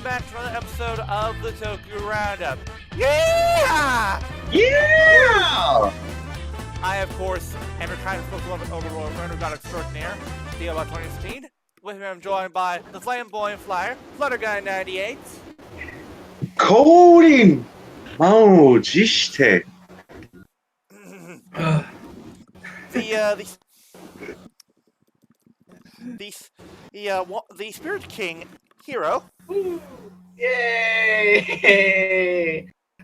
welcome back to another episode of the Toku Roundup. Yeah! Yeah! I, of course, am your kind of social overlord, God extraordinaire, DLBot 2016. With me, I'm joined by the flamboyant flyer, Flutter Guy 98. 降臨満を持して the Spirit King, Hiro. Yay!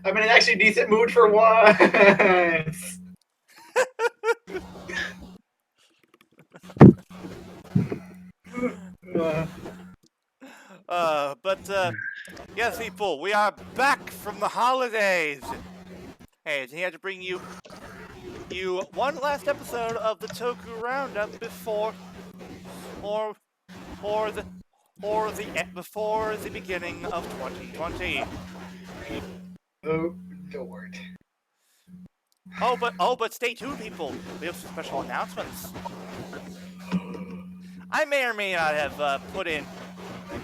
I'm in an actually decent mood for once. Yes, people, we are back from the holidays. Hey, it's here to bring you one last episode of the Toku Roundup before the beginning of 2020. Oh, Lord. But stay tuned, people. We have some special announcements. I may or may not have put in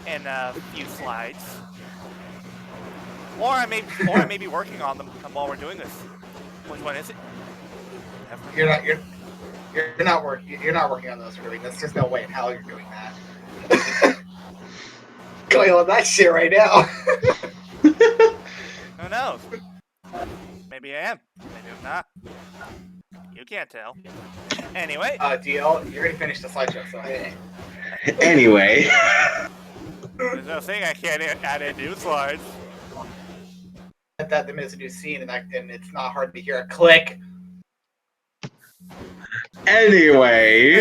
a few slides, or I may be working on them while we're doing this. Which one is it? You're not working on those really. There's just no way in hell you're doing that. Going on that shit right now. Who knows? Maybe I am. Maybe I'm not. You can't tell. Anyway. DL, you already finished the slideshow, so Anyway. There's no saying I can't add in new slides. that there's a new scene, and it's not hard to hear a click. Anyway.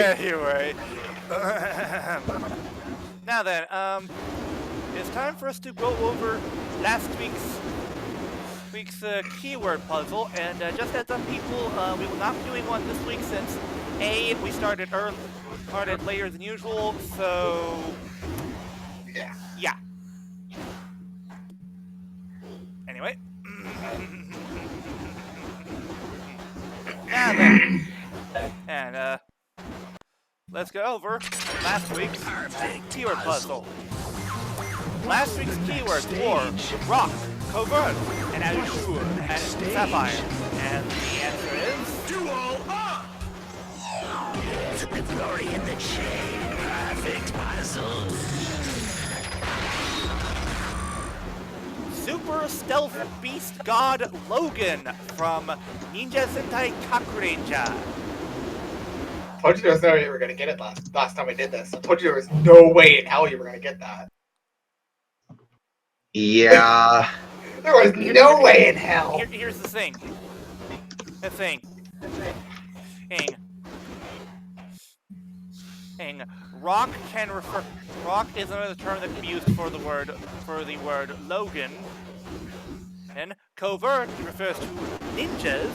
Now then, it's time for us to go over last week's keyword puzzle, and just heads up, people, we will not be doing one this week since we started later than usual. So yeah. Anyway, now then, and let's go over last week's keyword puzzle. Last week's keywords were rock, covert, and azure, and sapphire. And the answer is duo up! To the glory in the chain, perfect puzzle. Super Stealth Beast God Logan from Ninja Sentai Kakurenja. I told you there was no way you were going to get it last time we did this. I told you there was no way in hell you were going to get that. Yeah. There was no way in hell. Here's the thing. Rock is another term that can be used for the word Logan. And covert refers to ninjas.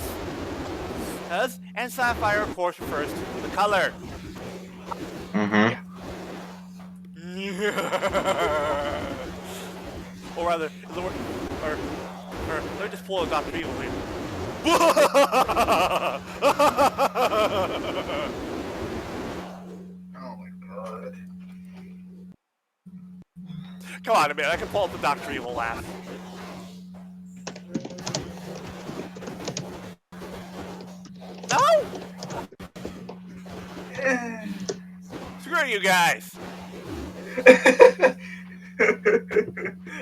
And sapphire, of course, refers to the color. Or rather, the word, or let me just pull a Dr. Evil here. Oh my god. Come on, man, I can pull up the Dr. Evil laugh. No! Screw you guys!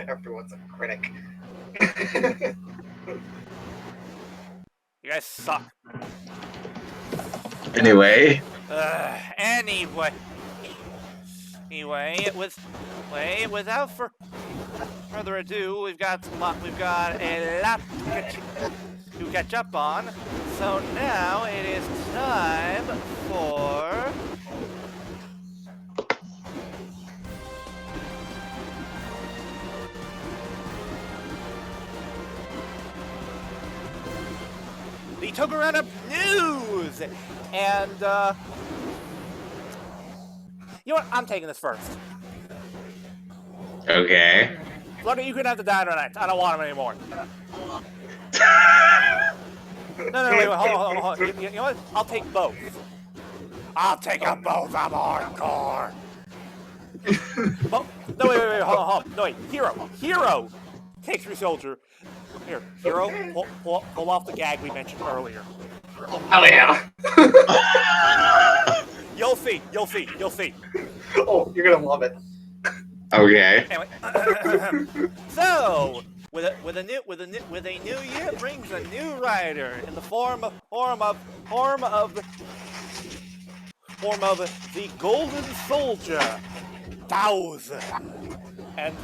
Everyone's a critic. You guys suck. Anyway. Without further ado, we've got a lot to catch up on. So now it is time for the Toku Roundup news! And, you know what? I'm taking this first. Okay. Flutter, you can have the Dynamites. I don't want them anymore. No, wait, hold on. You know what? I'll take both. I'll take them both. I'm hardcore. No, wait, hold on. No, wait, Hero takes Ryusoulger. Here, Hero, pull off the gag we mentioned earlier. Oh, hell yeah! You'll see. Oh, you're gonna love it. Okay. Anyway, so with a new year brings a new rider in the form of the Golden Soldier 1000. And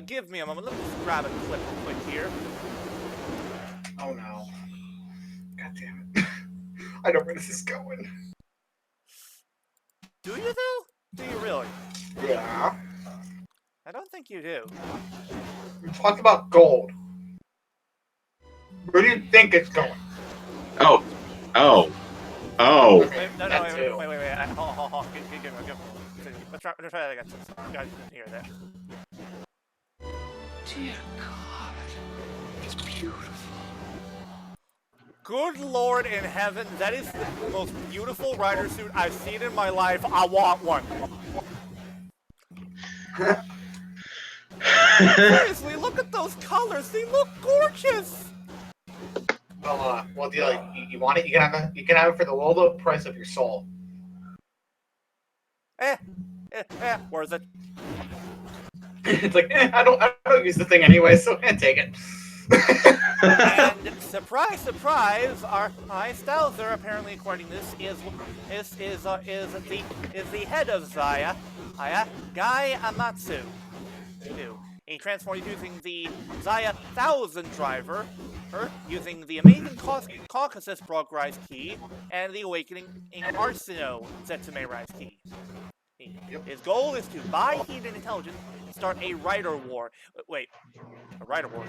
give me a moment. Let me just grab a clip real quick here. Oh no. God damn it. I know where this is going. Do you though? Do you really? Yeah. I don't think you do. We talked about gold. Where do you think it's going? Oh. Wait, no, that wait. too. Hold on. Give me. Let's try that again. You guys didn't hear that. Dear God, it's beautiful. Good Lord in heaven, that is the most beautiful rider suit I've seen in my life. I want one. Seriously, look at those colors. They look gorgeous. Well, you want it? You can have it for the low price of your soul. Where's it? It's like, I don't use the thing anyway, so take it. And surprise, surprise, our Stowser, apparently according to this, is the head of Zaya, Guy Amatsu. He transformed using the Zaya 1000 driver, using the amazing Caucasus Brock Rise key, and the Awakening Arsino Zetsume Rise key. His goal is to buy heat and intelligence and start a rider war. Wait, a rider war?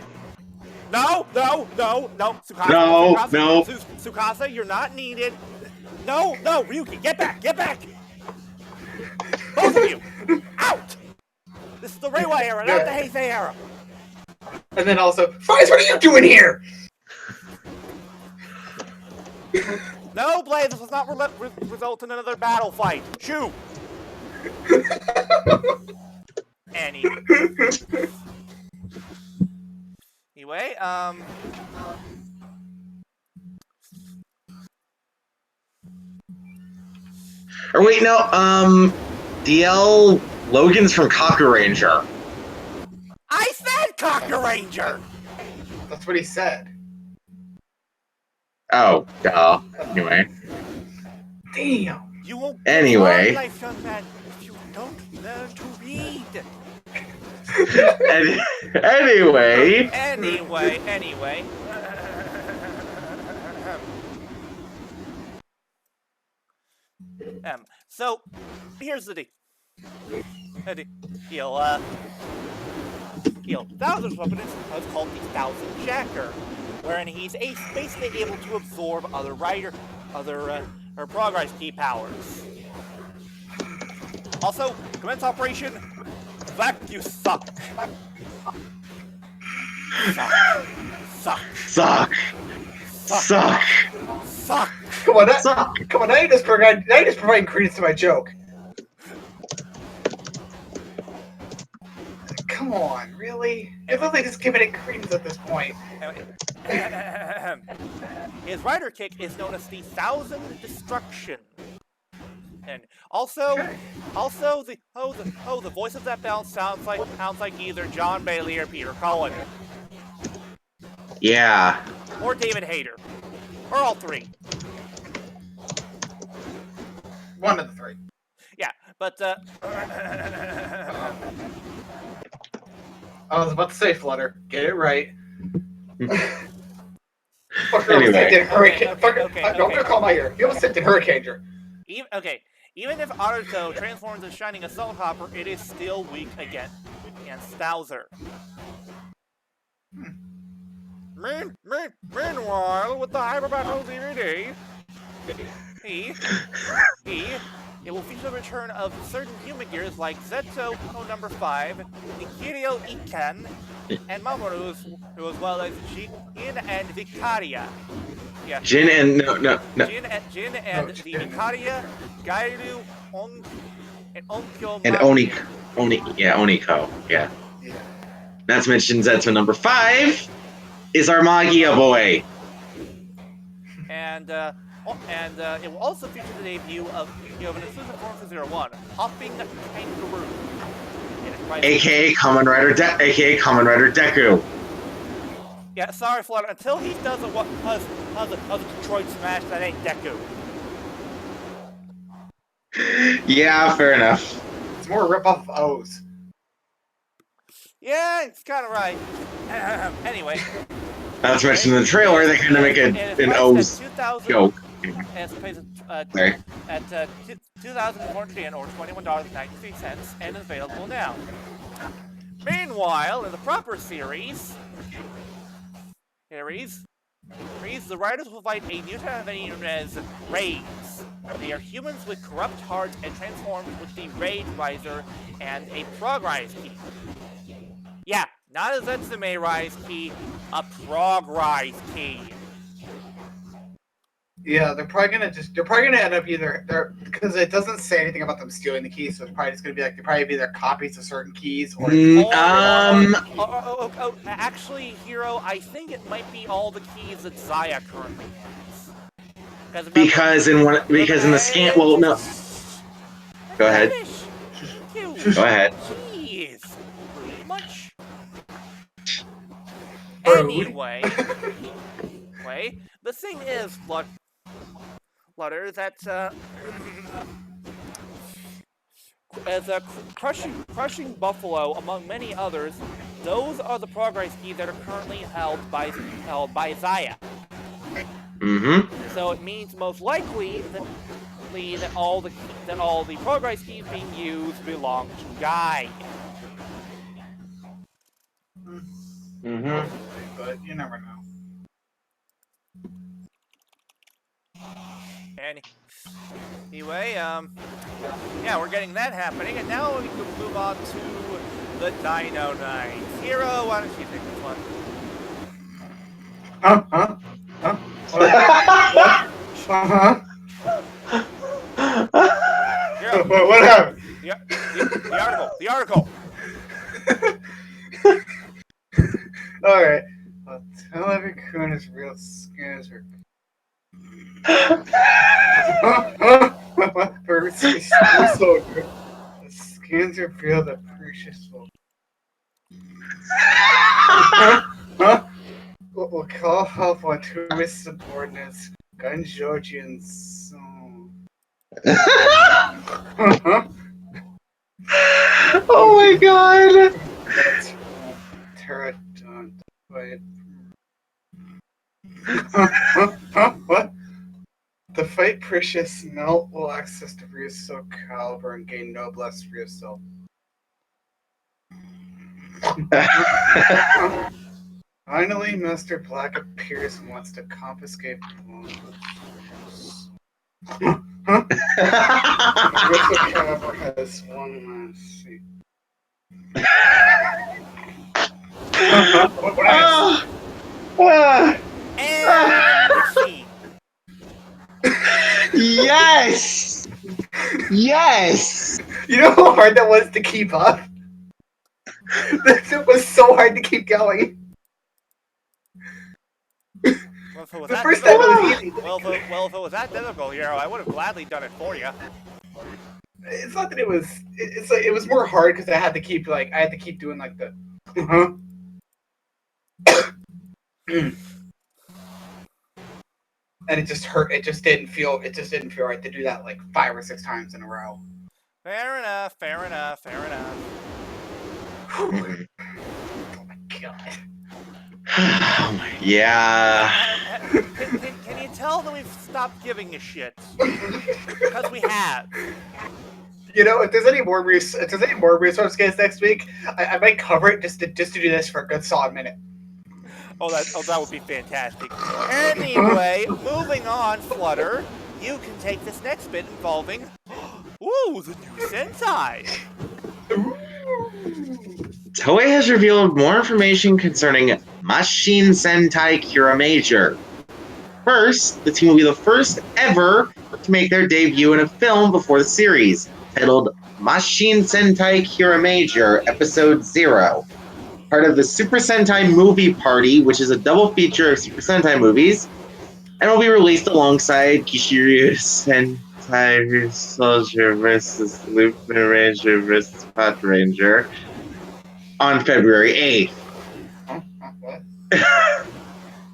No! Tsukasa, No. Tsukasa, you're not needed. No, Ryuki, get back! Both of you, out! This is the Reiwa era, not the Heisei era. And then also, Fries, what are you doing here? No, Blaze, this does not result in another battle fight. Shoo! Anyway, Or wait, no, DL Logan's from Kaku Ranger. I said Kaku Ranger! That's what he said. Oh, duh. Anyway. Damn. You won't Anyway. life, young man, if you don't learn to read. Anyway. So, here's the deal. Thousand's weapon is called the 1000 Jacker, wherein he's basically able to absorb other progress key powers. Also, commence operation. Vac, you suck. Suck. Come on, now you just providing credence to my joke. Come on, really? You're literally just giving it credence at this point. His rider kick is known as the 1000 Destruction. And also the voice of that bounce sounds like either John Bailey or Peter Cullen. Yeah. Or David Hayter. Or all three. One of the three. Yeah, but I was about to say, Flutter. Get it right. Anyway. Don't call my ear. You almost said Hurricaneer. Even if Aruto transforms into Shining Assault Hopper, it is still weak against Stowser. Meanwhile, with the Hyper Battle DVD, it will feature the return of certain human gears like Zetto number 5, Nikiryo Iken, and Mamoru, as well as Jin and Vicaria. Yeah. Jin and no. Jin and the Vicaria, Gairu, And Oniko. Yeah. Not to mention Zetsu number 5 is our Magia boy. And it will also feature the debut of an exclusive form for 01, Hopping Kangaroo. AKA Kamen Rider Deku. Yeah, sorry, Flutter. Until he does a Detroit Smash, that ain't Deku. Yeah, fair enough. It's more a rip-off of O's. Yeah, it's kind of right. Anyway. Not to mention the trailer, they kind of make an O's joke. And it's priced at $2,400 or $21.93, and is available now. Meanwhile, in the proper series, the writers will fight a new type of enemy known as Raids. They are humans with corrupt hearts and transformed with the Raid Riser and a Progrise Key. Yeah, not a Zetsume Rise Key, a Progrise Key. Yeah, they're probably gonna end up either because it doesn't say anything about them stealing the keys, so it's probably just gonna be like either copies of certain keys or actually, Hiro, I think it might be all the keys that Zaya currently has. Because in the scan, well, no. Go ahead. Go ahead. Jeez, pretty much. Anyway, the thing is, Flutter, that as a crushing buffalo, among many others, those are the progress keys that are currently held by Zaya. Mm-hmm. So it means most likely that all the progress keys being used belong to Guy. Mm-hmm. But you never know. Anyway, yeah, we're getting that happening, and now we can move on to the Dino Knights. Hiro, why don't you take this one? Hiro, What happened? The article. Alright. Well, tell every coon his real skins are. The skins reveal the precious soul. We'll call help on two of his subordinates, Gunjoji and Song. Oh my god! That's Pterodon. Wait. What? The fight Precious Melt will access the Ryusoul caliber and gain Noblesse Ryusoul. Finally, Master Black appears and wants to confiscate Ryusoul caliber has one last seat. Yes! Yes! You know how hard that was to keep up? It was so hard to keep going. The first time it was easy. Well, if it was that difficult, Hiro, I would have gladly done it for you. It's not that it was. It's like it was more hard because I had to keep doing like the. And it just hurt. It just didn't feel right to do that like 5 or 6 times in a row. Fair enough. Oh my god. Yeah. Can you tell that we've stopped giving a shit? Because we have. You know, if there's any more resource games next week, I might cover it just to do this for a good solid minute. Oh, that would be fantastic. Anyway, moving on, Flutter. You can take this next bit involving, ooh, the new Sentai. Toei has revealed more information concerning Machine Sentai Kira Major. First, the team will be the first ever to make their debut in a film before the series, titled Machine Sentai Kira Major Episode 0, part of the Super Sentai Movie Party, which is a double feature of Super Sentai movies, and will be released alongside Kishiryu Sentai Ryusoulgers vs. Lupin Ranger vs. Pot Ranger on February 8th. What?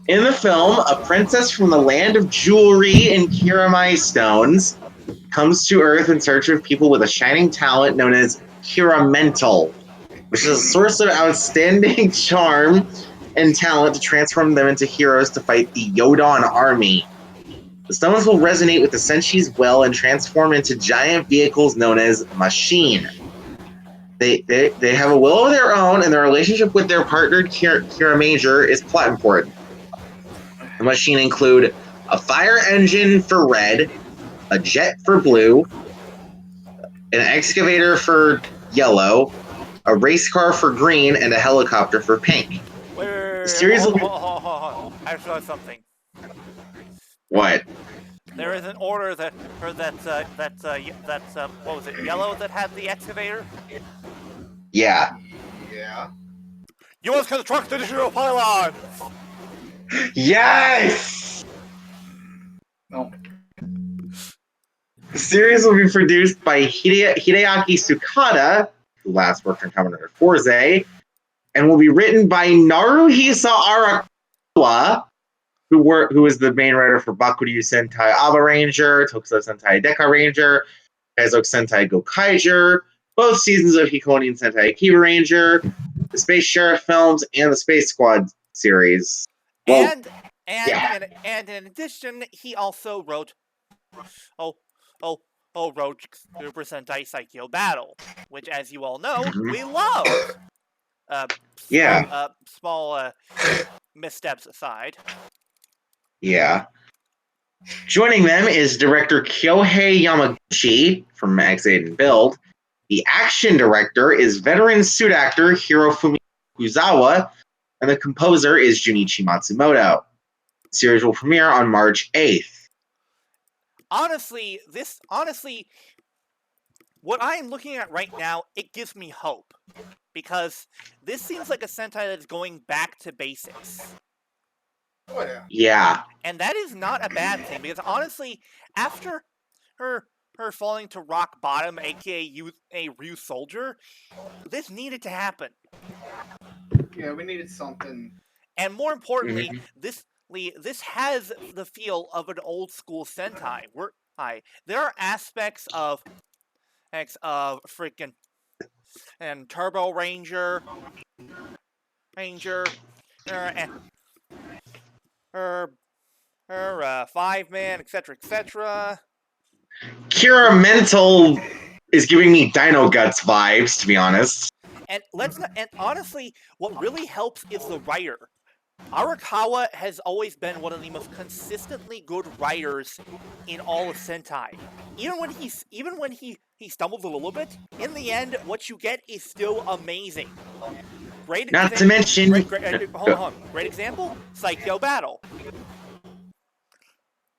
In the film, a princess from the land of jewelry and Kiramai stones comes to Earth in search of people with a shining talent known as Kiramental, which is a source of outstanding charm and talent to transform them into heroes to fight the Yodon army. The stones will resonate with the Senshi's will and transform into giant vehicles known as Machine. They have a will of their own, and their relationship with their partner Kira Major is plot important. The Machine include a fire engine for red, a jet for blue, an excavator for yellow, a race car for green, and a helicopter for pink. Wait, series will be- hold on. I saw something. What? There is an order that, or that's what was it, yellow that had the excavator? Yeah. Yeah. You must construct the digital pylon! Yes! No. The series will be produced by Hideaki Sukada, who last worked on Kamen Rider Forze, and will be written by Naruhisa Arakawa, who is the main writer for Bakuryu Sentai Aba Ranger, Tokusatsu Sentai Deka Ranger, Kaizoku Sentai Gokaiger, both seasons of Hikonian Sentai Akiba Ranger, the Space Sheriff films, and the Space Squad series. Well, And in addition, he also wrote wrote Super Sentai Psycho Battle, which, as you all know, we love. Yeah. Small missteps aside. Yeah. Joining them is director Kyohei Yamaguchi from X8 and Build. The action director is veteran suit actor Hirofumi Kuzawa, and the composer is Junichi Matsumoto. The series will premiere on March 8th. Honestly, what I am looking at right now, it gives me hope. Because this seems like a Sentai that's going back to basics. Oh yeah. Yeah. And that is not a bad thing, because honestly, after her falling to rock bottom, aka a Ryusoulger, this needed to happen. Yeah, we needed something. And more importantly, this has the feel of an old school Sentai. There are aspects of freaking and Turbo Ranger, and her 5-man, etc. Kira Mental is giving me Dino Guts vibes, to be honest. And honestly, what really helps is the writer. Arakawa has always been one of the most consistently good writers in all of Sentai. Even when he stumbles a little bit, in the end, what you get is still amazing. Great example, Psycho Battle.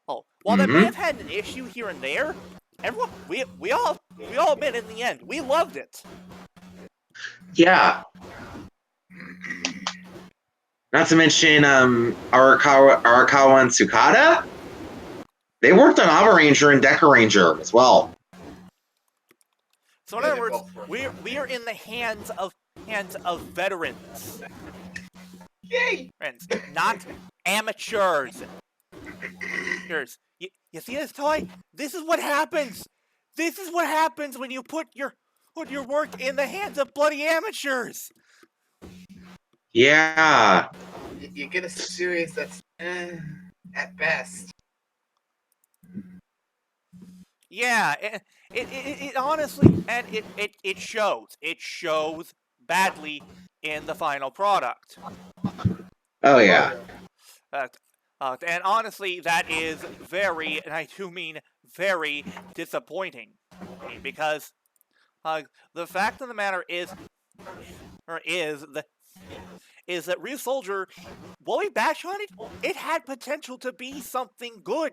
Oh, while that may have had an issue here and there, everyone we all admit in the end we loved it. Yeah. Not to mention Arakawa and Tsukada. They worked on Aba Ranger and Deka Ranger as well. So in other words, we are in the hands of veterans. Yay! Friends, not amateurs. You see this toy? This is what happens. This is what happens when you put your work in the hands of bloody amateurs. Yeah. You get a series that's at best. Yeah, it honestly, and it shows. It shows badly in the final product. Oh yeah. And honestly, that is very, and I do mean very, disappointing. Because the fact of the matter is that Ryusoulger, while we bash on it, it had potential to be something good.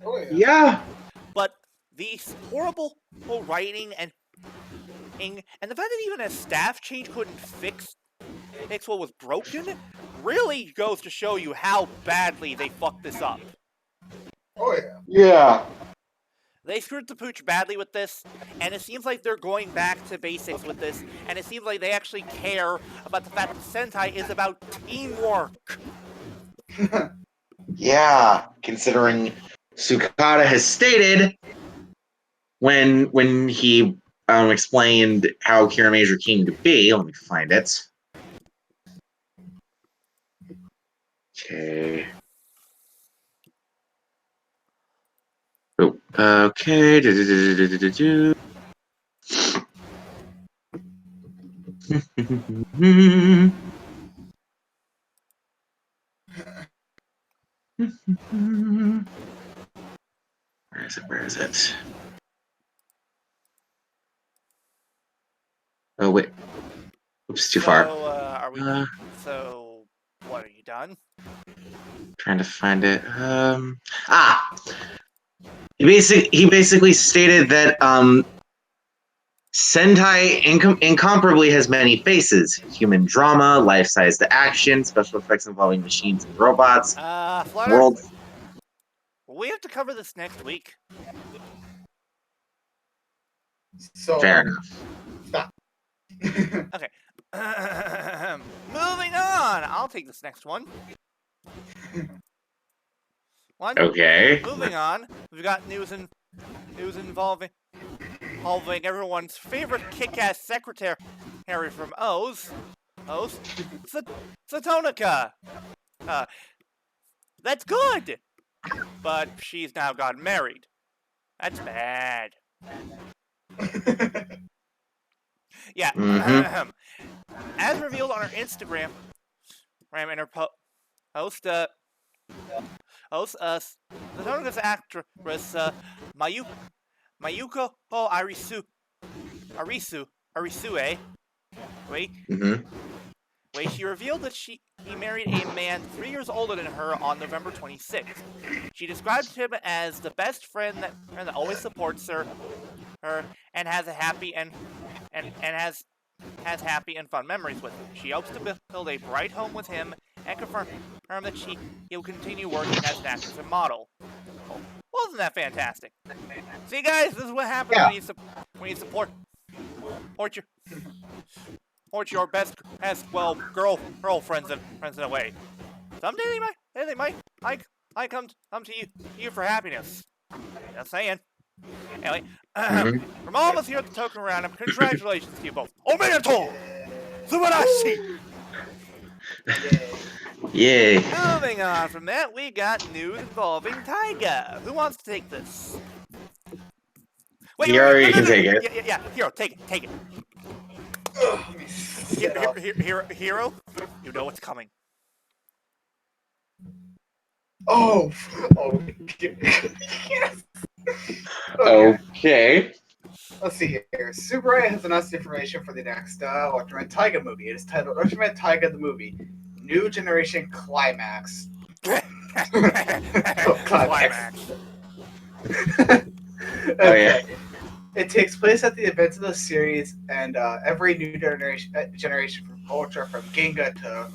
Oh yeah. Yeah. But the horrible writing and the fact that even a staff change couldn't fix what was broken really goes to show you how badly they fucked this up. Oh yeah. Yeah. They screwed the pooch badly with this, and it seems like they're going back to basics with this, and it seems like they actually care about the fact that Sentai is about teamwork. Yeah, considering Sukada has stated when he explained how Kira Major came to be. Let me find it. Okay. Oh, okay. Where is it? Where is it? Oh, wait. Oops, too far. Are we... So, what, are you done? Trying to find it. He basically stated that Sentai incomparably has many faces: human drama, life-sized action, special effects involving machines and robots. Flutter? World. We have to cover this next week. So Fair enough. stop. Okay. Moving on. I'll take this next one. Okay. Moving on. We've got news involving everyone's favorite kick-ass secretary from O's, Satonica. That's good, but she's now gotten married. That's bad. Yeah. As revealed on her Instagram, and her post, Satonica's actress, Mayuko Arisue, she revealed that he married a man 3 years older than her on November 26th. She described him as the best friend that always supports her and has a happy and has happy and fun memories with him. She hopes to build a bright home with him and confirm that he'll continue working as an actress and model. Wasn't that fantastic? See, guys, this is what happens when you support your best girlfriends in a way. Someday they might come to you for happiness. Just saying. Anyway, from all of us here at the Toku Roundup, congratulations to you both. Omegato! Subarashi! Yay. Moving on from that, we got news involving Taiga. Who wants to take this? Wait, Hiro can take it. Yeah, Hiro, take it. Hiro, you know what's coming. Oh, yes. Okay. Let's see here. Subaraya has announced information for the next Ultraman Taiga movie. It is titled Ultraman Taiga the Movie, New Generation Climax. Climax. Okay. Oh, yeah. It takes place at the events of the series, and every new generation from Ultra, from Ginga to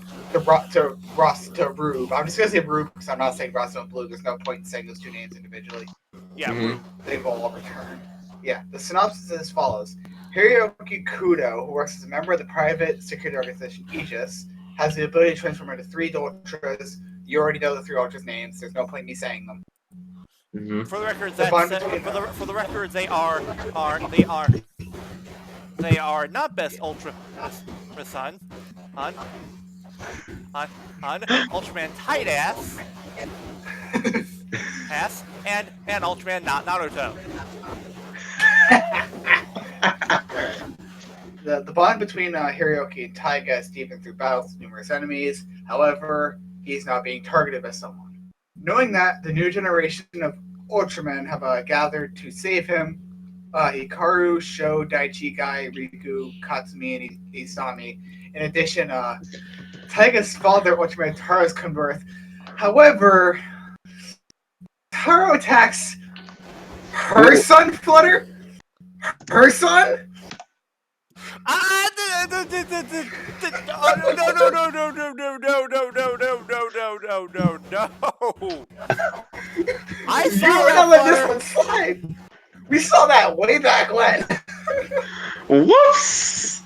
Rube. I'm just gonna say Rube because I'm not saying Rossi and Blue. There's no point in saying those two names individually. Yeah, They've all returned. Yeah, the synopsis is as follows. Hiroki Kudo, who works as a member of the private security organization Aegis, has the ability to transform into 3 Ultras. You already know the 3 Ultras names. There's no point in me saying them. For the record, they are not best Ultra Son on Ultraman Tight Ass and Ultraman not Naruto. The bond between Hiroki and Taiga is deepened through battles with numerous enemies. However, he's not being targeted by someone. Knowing that, the new generation of Ultramen have gathered to save him. Hikaru, Sho, Daichi, Gai, Riku, Katsumi, and Isami. In addition, Taiga's father, Ultraman Taro's come birth. However, Taro attacks Her son, Flutter? Her son? No. I You saw were that, not letting this Flutter. one slide. We saw that way back when. Whoops!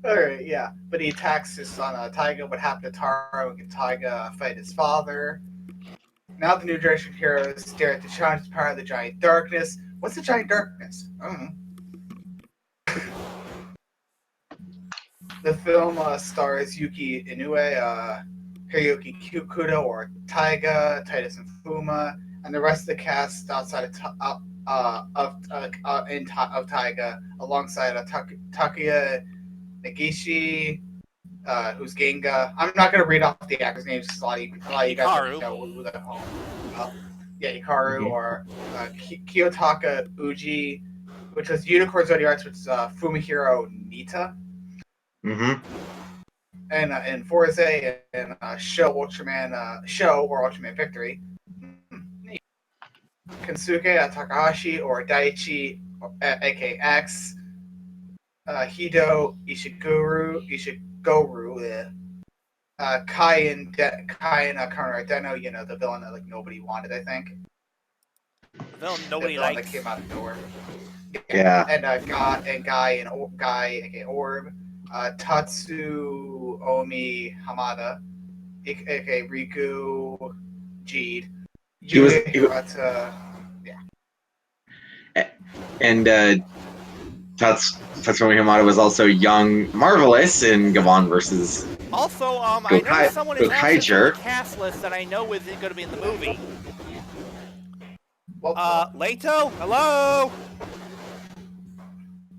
Alright, yeah. But he attacks his son, Taiga. What happened to Taro? And can Taiga fight his father? Now the new generation of heroes stare at the challenge power of the giant darkness. What's the giant darkness? I don't know. The film stars Yuki Inoue, Hiroyuki Kudo or Taiga, Titus and Fuma, and the rest of the cast outside of Taiga, alongside Takuya Negishi, who's Genga. I'm not going to read off the actors' names because a lot of you guys already know who the Hikaru, or Kiyotaka Uji, which was Unicorn Zodiacs, which is Fumihiro Nita. Mm-hmm. And Forze and Show Ultraman Show or Ultraman Victory. Kensuke Takahashi or Daichi, aka X. Hido Ishiguru. Kai and Conrad Deno, you know, the villain that like nobody wanted, I think. The villain nobody that likes. came out of nowhere. Yeah. And Guy, aka Orb. Tatsu Omi Hamada, aka Riku Jeed. Hirata, yeah. And Tatsumi Hamada was also young Marvelous in Gabon versus. Also, I know someone is absent from the cast list that I know isn't going to be in the movie. Leto, hello.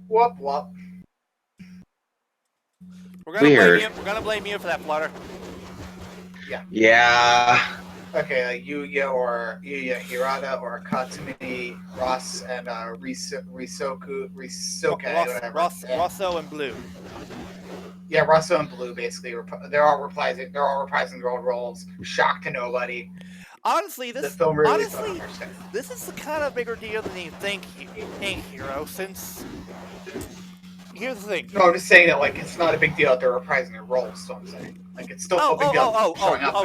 Whoop whoop. We're gonna blame you for that, Flutter. Yeah. Yeah. Okay, like Yuya Hirata or Katsumi Ross and Risoke, whatever. Rosso and Blue. Yeah, Rosso and Blue basically. They're all reprising their old roles. Shock to nobody. Honestly, this is the kind of bigger deal than you think, Hero. Since here's the thing. No, I'm just saying that like it's not a big deal that they're reprising their roles. So I'm saying like it's still a big deal.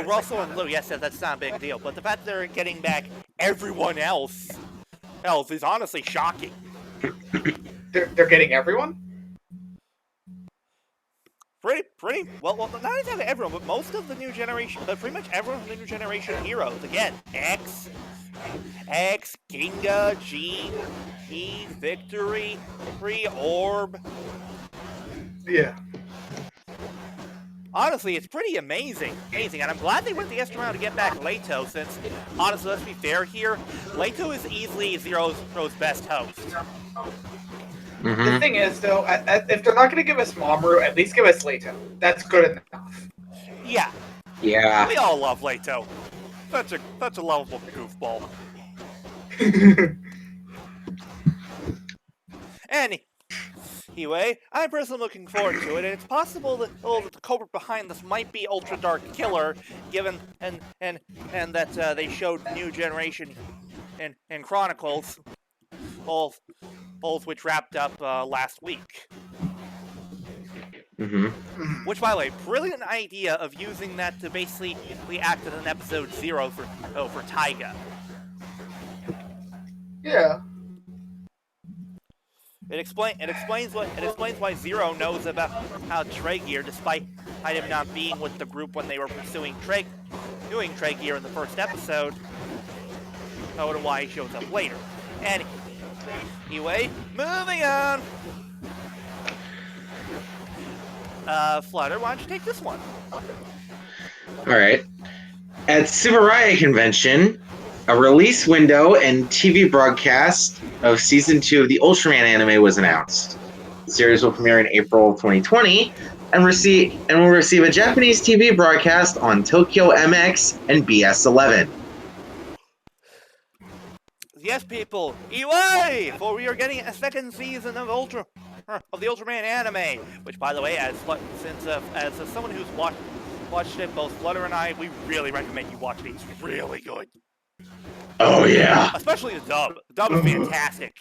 Rosso and Blue. Yes, that's not a big deal. But the fact they're getting back everyone else is honestly shocking. They're getting everyone. Pretty well. Not exactly everyone, but most of the new generation. But pretty much everyone from the new generation heroes. Again, X, Ginga, G, E, Victory, Orb. Yeah. Honestly, it's pretty amazing, and I'm glad they went the extra mile to get back Leto. Since honestly, let's be fair here, Leto is easily Zero's best host. Mm-hmm. The thing is, though, if they're not going to give us Mamoru, at least give us Leto. That's good enough. Yeah. Yeah. We all love Leto. Such a lovable goofball. Anyway, I'm personally looking forward to it, and it's possible that the culprit behind this might be Ultra Dark Killer, given and that they showed New Generation and Chronicles, both which wrapped up last week. Mm-hmm. Which, by the way, brilliant idea of using that to basically act as an episode 0 for Taiga. Yeah. It explains why Zero knows about how Tregear, despite him not being with the group when they were pursuing doing Tregear in the first episode, and why he shows up later. Anyway, moving on. Flutter, why don't you take this one? Alright. At Tsuburaya Convention, a release window and TV broadcast of Season 2 of the Ultraman anime was announced. The series will premiere in April 2020 and will receive a Japanese TV broadcast on Tokyo MX and BS11. Yes, people, EY! For we are getting a second season of the Ultraman anime, which, by the way, as someone who's watched it, both Flutter and I, we really recommend you watch it. It's really good. Oh yeah. Especially the dub. The dub is fantastic.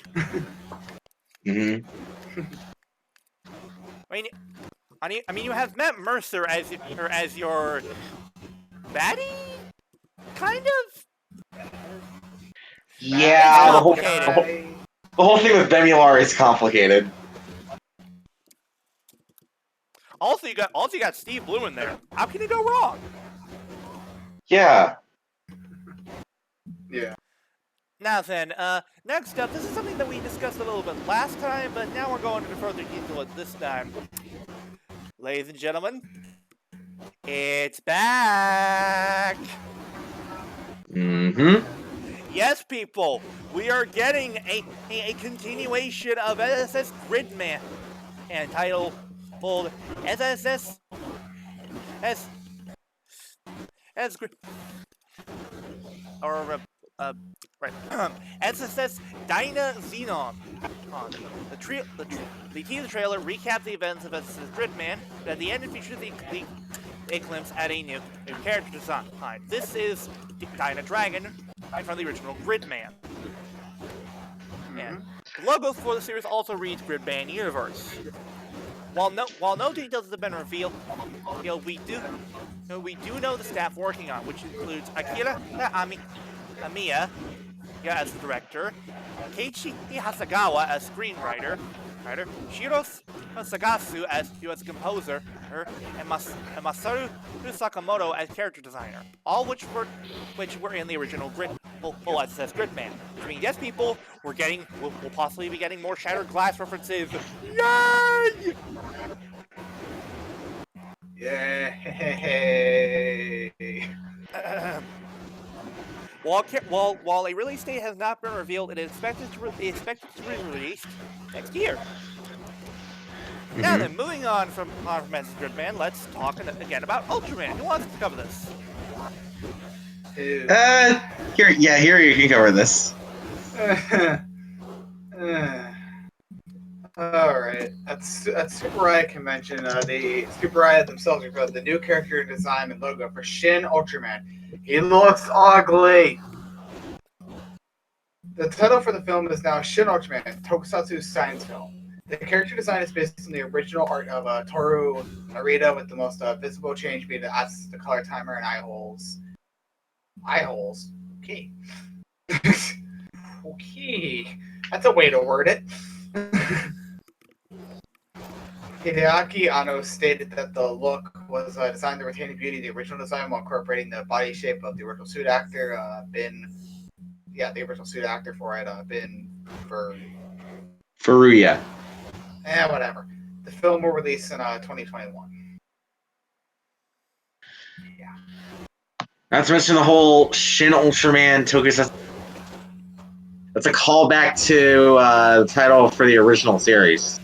Hmm. I mean, you have Matt Mercer as your baddie, kind of. Yeah, It's the whole complicated. thing with Bemular is complicated. Also, you got Steve Blue in there. How can you go wrong? Yeah. Yeah. Now then, next up, this is something that we discussed a little bit last time, but now we're going into further detail this time. Ladies and gentlemen, it's back! Mm-hmm. Yes, people, we are getting a continuation of SSS Gridman, entitled SSS as or right SSS Dyna Xenon. The teaser trailer recaps the events of SSS Gridman, but at the end it features a glimpse at a new character design. This is Dyna Dragon from the original Gridman. And the logo for the series also reads Gridman Universe. While no details have been revealed, we do know the staff working on, which includes Akira Amiya as the director, Keiichi Hasegawa as screenwriter, Shiro Sagasu as composer, and Masaru Sakamoto as character designer. All which were in the original full SSS Gridman. Which means, yes, people, we'll possibly be getting more Shattered Glass references. Yay! Yay! While a release date has not been revealed, it is expected to be released next year. Mm-hmm. Now then, moving on from SSS Gridman, let's talk again about Ultraman. Who wants to cover this? Here you can cover this. Alright, at Super Riot Convention, the Super Riot themselves revealed the new character design and logo for Shin Ultraman. He looks ugly! The title for the film is now Shin Ultraman, Tokusatsu science film. The character design is based on the original art of Toru Narita, with the most visible change being the absence of the color timer and eye holes. Eye holes? Okay. Okay. That's a way to word it. Hideaki Anno stated that the look was designed to retain the beauty of the original design while incorporating the body shape of the original suit actor, the original suit actor for it, Furuya. Whatever. The film will release in 2021. Yeah. Not to mention the whole Shin Ultraman Tokusatsu. That's a callback to the title for the original series.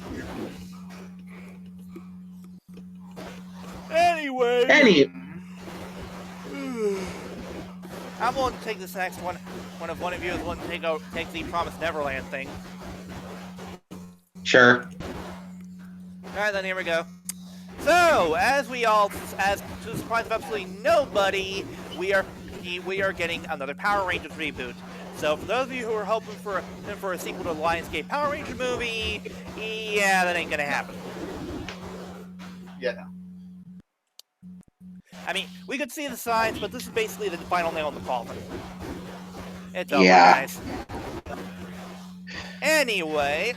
Anyway, I'm going to take this next one. One of you is going to take the Promised Neverland thing. Sure. Alright then, here we go. So, as to the surprise of absolutely nobody, we are getting another Power Rangers reboot. So, for those of you who are hoping for a sequel to the Lionsgate Power Ranger movie, yeah, that ain't gonna happen. Yeah, no. I mean, we could see the signs, but this is basically the final nail in the coffin. It's over, guys. Anyway.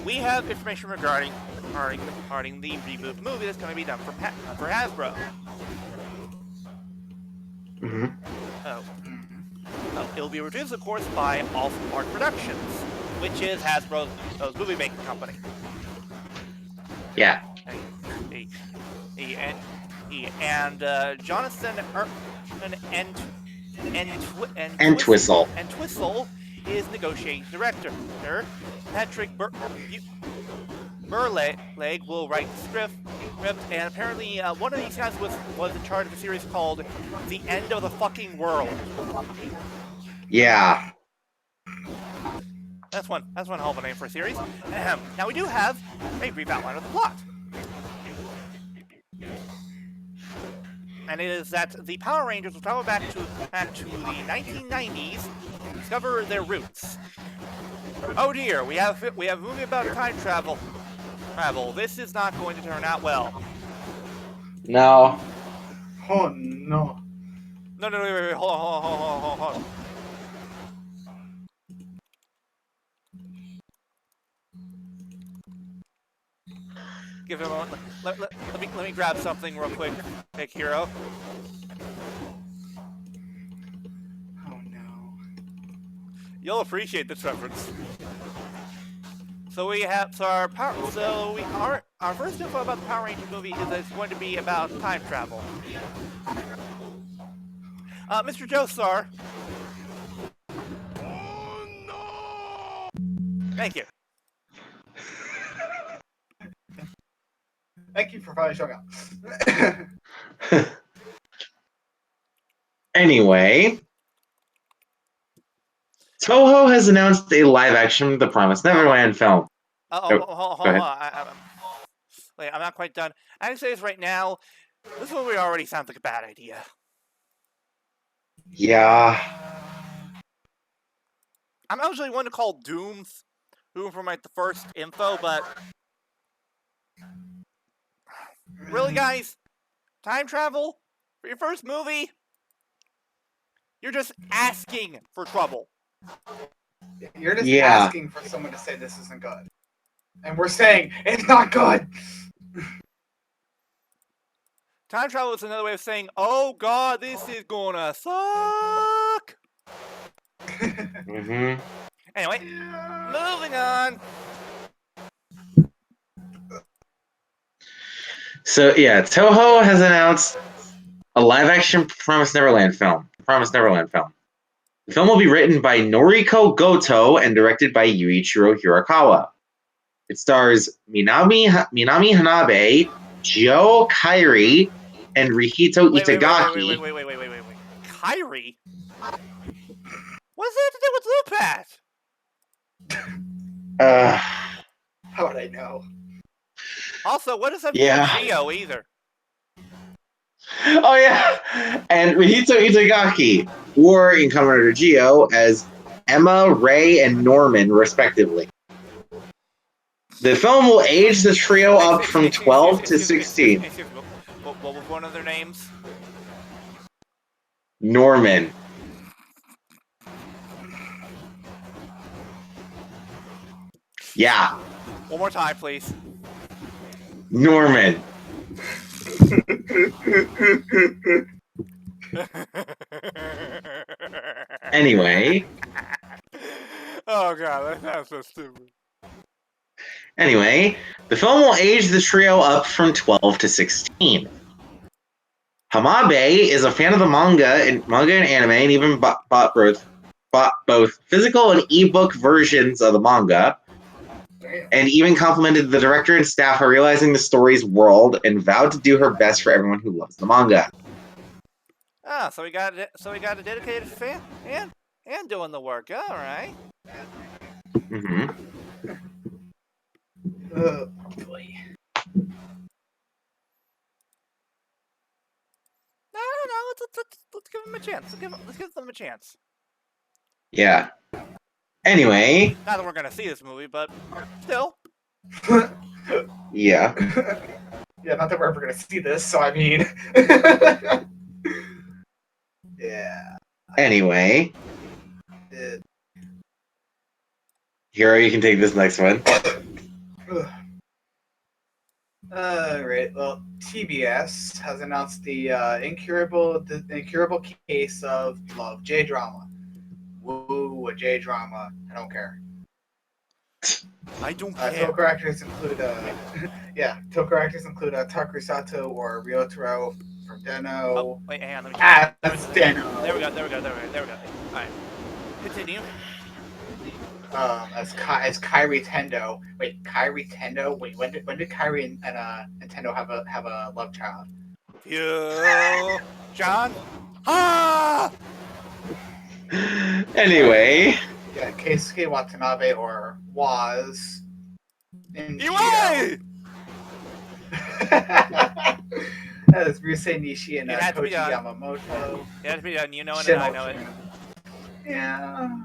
We have information regarding the reboot movie that's going to be done for Hasbro. Mm-hmm. Oh, it'll be produced, of course, by Awesome Park Productions, which is Hasbro's movie making company. Yeah. And Jonathan and Twistle is negotiating director. Patrick Burleigh will write the script, and apparently one of these guys was in charge of a series called The End of the Fucking World. Yeah. That's one hell of a name for a series. Now we do have a brief outline of the plot. and it is that the Power Rangers will travel back to the 1990s to discover their roots. Oh dear, we have a movie about time travel. This is not going to turn out well. No. Oh no. No, wait, hold on. Give it a moment. Let me grab something real quick, Hiro. Oh no. You'll appreciate this reference. Our first info about the Power Rangers movie is that it's going to be about time travel. Mr. Joestar. Oh no! Thank you. Thank you for finally showing up. Anyway, Toho has announced a live-action The Promised Neverland film. Hold go ahead. on. Wait, I'm not quite done. I can say this right now. This movie already sounds like a bad idea. Yeah. I'm actually one to call Doom from like the first info, but really, guys, time travel for your first movie? You're just asking for trouble. You're just asking for someone to say this isn't good. And we're saying, it's not good! Time travel is another way of saying, oh god, this is gonna suck! Mm-hmm. Anyway, moving on. So, yeah, Toho has announced a live-action Promised Neverland film. The film will be written by Noriko Goto and directed by Yuichiro Hirakawa. It stars Minami Hanabe, Joe Kairi, and Rihito Itagaki. Wait. Kairi? What does that have to do with Lupat? How would I know? Also, what does that do with Geo either? Oh yeah, and Rihito Itagaki, or in Kamen Rider Geo as Emma, Ray, and Norman, respectively. The film will age the trio up from 12 to 16. What was one of their names? Norman. Yeah. One more time, please. Norman. Anyway. Oh god, that sounds so stupid. Anyway, the film will age the trio up from 12 to 16. Hamabe is a fan of the manga and anime, and even bought both physical and ebook versions of the manga, and even complimented the director and staff for realizing the story's world and vowed to do her best for everyone who loves the manga. Ah, so we got a dedicated fan and doing the work. All right. Mm-hmm. Oh boy. No. Let's give them a chance. Let's give them a chance. Yeah. Anyway. Not that we're gonna see this movie, but still. Yeah. Yeah, not that we're ever gonna see this, so I mean. Yeah. Anyway. Hiro, you can take this next one. Alright, well, TBS has announced the incurable case of love J-drama. Woo, a J-drama. I don't care. I don't care. Toku actors include Takeru Sato or Ryotaro from Deno. Oh, wait, hang on. Let me That's Deno. There we go. Alright. Continue. As Kairi Tendo. Wait, Kairi Tendo? Wait, when did Kairi and Tendo have a love child? You, John? Ah! Anyway. Yeah, Keisuke Watanabe or Waz. There's Ryusei Nishi and It had to be Koji done. Yamamoto. It has to be done. You know it, Shin and I know it. Ultraman. Yeah.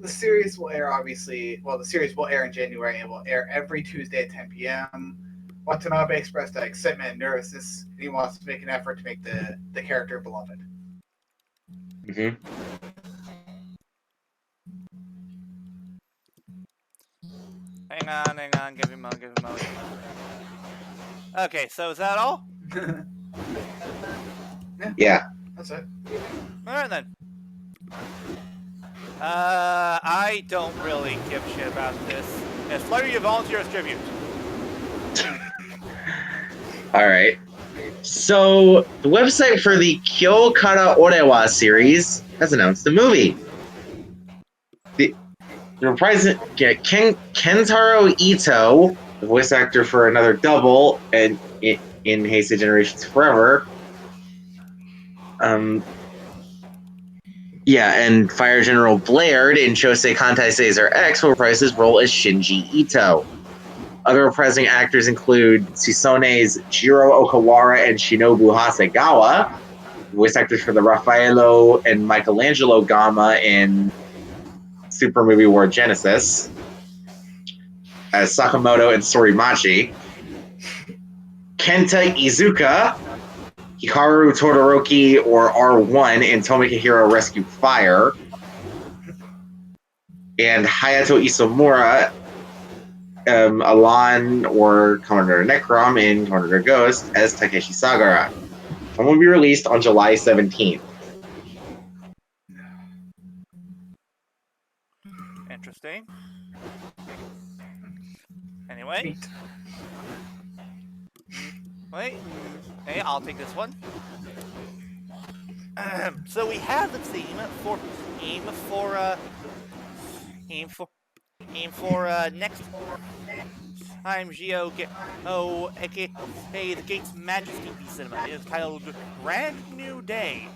The series will air, obviously. Well, the series will air in January. It will air every Tuesday at 10 p.m. Watanabe expressed excitement and nervousness, and he wants to make an effort to make the character beloved. Mm-hmm. Hang on. Give him a moment. Okay, so is that all? Yeah. That's it. Alright then. I don't really give a shit about this. It's Flutter, you volunteer as tribute. All right. So the website for the Kyokara Orewa series has announced the movie. The reprising Kentaro Ito, the voice actor for another double, and in Heisei Generations Forever. And Fire General Blaird in Chosei Kantai Caesar X will reprise his role as Shinji Ito. Other reprising actors include Susone's Jiro Okawara and Shinobu Hasegawa, voice actors for the Raffaello and Michelangelo Gamma in Super Movie War Genesis, as Sakamoto and Sorimachi. Kenta Iizuka, Hikaru Todoroki or R1 in Tomikahiro Rescue Fire, and Hayato Isomura, Alan or Commander Necrom in Commander Ghost as Takeshi Sagara. Film will be released on July 17th. Interesting. Anyway. Wait. Hey, I'll take this one. So we have the theme for next time aka the Gates Majesty Cinema is titled Brand New Day.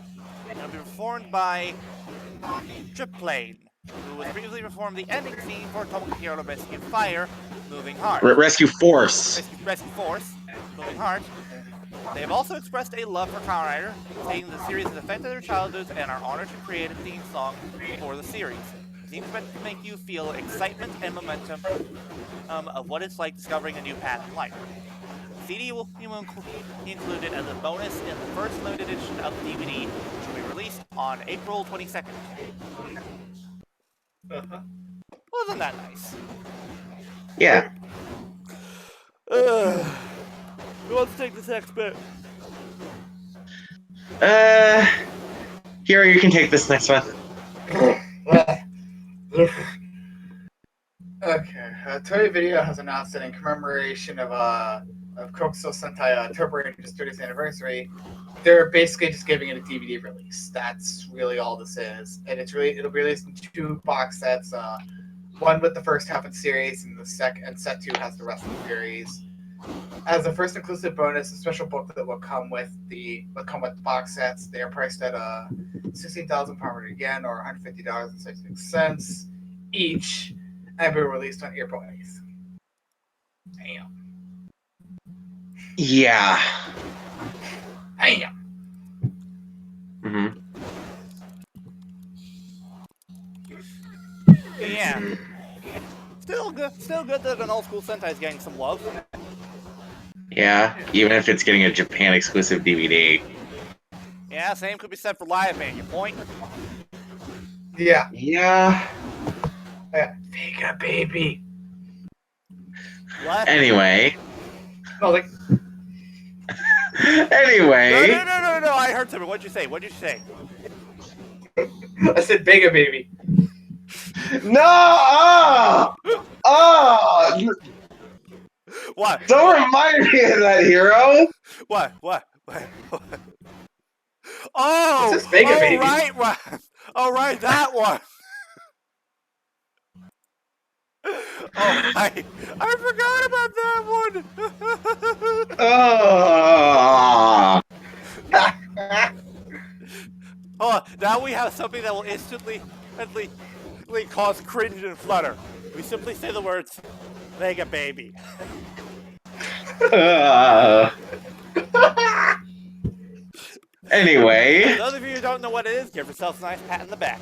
And it'll be performed by Triplane, who has previously performed the ending theme for Tomokahiro Rescue Fire, Moving Heart. Rescue Force. Rescue Force, Moving Heart. They have also expressed a love for Kamen Rider, saying the series has affected their childhoods and are honored to create a theme song for the series. The theme is meant to make you feel excitement and momentum of what it's like discovering a new path in life. The CD will be included as a bonus in the first limited edition of the DVD, which will be released on April 22nd. Wasn't that nice? Yeah. Who wants to take this next bit? Hiro, you can take this next one. Okay, Toei Video has announced that in commemoration of Kokuso Sentai Turbo Ranger's 30th anniversary, they're basically just giving it a DVD release. That's really all this is, and it'll be released in 2 box sets. One with the first half of the series, and set 2 has the rest of the series. As a first inclusive bonus, a special book that will come with the box sets. They are priced at 16,500 yen or $150.66 each, and will be released on April 8th. Damn. Yeah. Damn. Mm-hmm. Yeah. Still good that an old school Sentai is getting some love. Yeah, even if it's getting a Japan exclusive DVD. Yeah, same could be said for Live Man, your point? Yeah. Yeah. Vega baby. What? Anyway. No, like. Anyway. No, I heard something. What'd you say? I said Vega baby. No! Oh! What? Don't remind me of that, Hiro! What? Oh! It's just Vega baby. Right. Oh, right, that one. Oh, I forgot about that one. Oh, now we have something that will instantly cause cringe and flutter. We simply say the words, Vega baby. Anyway, Those of you who don't know what it is, give yourselves a nice pat in the back.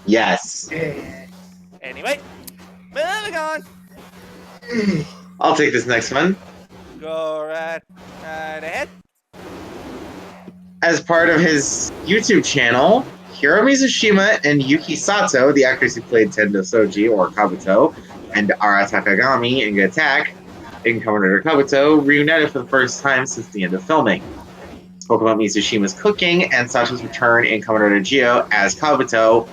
yes. Anyway, moving on. I'll take this next one. Go right ahead. As part of his YouTube channel, Hiro Mizushima and Yuki Sato, the actors who played Tendo Soji or Kabuto, and Ara Takagami in Good Attack, in Kamen Rider Kabuto, reunited for the first time since the end of filming. Spoke about Mizushima's cooking and Sato's return in Kamen Rider Geo as Kabuto,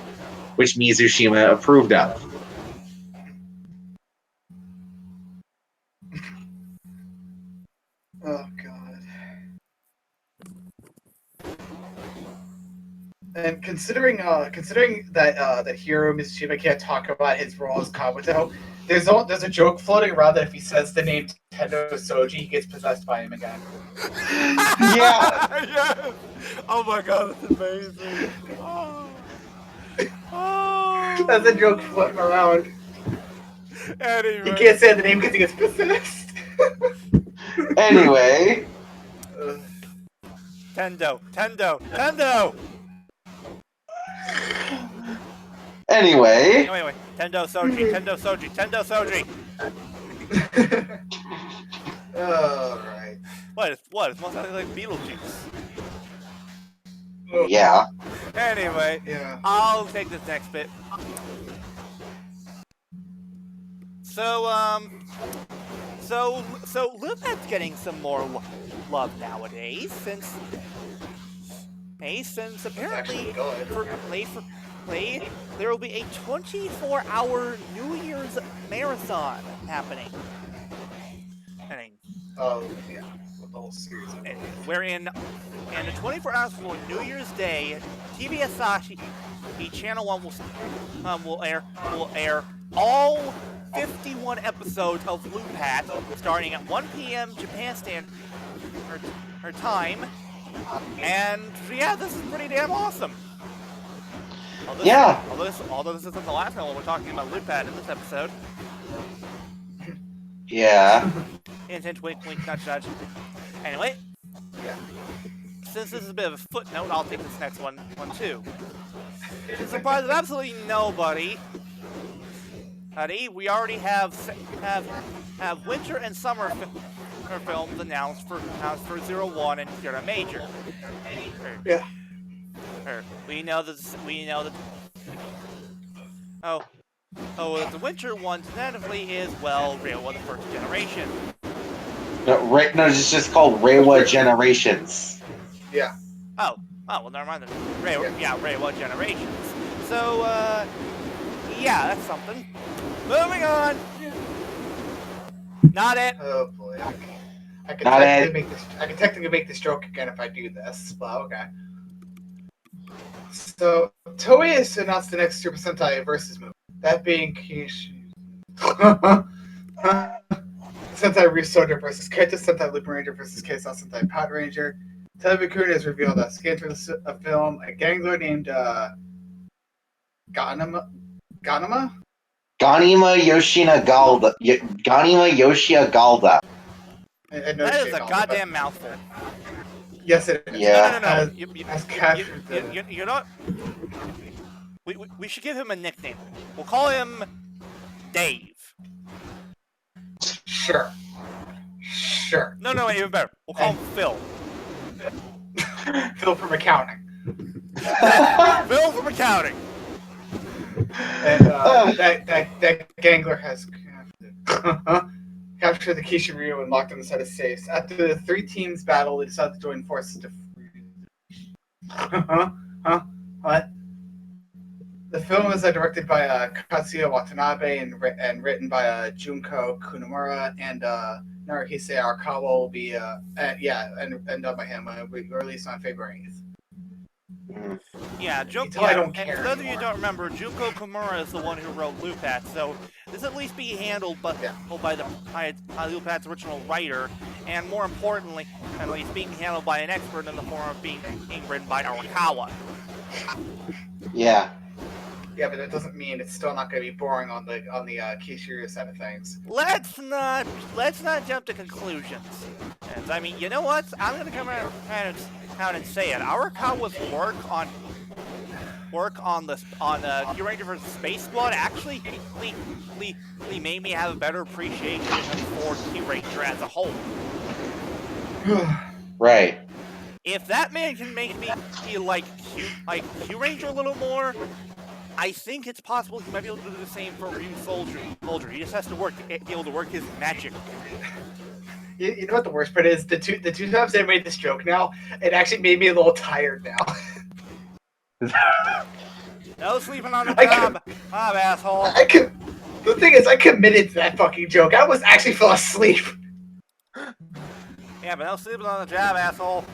which Mizushima approved of. Oh god. And considering that Hiro Mizushima can't talk about his role as Kabuto, there's a joke floating around that if he says the name Tendo Soji, he gets possessed by him again. Yeah. Yes. Oh my god, that's amazing. Oh. Oh. That's a joke floating around. Anyway. He can't say the name because he gets possessed. Anyway. Tendo. Anyway. Wait. Tendo Soji. Alright. What? It's most like Beetlejuice. Yeah. Anyway, Yeah. I'll take this next bit. So Lupin's getting some more love nowadays since apparently for play there will be a 24-hour New Year's marathon happening. Oh, yeah. With the whole series. Wherein in the 24 hours before New Year's Day, TBS Sashi Channel 1 will air all 51 episodes of Lupin starting at 1 p.m. Japan Standard Time. And yeah, this is pretty damn awesome. Although this isn't the last time we're talking about Lupin in this episode. Yeah. Hint, wink, nudge, nudge. Anyway, Yeah. since this is a bit of a footnote, I'll take this next one too. To the surprise of absolutely nobody, we already have winter and summer films announced for 01 and Kira Major. Yeah. We know that. The winter one tentatively is Reiwa the First Generation. No, it's just called Reiwa Generations. Yeah. Oh, well, never mind then. Reiwa Generations. So, yeah, that's something. Moving on. Not it. Oh boy. I can technically make this joke again if I do this. Well, okay. So Toei has announced the next Super Sentai Versus movie. That being Sentai Ryusoulgers versus Kaito Sentai Lupin Ranger versus Keisai Sentai Pot Ranger. Telebakun has revealed that scanned for the film a gangler named Ganima Yoshina Galda. That is a goddamn mouthful. Yes, it is. Yeah. No. Has captured You know what? We should give him a nickname. We'll call him Dave. Sure. No, even better. We'll call him Phil. Phil from accounting. Phil from accounting. And that gangler has captured the Kishimiryu and locked them inside a safe. After the three teams battle, they decided to join forces to free. What? The film is directed by Katsuya Watanabe and written by Junko Kunimura and Naruhise Arakawa will be and done by him. Will be released on February 8th. Yeah, I don't care for those of you who anymore. don't remember, Junko Komura is the one who wrote Lupin, so this at least be handled by Lupin's original writer, and more importantly, at least being handled by an expert in the form of being written by Arakawa. Yeah. Yeah, but that doesn't mean it's still not going to be boring on the Kishiryu side of things. Let's not jump to conclusions. And, I mean, you know what? I'm gonna come around and say it. Arakawa's work on Kyuranger vs. Space Squad actually made me have a better appreciation for Kyuranger as a whole. Right. If that man can make me feel like Kyuranger a little more, I think it's possible he might be able to do the same for Ryusoulgers. He just has to be able to work his magic. You know what the worst part is? The two times I made this joke now, it actually made me a little tired now. No sleeping on the job, asshole. The thing is, I committed to that fucking joke. I was actually fell asleep. Yeah, but no sleeping on the job, asshole.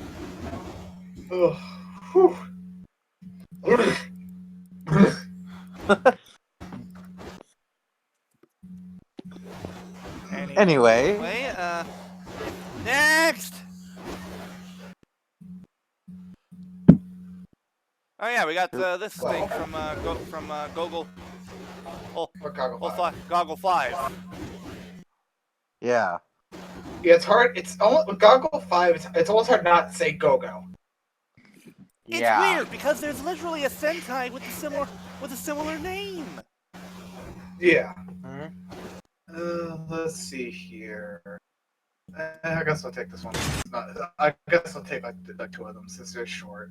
Anyway, next. Oh yeah, we got this thing from Goggle. Goggle 5. yeah. Yeah, it's hard. It's almost with Goggle 5. It's almost hard not to say Go-Go. It's Yeah. weird because there's literally a Sentai with a similar name. Yeah. Mm-hmm. Let's see here. I guess I'll take this one. I guess I'll take like two of them since they're short.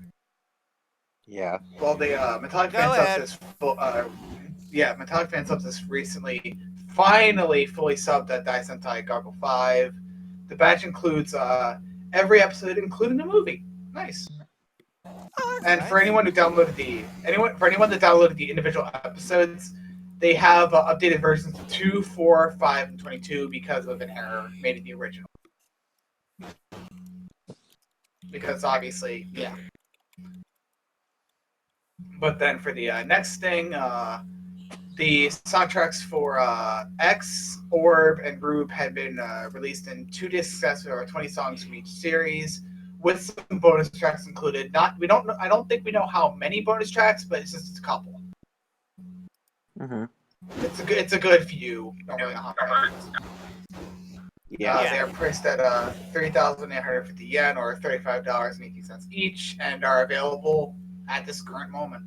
Yeah. Well, the Metallic Go Fan ahead. Subs Metallic Fan Subs is recently finally fully subbed at Dai Sentai Goggle 5. The batch includes every episode, including the movie. Nice. Oh, that's And nice. for anyone that downloaded the individual episodes, they have updated versions of 2, 4, 5, and 22 because of an error made in the original. Because obviously, yeah. But then for the next thing, the soundtracks for X, Orb, and Rube had been released in 2 disc sets or 20 songs from each series, with some bonus tracks included. I don't think we know how many bonus tracks, but it's just a couple. Mm-hmm. It's a good few. Don't really know how many. Yeah. They are priced at 3,850 yen or $35.80 each, and are available at this current moment.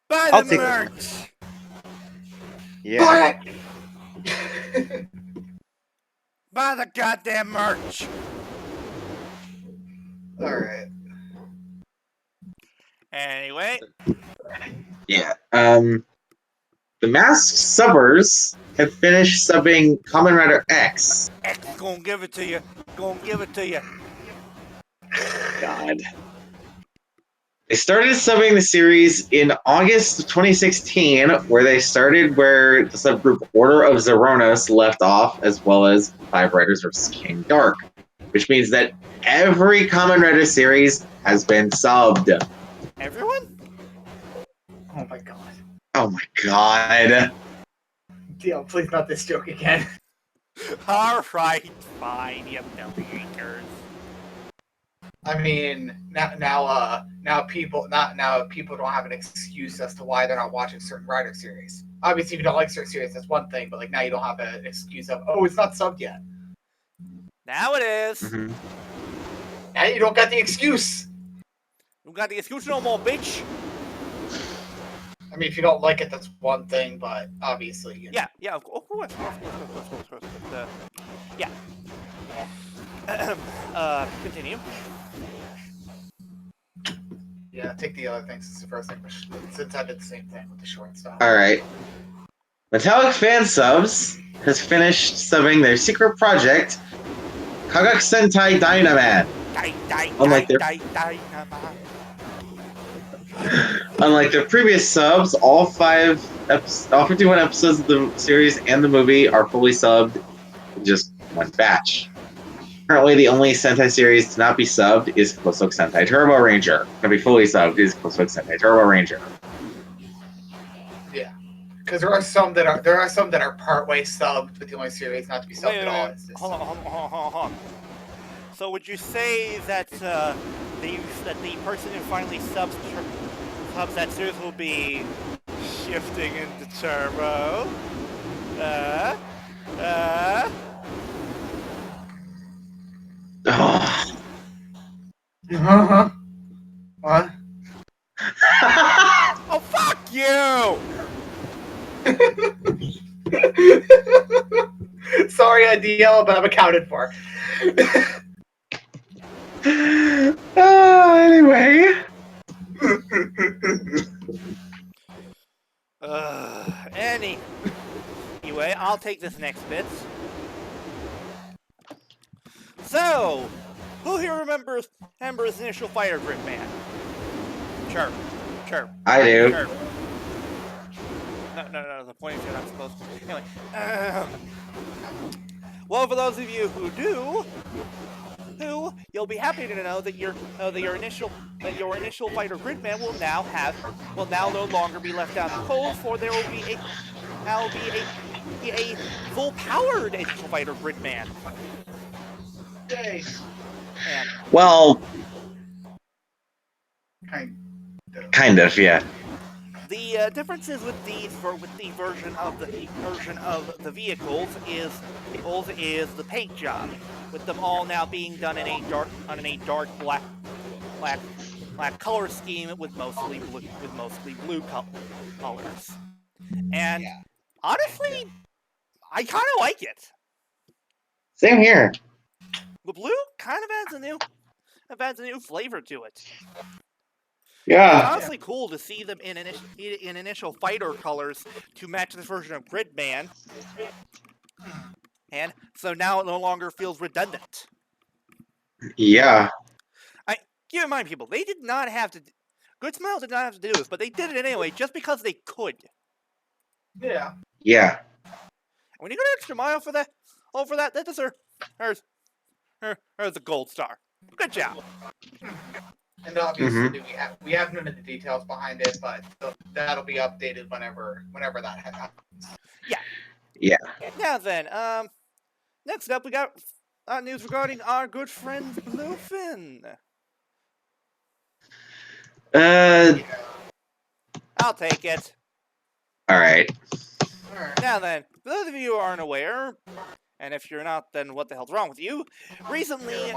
Buy I'll the take merch. Yeah. But Buy the goddamn merch. all right. Anyway, Yeah. The Masked Subbers have finished subbing Kamen Rider X. X gonna give it to you. Gonna give it to you. God. They started subbing the series in August of 2016, where they started where the subgroup Order of Zeronos left off, as well as Five Riders vs. King Dark, which means that every Kamen Rider series has been subbed. Everyone? Oh my god. Oh my god. Deal, please not this joke again. Alright, fine, you millionaires. I mean, now people don't have an excuse as to why they're not watching certain Rider series. Obviously, if you don't like certain series, that's one thing, but like now you don't have an excuse of, oh, it's not subbed yet. Now it is. Mm-hmm. Now you don't got the excuse. You got the excuse no more, bitch. I mean, if you don't like it, that's one thing, but obviously, you know. Yeah, of course. Yeah. Continue. Yeah, take the other things as the first thing, since I did the same thing with the short stuff. Alright. Metallic Fan Subs has finished subbing their secret project, Kagak Sentai Dynaman. Unlike their previous subs, all 51 episodes of the series and the movie are fully subbed in just one batch. Currently, the only Sentai series to not be subbed is Cosmic Sentai Turbo Ranger. To be fully subbed is Cosmic Sentai Turbo Ranger. Yeah, because there are some that are partway subbed, but the only series not to be subbed at all is this. Hold on. So would you say that the person who finally subs that series will be shifting into Turbo? Oh. What? Oh, fuck you! Sorry, DL, but I'm accounted for. Anyway. Anyway, I'll take this next bit. So, who here remembers Initial Fighter Grip Man? Chirp. Chirp. I do. Chirp. No, the point is you're not supposed to. Anyway, well, for those of you who do, you'll be happy to know that your initial fighter Gridman will now no longer be left out in the cold, for there will be a full-powered initial fighter Gridman. Yay. And Well, Kind of. yeah. the differences with the version of the vehicles is the paint job, with them all now being done in a dark black color scheme with mostly blue colors. And honestly, I kind of like it. Same here. The blue kind of adds a new flavor to it. It's Yeah. honestly cool to see them in initial fighter colors to match this version of Gridman, and so now it no longer feels redundant. Yeah. Keep in mind, people, they did not have to. Good Smiles did not have to do this, but they did it anyway, just because they could. Yeah. Yeah. When you go an extra mile for that, that deserves the gold star. Good job. And obviously, we have none of the details behind it, but that'll be updated whenever that happens. Yeah. Now then, next up we got news regarding our good friend Bluefin. I'll take it. All right. Alright. Now then, for those of you who aren't aware, and if you're not, then what the hell's wrong with you? Recently,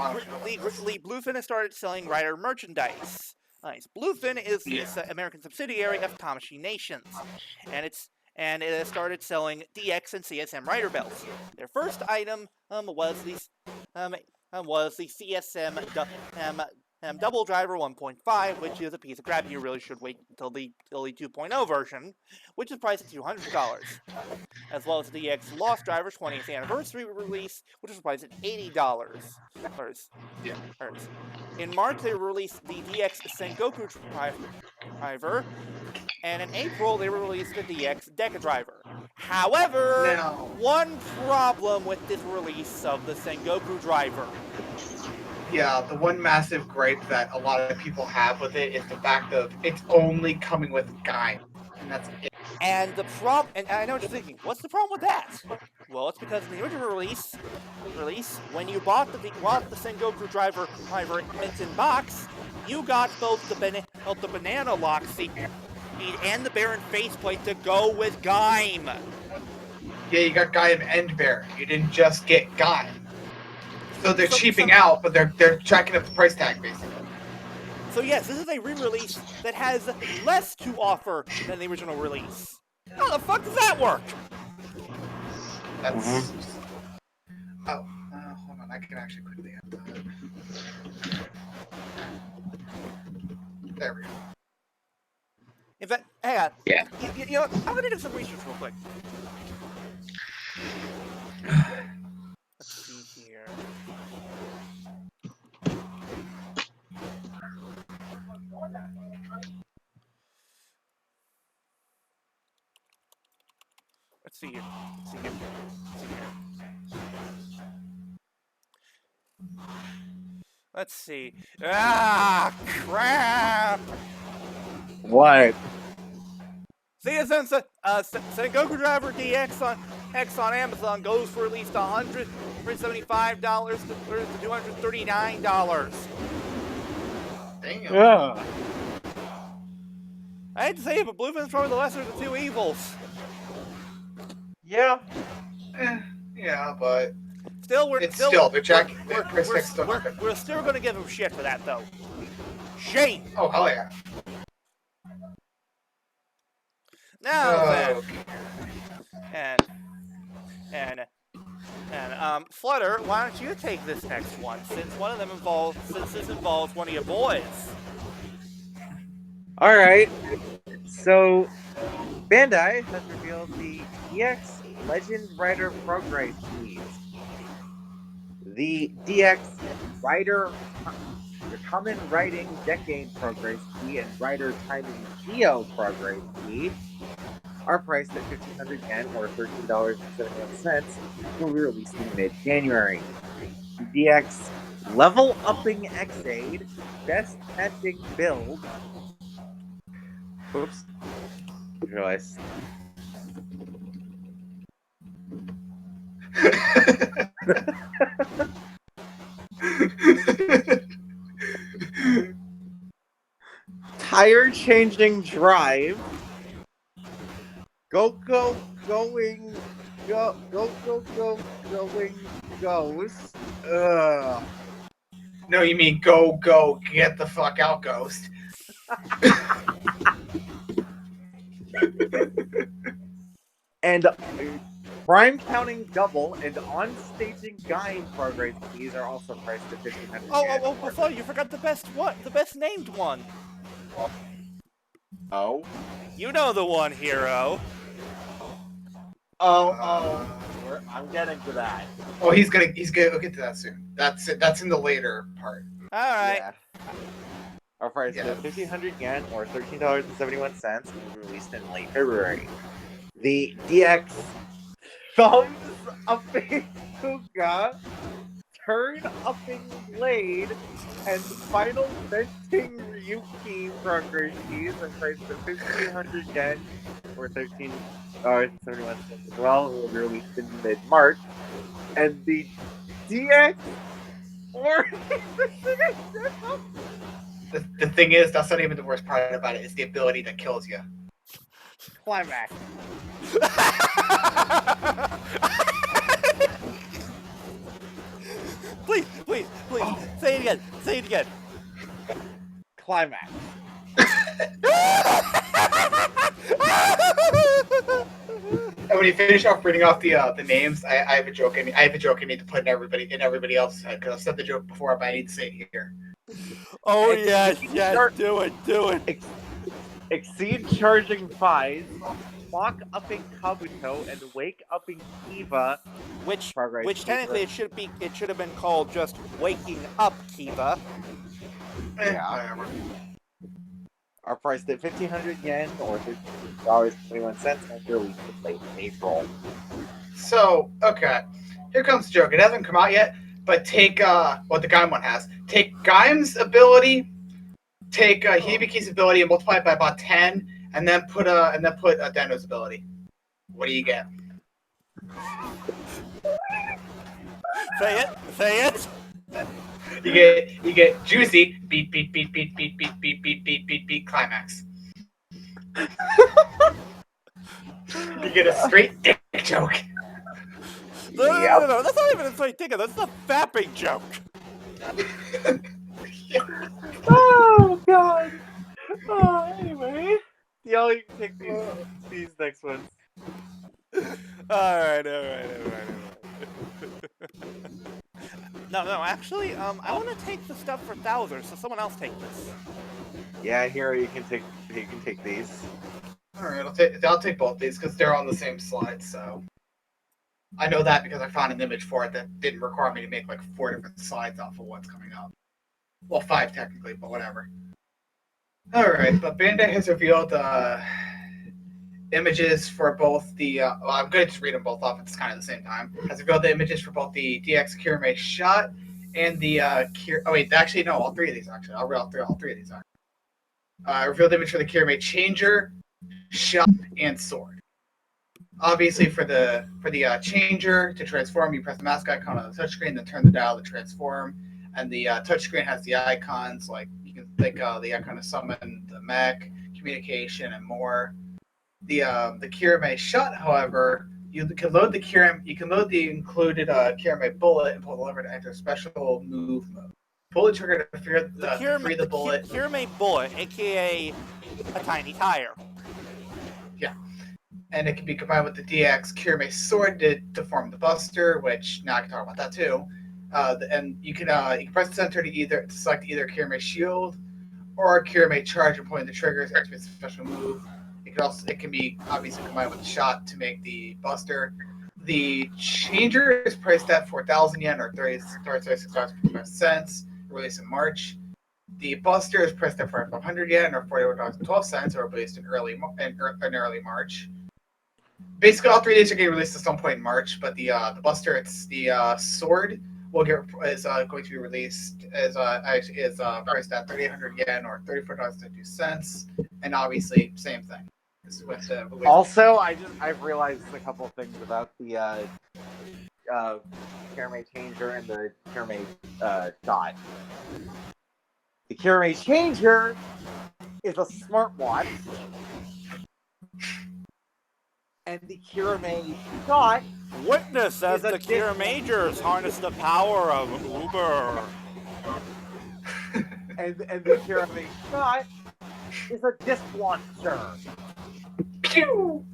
Bluefin has started selling Rider merchandise. Nice. Bluefin is the American subsidiary of Tamashii Nations, and it has started selling DX and CSM Rider belts. Their first item was the CSM Double Driver 1.5, which is a piece of crap. You really should wait until the 2.0 version, which is priced at $200, as well as the DX Lost Driver 20th Anniversary release, which is priced at $80. In March, they released the DX Sengoku Driver, and in April, they released the DX Deca Driver. However, one problem with this release of the Sengoku Driver. Yeah, the one massive gripe that a lot of people have with it is the fact of it's only coming with Gaim, and that's it. And the problem, and I know what you're thinking, what's the problem with that? Well, it's because in the original release, when you bought the Sengoku Driver mint in box, you got both the banana lock seat and the Baron faceplate to go with Gaim. Yeah, you got Gaim and Baron. You didn't just get Gaim. So they're cheaping out, but they're jacking up the price tag, basically. So yes, this is a re-release that has less to offer than the original release. How the fuck does that work? That's... Oh, hold on, I can actually quickly have that. There we go. In fact, hang on. Yeah. You know what? I'm gonna do some research real quick. Let's see here. Let's see here. Let's see. Ah, crap! What? CSM Sengoku Driver DX on Amazon goes for at least $175 to $239. Damn. Yeah. I hate to say it, but Bluefin's probably the lesser of the two evils. Yeah. Yeah, but Still, they're price tag's still not good. we're still gonna give him shit for that though. Shame. Oh hell yeah. Now then, Okay. Flutter, why don't you take this next one? Since this involves one of your boys. All right. So, Bandai has revealed the DX Legend Rider Progress keys. The DX Rider Common Writing Decade Progress key and Rider Timing Geo Progress key are priced at 1,500 yen or $13.71. Will be released in mid-January. The DX Level Upping X-Aid Best Ending Build. Oops. Realize. Tire changing drive. Going ghost. No, you mean go, get the fuck out, Ghost. And prime counting double and on staging guide progress keys are also priced at 1,500 yen. Oh, before you forgot the best named one. Oh. You know the one, Hero. I'm getting to that. Oh, he's gonna we'll get to that soon. That's it. That's in the later part. All right. Yeah. Our price is 1,500 yen or $13.71 and will be released in late February. The DX Thumbs Upping Kuga Turn Upping Blade and Final Venting Ryuki progress keys are priced at 1,500 yen or $13.71 as well. It will be released in mid-March. And the DX The thing is, that's not even the worst part about it. It's the ability that kills you. Climax. Please, say it again. Climax. And when you finish off reading off the names, I have a joke. I have a joke I need to put in everybody else's head because I've said the joke before, but I need to say it here. Oh yes, do it. Exceed charging Fies, Mock upping Kabuto, and Wake upping Kiva. Which Progress technically it should have been called just Waking Up Kiva. Yeah. Are priced at 1,500 yen or $13.21 and released in late April. So, okay. Here comes the joke. It hasn't come out yet, but take what the Gaim one has. Take Gaim's ability, take Hibiki's ability and multiply it by about 10, and then put Deno's ability. What do you get? Say it. You get juicy beat climax. You get a straight dick joke. No, that's not even a straight dick. That's the fapping joke. Oh god. Anyway, y'all you can take these next ones. All right. No, actually, I want to take the stuff for Thouser, so someone else take this. Yeah, Hero, you can take these. All right, I'll take both these because they're on the same slide. So I know that because I found an image for it that didn't require me to make like 4 different slides off of what's coming up. Well, 5 technically, but whatever. All right, but Bandai has revealed images for both the. Well, I'm going to just read them both off at kind of the same time. Has revealed the images for both the DX Kirame shot and the actually no, all 3 of these actually. I'll read all three of these are. Revealed the image for the Kirame changer, shot, and sword. Obviously, for the changer to transform, you press the mask icon on the touchscreen, then turn the dial to transform. And the touchscreen has the icons like you can think the icon to summon, the mech, communication, and more. The Kirame shot, however, you can load the included Kirame bullet and pull the lever to enter special move mode. Pull the trigger to free the bullet. Kirame bullet, aka a tiny tire. Yeah. And it can be combined with the DX Kirame sword to form the Buster, which now I can talk about that too. And you can press the center to select either Kirame shield or Kirame charge and point the triggers to activate a special move. It can be obviously combined with the shot to make the Buster. The changer is priced at 4,000 yen or $36.55, released in March. The Buster is priced at 4,500 yen or $41.12, or released in early March. Basically, all 3 days are getting released at some point in March, but the Buster, it's the sword, is going to be released is priced at 3,800 yen or $34.52, and obviously same thing. Also, I've realized a couple of things about the Kirame changer and the Kirame dot. The Kirame changer is a smartwatch, and the Kirame dot Witness as the Kiramagers harness the power of Uber. and the Kirame dot is a disc launcher. Pew!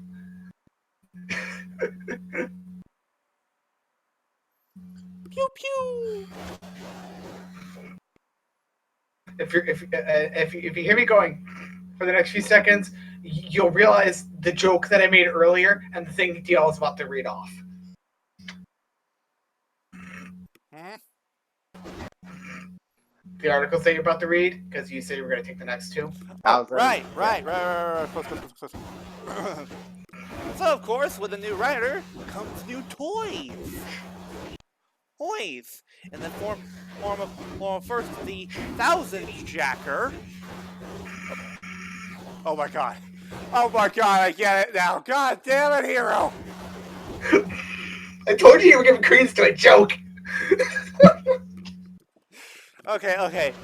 Pew pew. If you hear me going for the next few seconds, you'll realize the joke that I made earlier and the thing DL is about to read off. The articles that you're about to read, because you said you were going to take the next 2. Oh, right. So, of course, with a new writer comes new toys. In the form of first the 1000 Jacker. Oh my god, I get it now. God damn it, Hero. I told you were giving credence to a joke. Okay.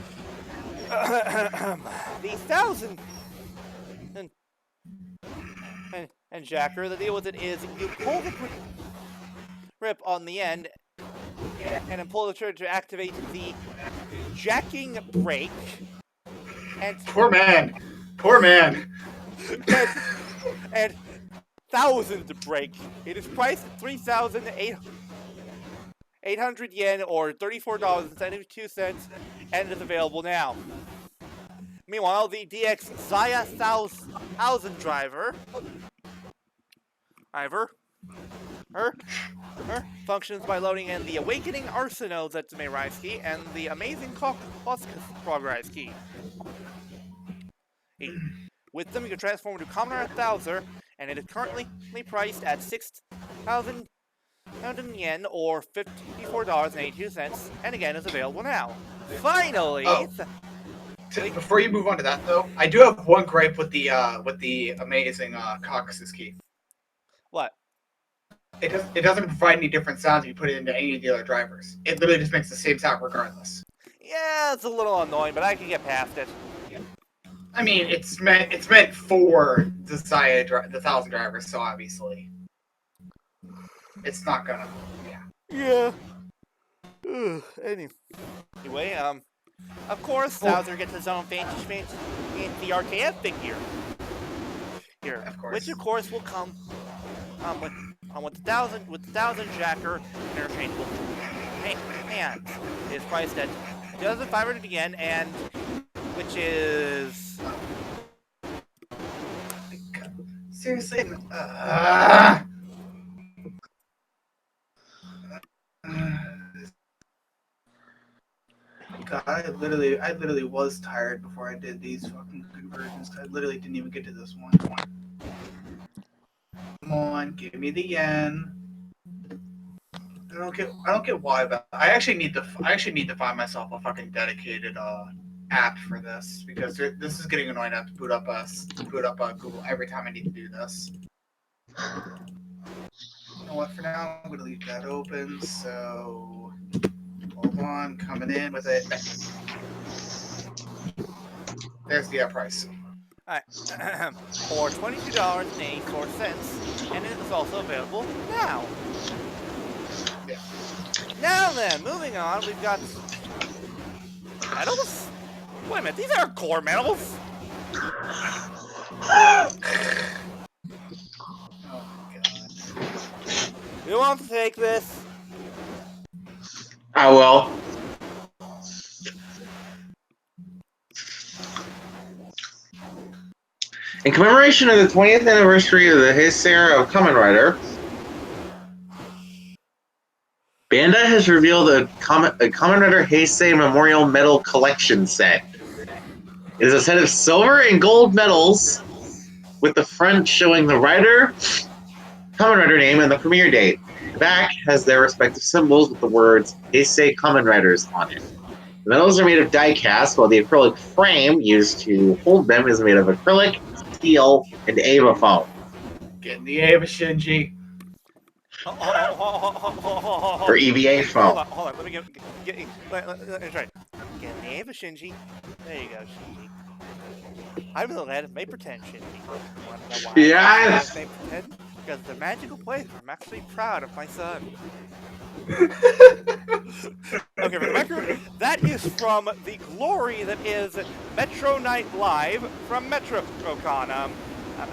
The 1000 and Jacker, the deal with it is you pull the grip on the end and then pull the trigger to activate the jacking brake. And Poor man. and 1000 brake. It is priced at 3,800 yen or $34.72, and is available now. Meanwhile, the DX Zaya 1000 driver functions by loading in the Awakening Arsenal Zetsume Rise key and the Amazing Frog Rise key. With them, you can transform into Commoner 1000, and it is currently priced at 6,000 yen or $54.82, and again is available now. Finally! Before you move on to that, though, I do have one gripe with the amazing Caucasus key. What? It doesn't provide any different sounds if you put it into any of the other drivers. It literally just makes the same sound regardless. Yeah, it's a little annoying, but I can get past it. I mean, it's meant for the Zaya the 1000 drivers, so obviously it's not gonna. Yeah. Anyway, of course, Bowser gets his own fancy RKF figure here, which of course will come with the 1000 Jacker interchangeable hands. It is priced at 2,500 yen, and which is Seriously. God, I literally was tired before I did these fucking conversions. I literally didn't even get to this one. Come on, give me the yen. I don't get why, but I actually need to find myself a fucking dedicated app for this, because this is getting annoying. I have to boot up Google every time I need to do this. know what? For now, I'm gonna leave that open. So hold on, coming in with it. There's the price. Alright. For $22.84, and it is also available now. Yeah. Now then, moving on, we've got medals? Wait a minute, these aren't core medals! Oh god. Who wants to take this? I will. In commemoration of the 20th anniversary of the Heisei of Kamen Rider, Bandai has revealed a Kamen Rider Heisei Memorial Medal Collection set. It is a set of silver and gold medals with the front showing the rider, Kamen Rider name, and the premiere date. The back has their respective symbols with the words Heisei Kamen Riders on it. The medals are made of die cast, while the acrylic frame used to hold them is made of acrylic, steel, and Ava foam. Getting the Ava Shinji. Or EVA foam. Hold on. Let me let me try. Get the Ava Shinji. There you go, Shinji. I'm the lad of May Pretend, Shinji. Want to know why? Yes! May Pretend? Because it's a magical place. I'm actually proud of my son. Okay, for the record, that is from the glory that is Metro Night Live from MetroCon. I'm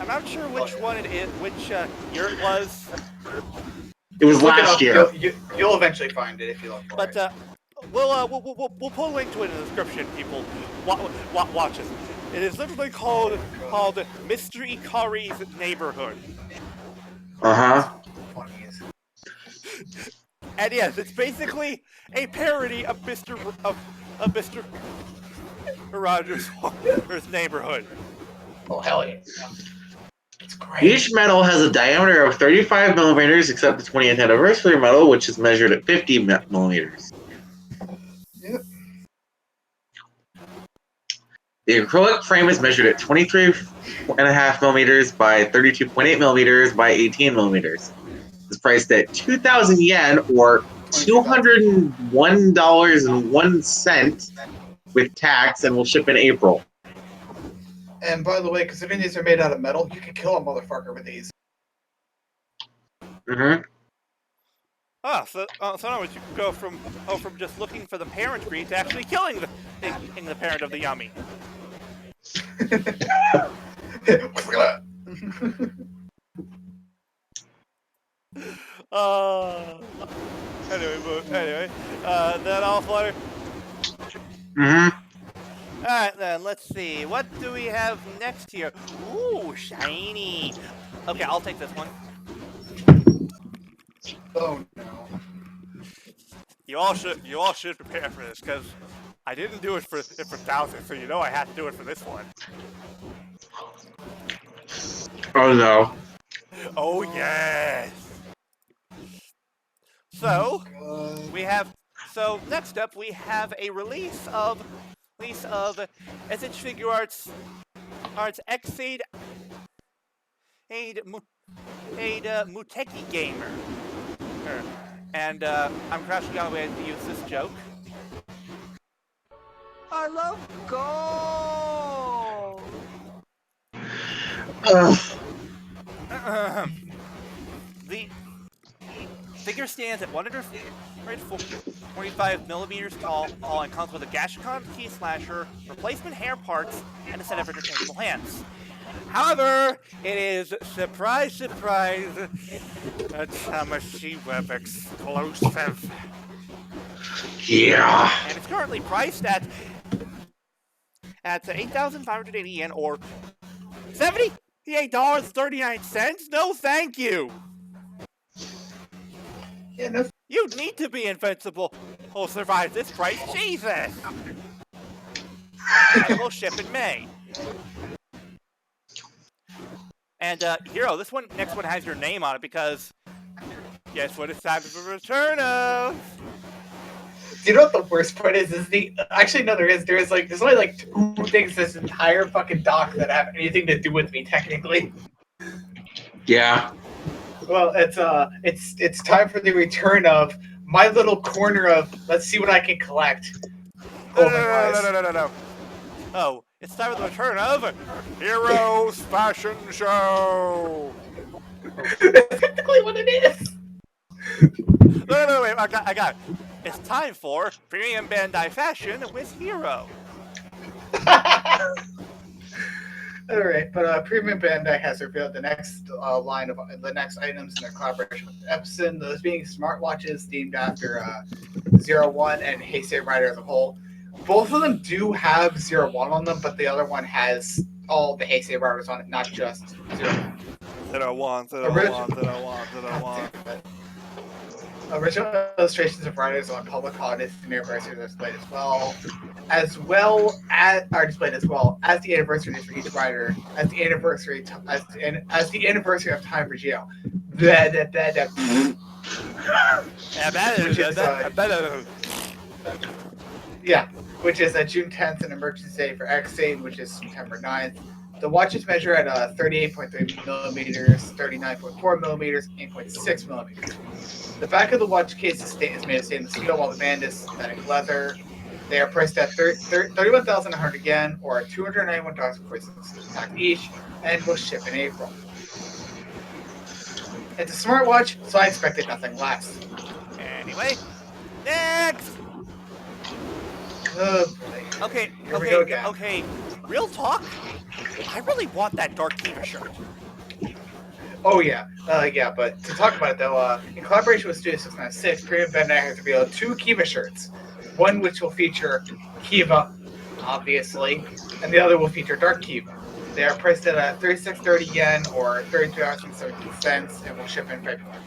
not sure which one it is, which year it was. It was Look it last up. year. You'll eventually find it if you look for it. But we'll put a link to it in the description. People, watch it. It is literally called Mr. Ikari's Neighborhood. And yes, it's basically a parody of Mr. Rogers' Neighborhood. Oh hell yeah! It's great. Each medal has a diameter of 35 millimeters, except the 20th anniversary medal, which is measured at 50 millimeters. Yep. The acrylic frame is measured at 23.5 millimeters by 32.8 millimeters by 18 millimeters. It's priced at 2,000 yen, or $201.01 with tax, and will ship in April. And by the way, considering these are made out of metal, you can kill a motherfucker with these. Mm-hmm. So in other words, you can go from just looking for the parent breed to actually killing the parent of the yummy. Anyway, that all, Flutter? Mm-hmm. Alright then, let's see. What do we have next here? Ooh, shiny. Okay, I'll take this one. Oh no. You all should prepare for this, because I didn't do it for thousands, so you know I had to do it for this one. Oh no. Oh yes. So next up we have a release of SH Figure Arts Xade Muteki Gamer. And I'm crashing out way to use this joke. I love gold. The figure stands at 145 millimeters tall, and comes with a Gashikon key slasher, replacement hair parts, and a set of interchangeable hands. However, it is, surprise, surprise, a Tamashii Web exclusive. Yeah. And it's currently priced at 8,580 yen, or $78.39. No, thank you. Yeah, no. You need to be invincible or survive this price, Jesus. And we'll ship in May. And Hiro, this next one has your name on it because guess what? It's time for the return of. Do you know what the worst part is? Actually no, there's only like 2 things in this entire fucking doc that have anything to do with me technically. Yeah. Well, it's time for the return of my little corner of let's see what I can collect. No. Oh, it's time for the return of Heroes Fashion Show. That's technically what it is. No, wait, I got it. It's time for Premium Bandai Fashion with Hero. All right, but Premium Bandai has revealed the next line of the next items in their collaboration with Epson. Those being smartwatches themed after 01 and Heisei Rider as a whole. Both of them do have 01 on them, but the other one has all the Heisei Riders on it, not just 01. 01. Original illustrations of riders on public holidays and anniversaries are displayed as well as the anniversaries for each rider, as the anniversary of Time for Geo. Yeah, which is June 10th, and Emergency Day for X8, which is September 9th. The watches measure at 38.3 millimeters, 39.4 millimeters, 8.6 millimeters. The back of the watch case is made of stainless steel, while the band is synthetic leather. They are priced at 31,100 yen, or $291.46 each, and will ship in April. It's a smartwatch, so I expected nothing less. Anyway, next! Okay, real talk? I really want that Dark Kiva shirt. Oh yeah, but to talk about it though, in collaboration with Studio 696, Premium Bandai has revealed 2 Kiva shirts. One which will feature Kiva, obviously, and the other will feature Dark Kiva. They are priced at 3630 yen or $32.17 and will ship in February.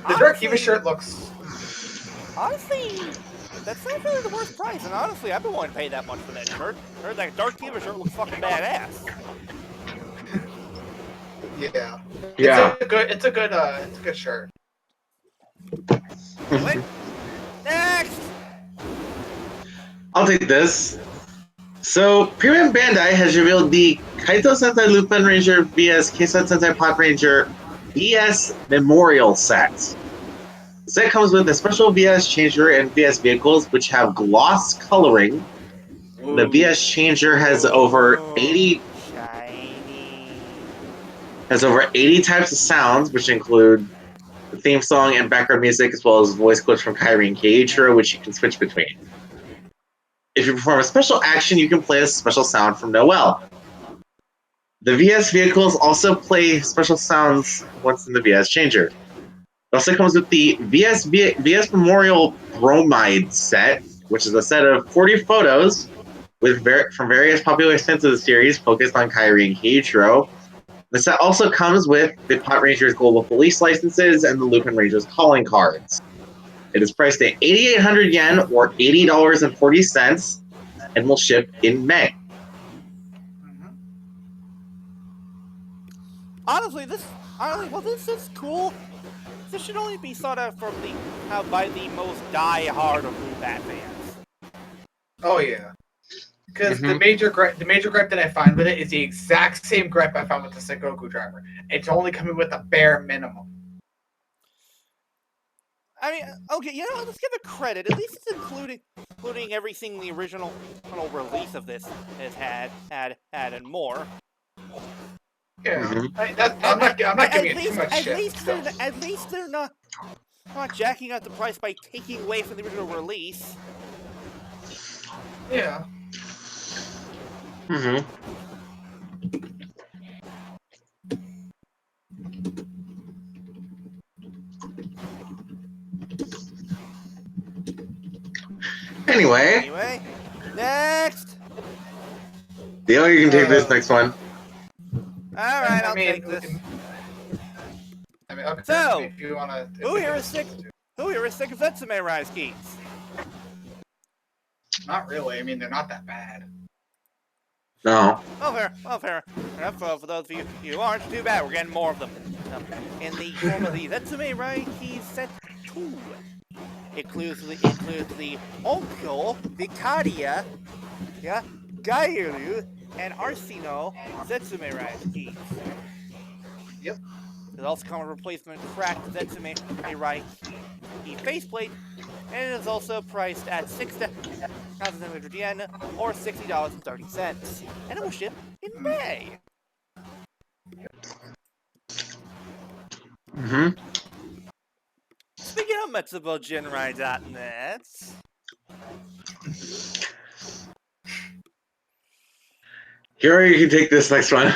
The Dark Kiva shirt looks... Honestly, that's not really the worst price, and honestly, I've been wanting to pay that much for that shirt. I heard that Dark Kiva shirt looks fucking badass. Yeah. Yeah. It's a good shirt. Anyway, next! I'll take this. So, Premium Bandai has revealed the Kaito Sentai Lupin Ranger vs Keisen Sentai Pot Ranger VS Memorial set. The set comes with a special VS changer and VS vehicles, which have gloss coloring. The VS changer has over 80 types of sounds, which include the theme song and background music, as well as voice clips from Kairi and Keiichiro, which you can switch between. If you perform a special action, you can play a special sound from Noel. The VS vehicles also play special sounds once in the VS changer. It also comes with the VS Memorial Bromide set, which is a set of 40 photos from various popular sets of the series focused on Kairi and Keiichiro. The set also comes with the Pot Rangers Global Police licenses and the Lupin Rangers calling cards. It is priced at 8,800 yen or $80.40 and will ship in May. Honestly, this is cool. This should only be sought out by the most die-hard of Lubat fans. Oh yeah, because the major gripe that I find with it is the exact same gripe I found with the Sengoku driver. It's only coming with a bare minimum. I mean, okay, let's give it credit. At least it's including everything the original release of this has had and more. Yeah, I'm not giving it too much shit. At least they're not jacking up the price by taking away from the original release. Yeah. Anyway, next. Dale, you can take this next one. Alright, I'll take this. Okay, So, if you wanna, who here is sick of Zetsume Rise keys? Not really. I mean, they're not that bad. No. Well, fair enough. For those of you who aren't, too bad. We're getting more of them. In the form of the Zetsume Rise keys set 2. It includes the Onkyo, Vicaria, Gairu, and Arsino Zetsume Rise keys. Yep. There's also come a replacement cracked Zetsume Rai faceplate, and it is also priced at 6,700 yen or $60.30, and it will ship in May. Speaking of MetsuboJinrai.net, Hiro, you can take this next one.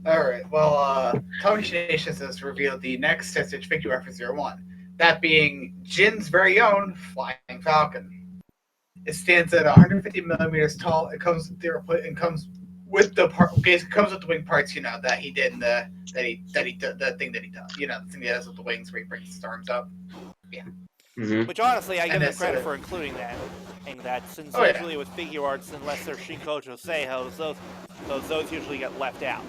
Alright, well, Tony Nations has revealed the next Stitch figure for 01. That being Jin's very own Flying Falcon. It stands at 150 millimeters tall. It comes with with the wing parts, that he did in the thing that he does, the thing that he does with the wings where he brings the storms up. Yeah. which honestly I give him credit for for including that, since Oh, yeah. usually with figure arts, unless they're Shinkojo Seihos, those usually get left out.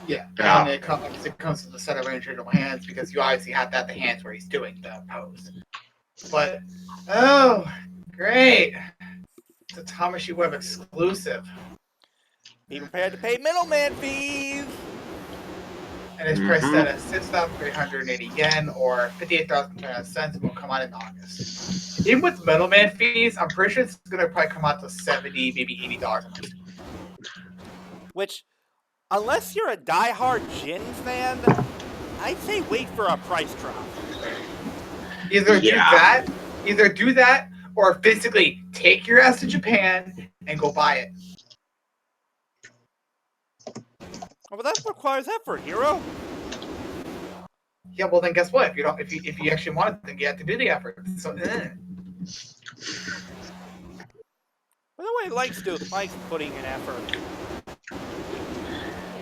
Yeah, Yeah. and it comes with a set of interchangeable hands because you obviously have the hands where he's doing the pose. But, oh, great. It's a Tamashi Web exclusive. Be prepared to pay middleman fees! And it's priced at 6,380 yen or 58,000 cents and will come out in August. Even with middleman fees, I'm pretty sure it's going to probably come out to $70, maybe $80 a month. Which, unless you're a diehard Jin fan, I'd say wait for a price drop. Either do that, or physically take your ass to Japan and go buy it. Oh, but that requires effort, Hiro. Yeah, well then guess what? If you actually want it, then you have to do the effort. So, By the way, likes putting in effort.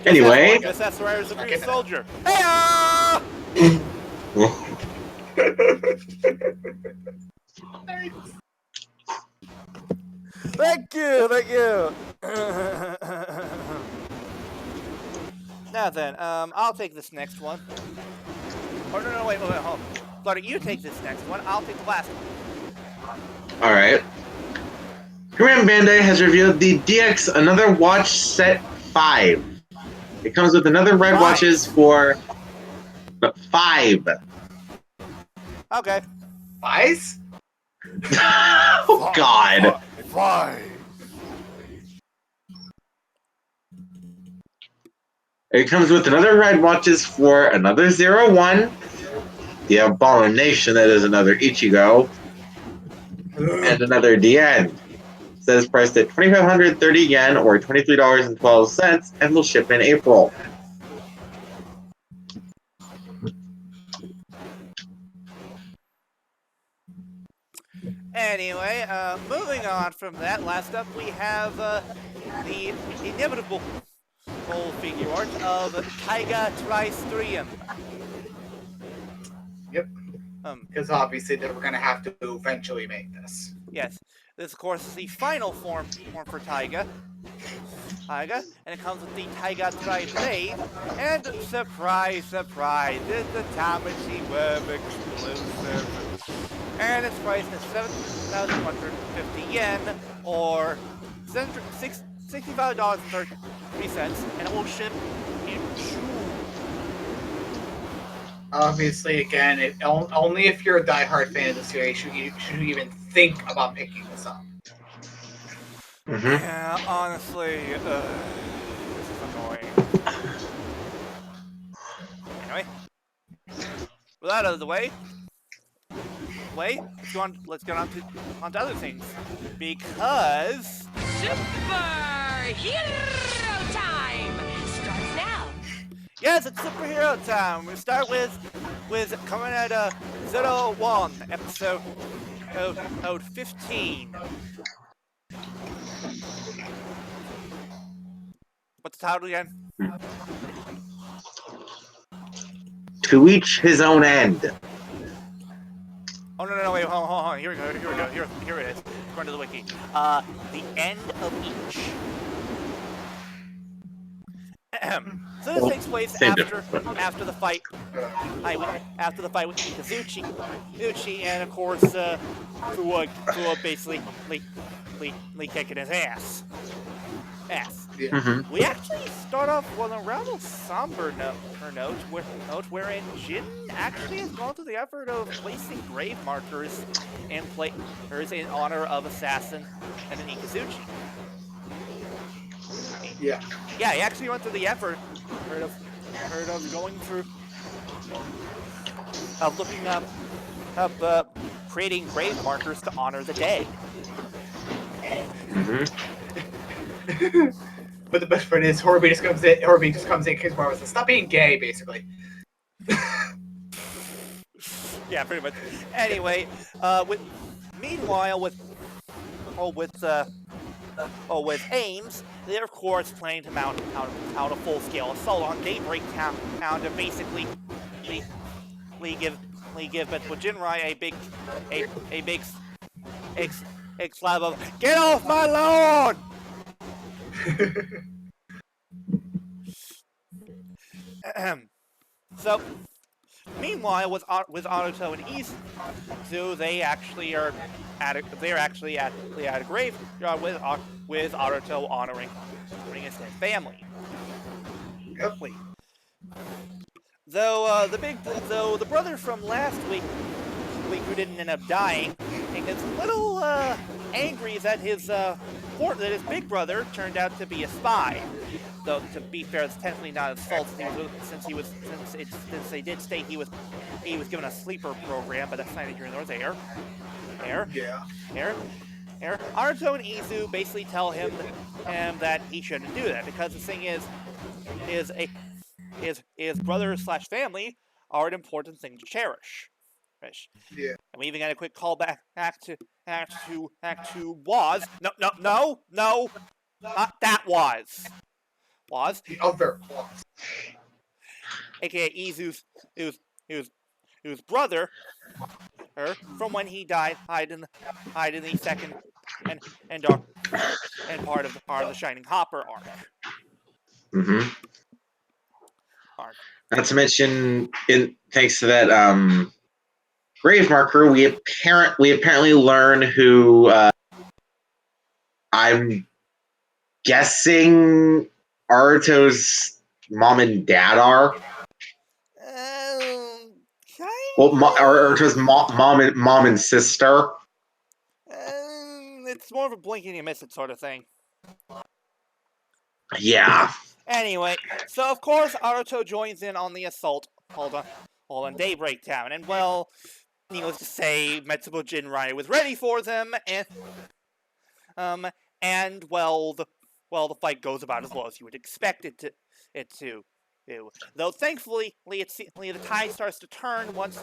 Anyway. Just that's the writers of Ryusoulgers. Hey-ya! Thank you. Now then, I'll take this next one. Oh, no, wait, hold on. Flutter, you take this next one. I'll take the last one. Alright. Korean Bandai has revealed the DX Another Watch Set 5. It comes with another red watches for 5. Okay. Buys? Oh, God. 5. It comes with another red watches for another 01. The Abomination, that is another Ichigo. And another DN. It says priced at 2,530 yen or $23.12 and will ship in April. Anyway, moving on from that, last up we have the inevitable full figure art of Taiga Tri-Strium. Yep. Because obviously they were going to have to eventually make this. Yes. This, of course, is the final form for Taiga. And it comes with the Taiga Tri-Blade. And surprise, surprise, it's the Tamashi Web exclusive. And it's priced at 7,150 yen or $65.33, and it will ship in June. Obviously, again, only if you're a diehard fan of the series should you even think about picking this up. Yeah, honestly, this is annoying. Anyway, with that out of the way, let's get on to other things. Because Superhero time starts now. yes, it's superhero time. We start with coming at 01 episode 15. What's the title again? To each his own end. Oh, no, wait, hold on. Here we go. Here it is. According to the wiki. The end of each. So this takes place after the fight. After the fight with Kazuchi, and of course, Fuwa basically kicking his ass. Yeah. Mm-hmm. We actually start off on a rather somber note wherein Jin actually has gone through the effort of placing grave markers in honor of assassin and an Ikazuchi. Yeah. Yeah, he actually went through the effort of going through of looking up creating grave markers to honor the day. Mm-hmm. But the best part is Horby just comes in because Marvel says, "Stop being gay," basically. Yeah, pretty much. Anyway, meanwhile with Ames, they're of course planning to mount a full-scale assault on Daybreak Town to basically give Metro Jinrai a big slab of "Get off my lawn!" So, meanwhile, with Aruto and Izu, they actually are at a graveyard with Aruto honoring his dead family. Yep. Though the brother from last week who didn't end up dying, is a little angry that his big brother turned out to be a spy. Though to be fair, it's technically not his fault since they did state he was given a sleeper program, but that's neither here nor there. Yeah. Aruto and Izu basically tell him that he shouldn't do that because the thing is his brother / family are an important thing to cherish. Yeah. And we even got a quick call back to Waz. No, not that Waz. Waz, The other ones. aka Izu's whose brother, from when he died in the second and part of the Shining Hopper arc. Mm-hmm. Not to mention, thanks to that grave marker, we apparently learn who I'm guessing Aruto's mom and dad are. Well, Aruto's mom and sister. It's more of a blink and you miss it sort of thing. Yeah. Anyway, so of course Aruto joins in on the assault on Daybreak Town, and well, needless to say, Metsubo Jinrai was ready for them, and the fight goes about as well as you would expect it to. Though thankfully, the tide starts to turn once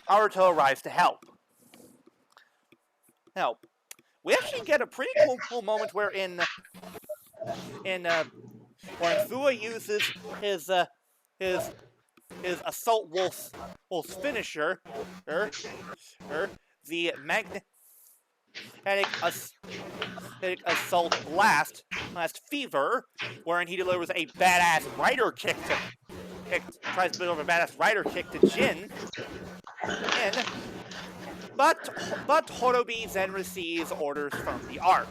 Aruto arrives to help. Now, we actually get a pretty cool moment wherein Fua uses his assault wolf's finisher, the magnetic assault blast fever, wherein he delivers a badass rider kick tries to deliver a badass rider kick to Jin, but Horobi then receives orders from the Ark.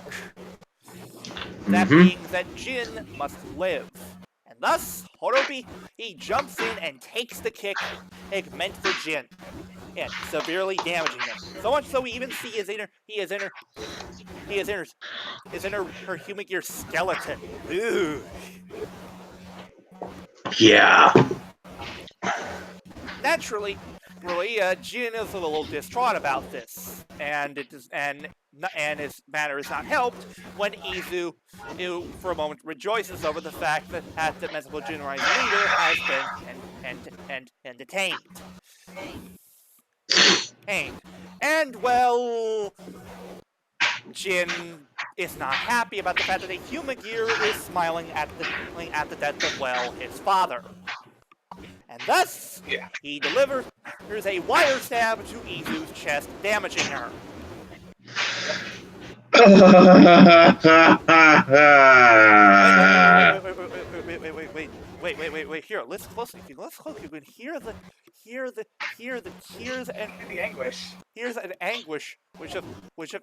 That being that Jin must live. And thus, Horobi, he jumps in and takes the kick meant for Jin, and severely damaging him. So much so we even see his inner her human gear skeleton. Ooh. Yeah. Naturally, Jin is a little distraught about this, and his manner is not helped when Izu, for a moment, rejoices over the fact that the Metsubo Jinrai's leader has been detained. And well, Jin is not happy about the fact that a human gear is smiling at the death of, well, his father. And thus, he delivers a wire stab to Izu's chest, damaging her. wait. Here, listen closely. If you listen closely, you can hear the tears and The anguish. tears and anguish which have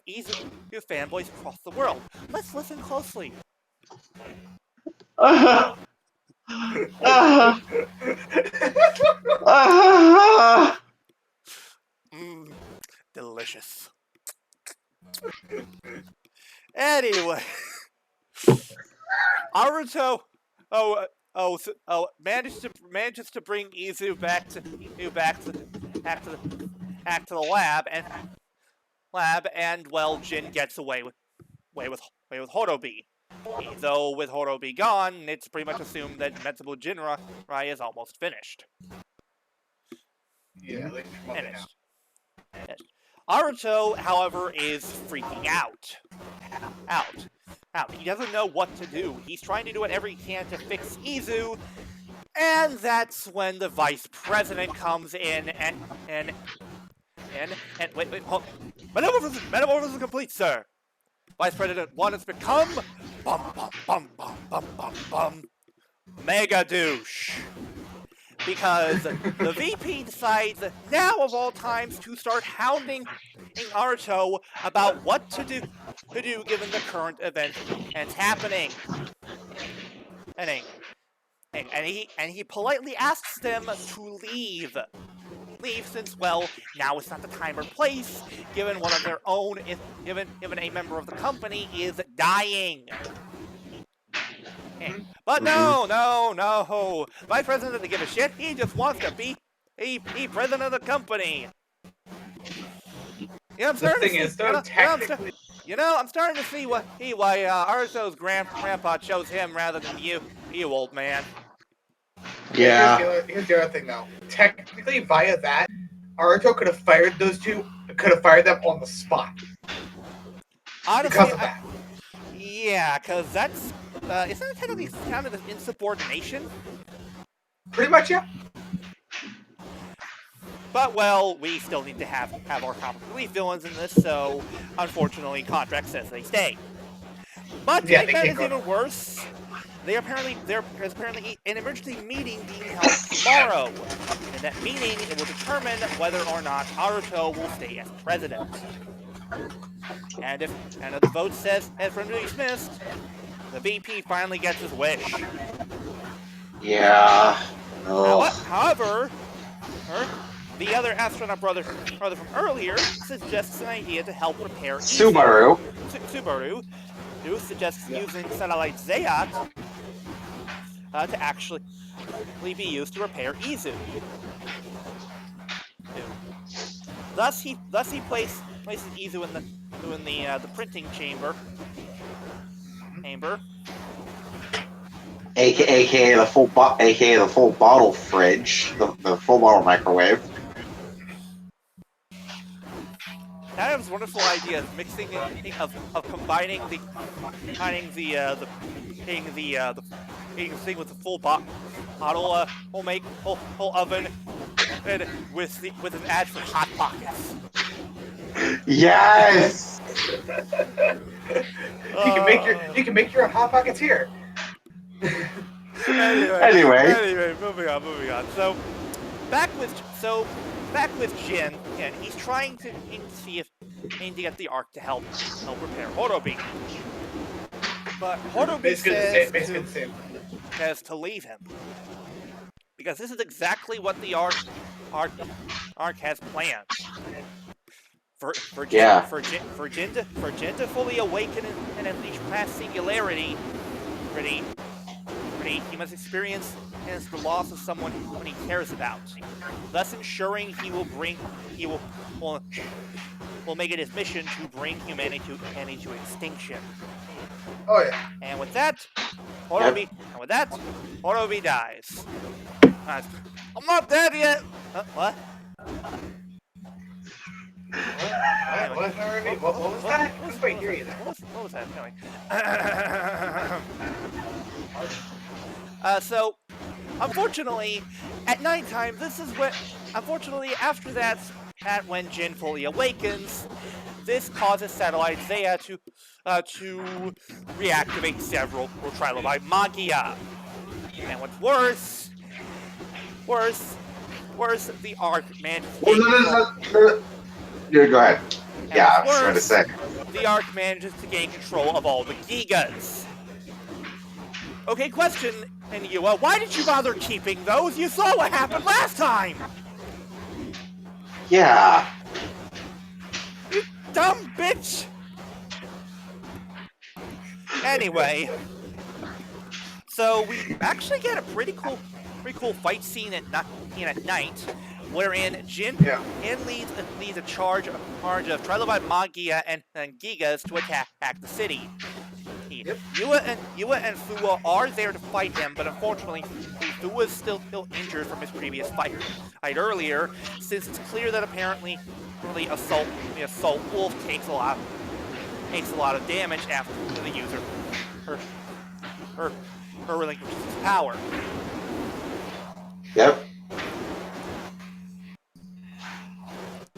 eased fanboys across the world. Let's listen closely. Ah, ah, ah. Mmm, delicious. Anyway, Naruto, manages to bring Izu back to the lab, and well, Jin gets away with Horobi. Though with Horobi gone, it's pretty much assumed that Metsubo Jinrai is almost finished. Yeah, like Finished. Naruto, however, is freaking out. He doesn't know what to do. He's trying to do whatever he can to fix Izu, and that's when the vice president comes in and wait, hold. Metamorphosis complete, sir. Vice President 1 has become Mega Douche. Because the VP decides now of all times to start hounding Naruto about what to do given the current events happening. And he politely asks them to leave. Since, well, now is not the time or place, given one of their own, given a member of the company is dying. But no. Vice President doesn't give a shit. He just wants to be president of the company. I'm starting to see why Naruto's grandpa chose him rather than you, old man. Yeah. Here's the other thing, though. Technically, via that, Naruto could have fired those two. Could have fired them on the spot. Honestly, because of that. Yeah, because that's isn't that technically counted as insubordination? Pretty much, yeah. But well, we still need to have our comic relief villains in this, so unfortunately, contract says they stay. But to make matters even worse, there's apparently an emergency meeting being held tomorrow. In that meeting, it will determine whether or not Naruto will stay as president. And if the vote says as from dismissed, the VP finally gets his wish. Yeah. However, the other astronaut brother from earlier suggests an idea to help repair Subaru. Subaru suggests using satellite Zayat to actually be used to repair Izu. Thus he places Izu in the printing chamber. AKA the full bottle fridge, the full bottle microwave. That was a wonderful idea of combining the thing with the full bottle whole oven and with an ad for Hot Pockets. Yes. You can make your Hot Pockets here. Anyway, moving on. So back with Jin, and he's trying to see if he can get the Ark to help repair Horobi. But Horobi says to leave him because this is exactly what the Ark has planned. For Jin to fully awaken and unleash past singularity, he must experience the loss of someone whom he cares about, thus ensuring he will make it his mission to bring humanity to extinction. Oh yeah. And with that, Horobi dies. I'm not dead yet. What? What was that? I was quite hear you there. What was that? Anyway. So, unfortunately, at nighttime, after that, when Jin fully awakens, this causes satellite Zaya to reactivate several Trilobite Magia. And what's worse, the arc managed to Well, gain no. Yeah, go ahead. And Yeah, I what's was trying to worse, say. the arc manages to gain control of all the Gigas. Okay, question, Inua, why did you bother keeping those? You saw what happened last time! Yeah. You dumb bitch! Anyway, so we actually get a pretty cool fight scene at night, wherein Jin leads a charge of Trilobite Magia and Gigas to attack the city. Yua and Fua are there to fight him, but unfortunately, Fua is still injured from his previous fight earlier, since it's clear that apparently the assault wolf takes a lot of damage after the user her relinquishes his power. Yep.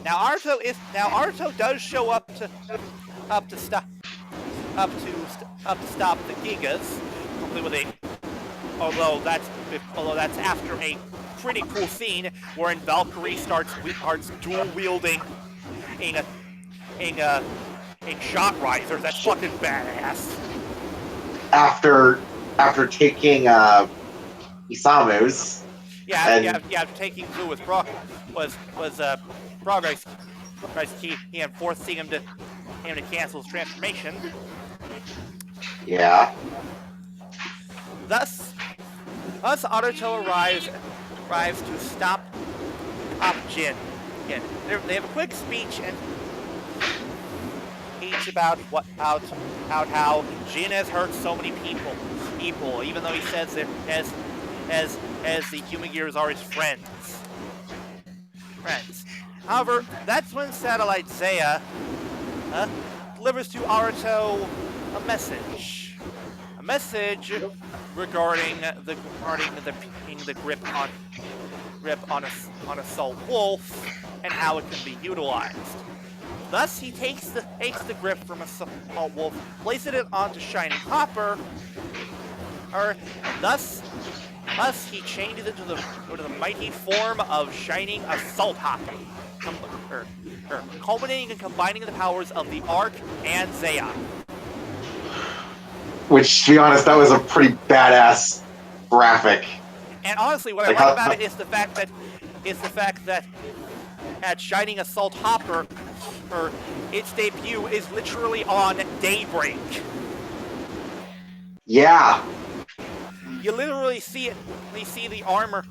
Now Aruto does show up to stop the Gigas, complete with a although that's after a pretty cool scene wherein Valkyrie starts dual wielding a shot riser. That's fucking badass. After taking Isamu's. Yeah, after taking Blue was progress key and forcing him to cancel his transformation. Yeah. Thus Aruto arrives to stop Jin. Again, they have a quick speech about how Jin has hurt so many people, even though he says that as the human gears are his friends. However, that's when Satellite Zaya delivers to Aruto a message regarding the grip on Assault Wolf and how it can be utilized. Thus, he takes the grip from Assault Wolf, places it onto Shining Hopper, thus he changes it to the mighty form of Shining Assault Hopper, culminating and combining the powers of the Arc and Zaya. Which, to be honest, that was a pretty badass graphic. And honestly, what I like about it is the fact that at Shining Assault Hopper, its debut is literally on daybreak. Yeah. You literally see the armor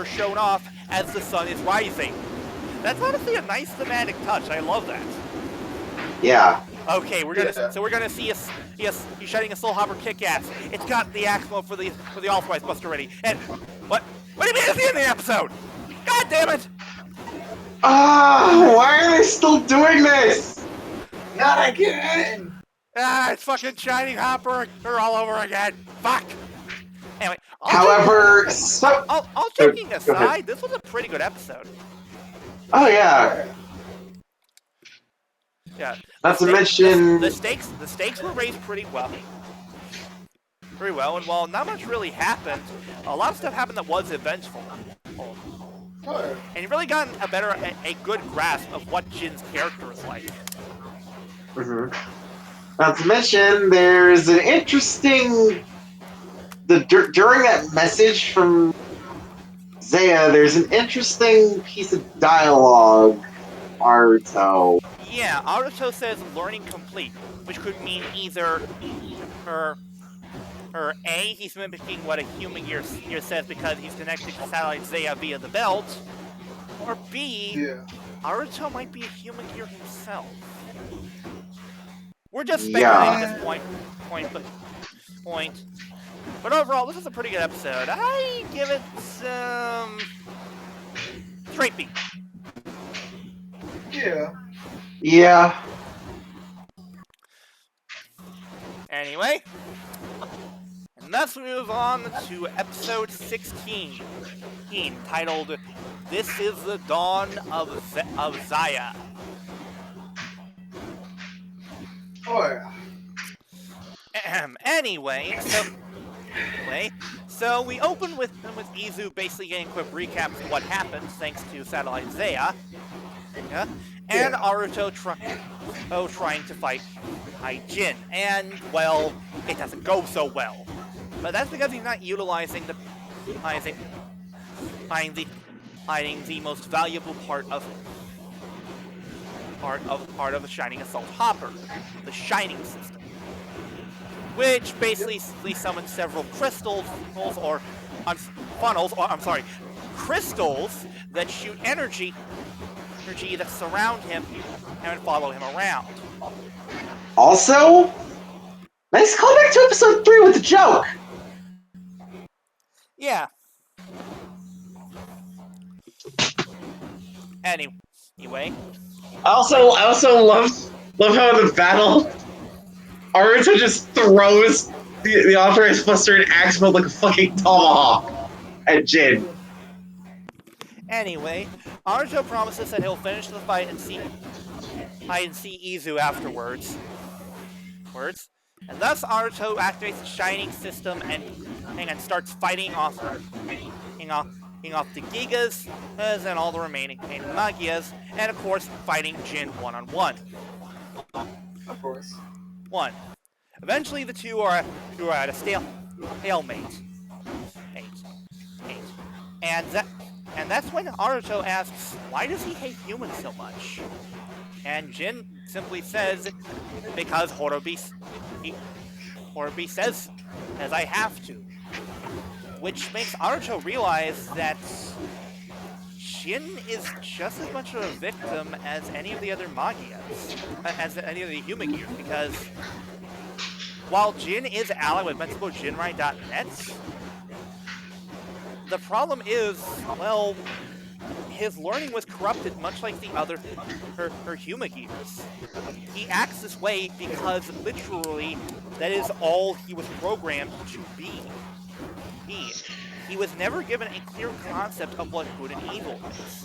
shown off as the sun is rising. That's honestly a nice thematic touch. I love that. Yeah. Okay, we're gonna see a Shining Assault Hopper kick ass. It's got the axe mode for the All-Price Buster ready. And what do you mean it's the end of the episode? God damn it! Why are they still doing this? Not again! It's fucking Shining Hopper all over again. Fuck. Anyway, However, all joking aside, this was a pretty good episode. Oh yeah. Yeah. Not to mention the stakes were raised pretty well. Very well, and while not much really happened, a lot of stuff happened that was eventful. And you really gotten a good grasp of what Jin's character is like. Mm-hmm. Not to mention, there's an interesting. During that message from Zaya, there's an interesting piece of dialogue. Aruto. Yeah, Aruto says learning complete, which could mean either A, he's mimicking what a human gear says because he's connected to Satellite Zaya via the belt, or B, Aruto might be a human gear himself. We're just speculating at this point. But overall, this is a pretty good episode. I give it some straight B. Yeah. Anyway, and let's move on to episode 16, titled "This is the Dawn of Zaya." Anyway, So we open with Izu basically getting a quick recap of what happened thanks to Satellite Zaya. Yeah. And Aruto trying to fight Jin. And, well, it doesn't go so well. But that's because he's not utilizing hiding the most valuable part of the Shining Assault Hopper, the Shining System, which basically summons several crystals crystals that shoot energy that surround him and follow him around. Also, nice callback to episode 3 with the joke. Yeah. Anyway. I also love how in the battle, Aruto just throws the authorized buster in axe mode like a fucking tomahawk at Jin. Anyway, Aruto promises that he'll finish the fight and see Izu afterwards. And thus Aruto activates the Shining System and starts fighting off the Gigas and all the remaining Magias, and of course fighting Jin one-on-one. Of course. Eventually the two are at a stalemate. And that's when Aruto asks, why does he hate humans so much? And Jin simply says, because Horobi says, as I have to. Which makes Aruto realize that Jin is just as much of a victim as any of the other Magias, as any of the human gears, because while Jin is allied with MetsukoJinrai.net, the problem is, well, his learning was corrupted much like the other her human gears. He acts this way because literally that is all he was programmed to be. He was never given a clear concept of what good and evil is,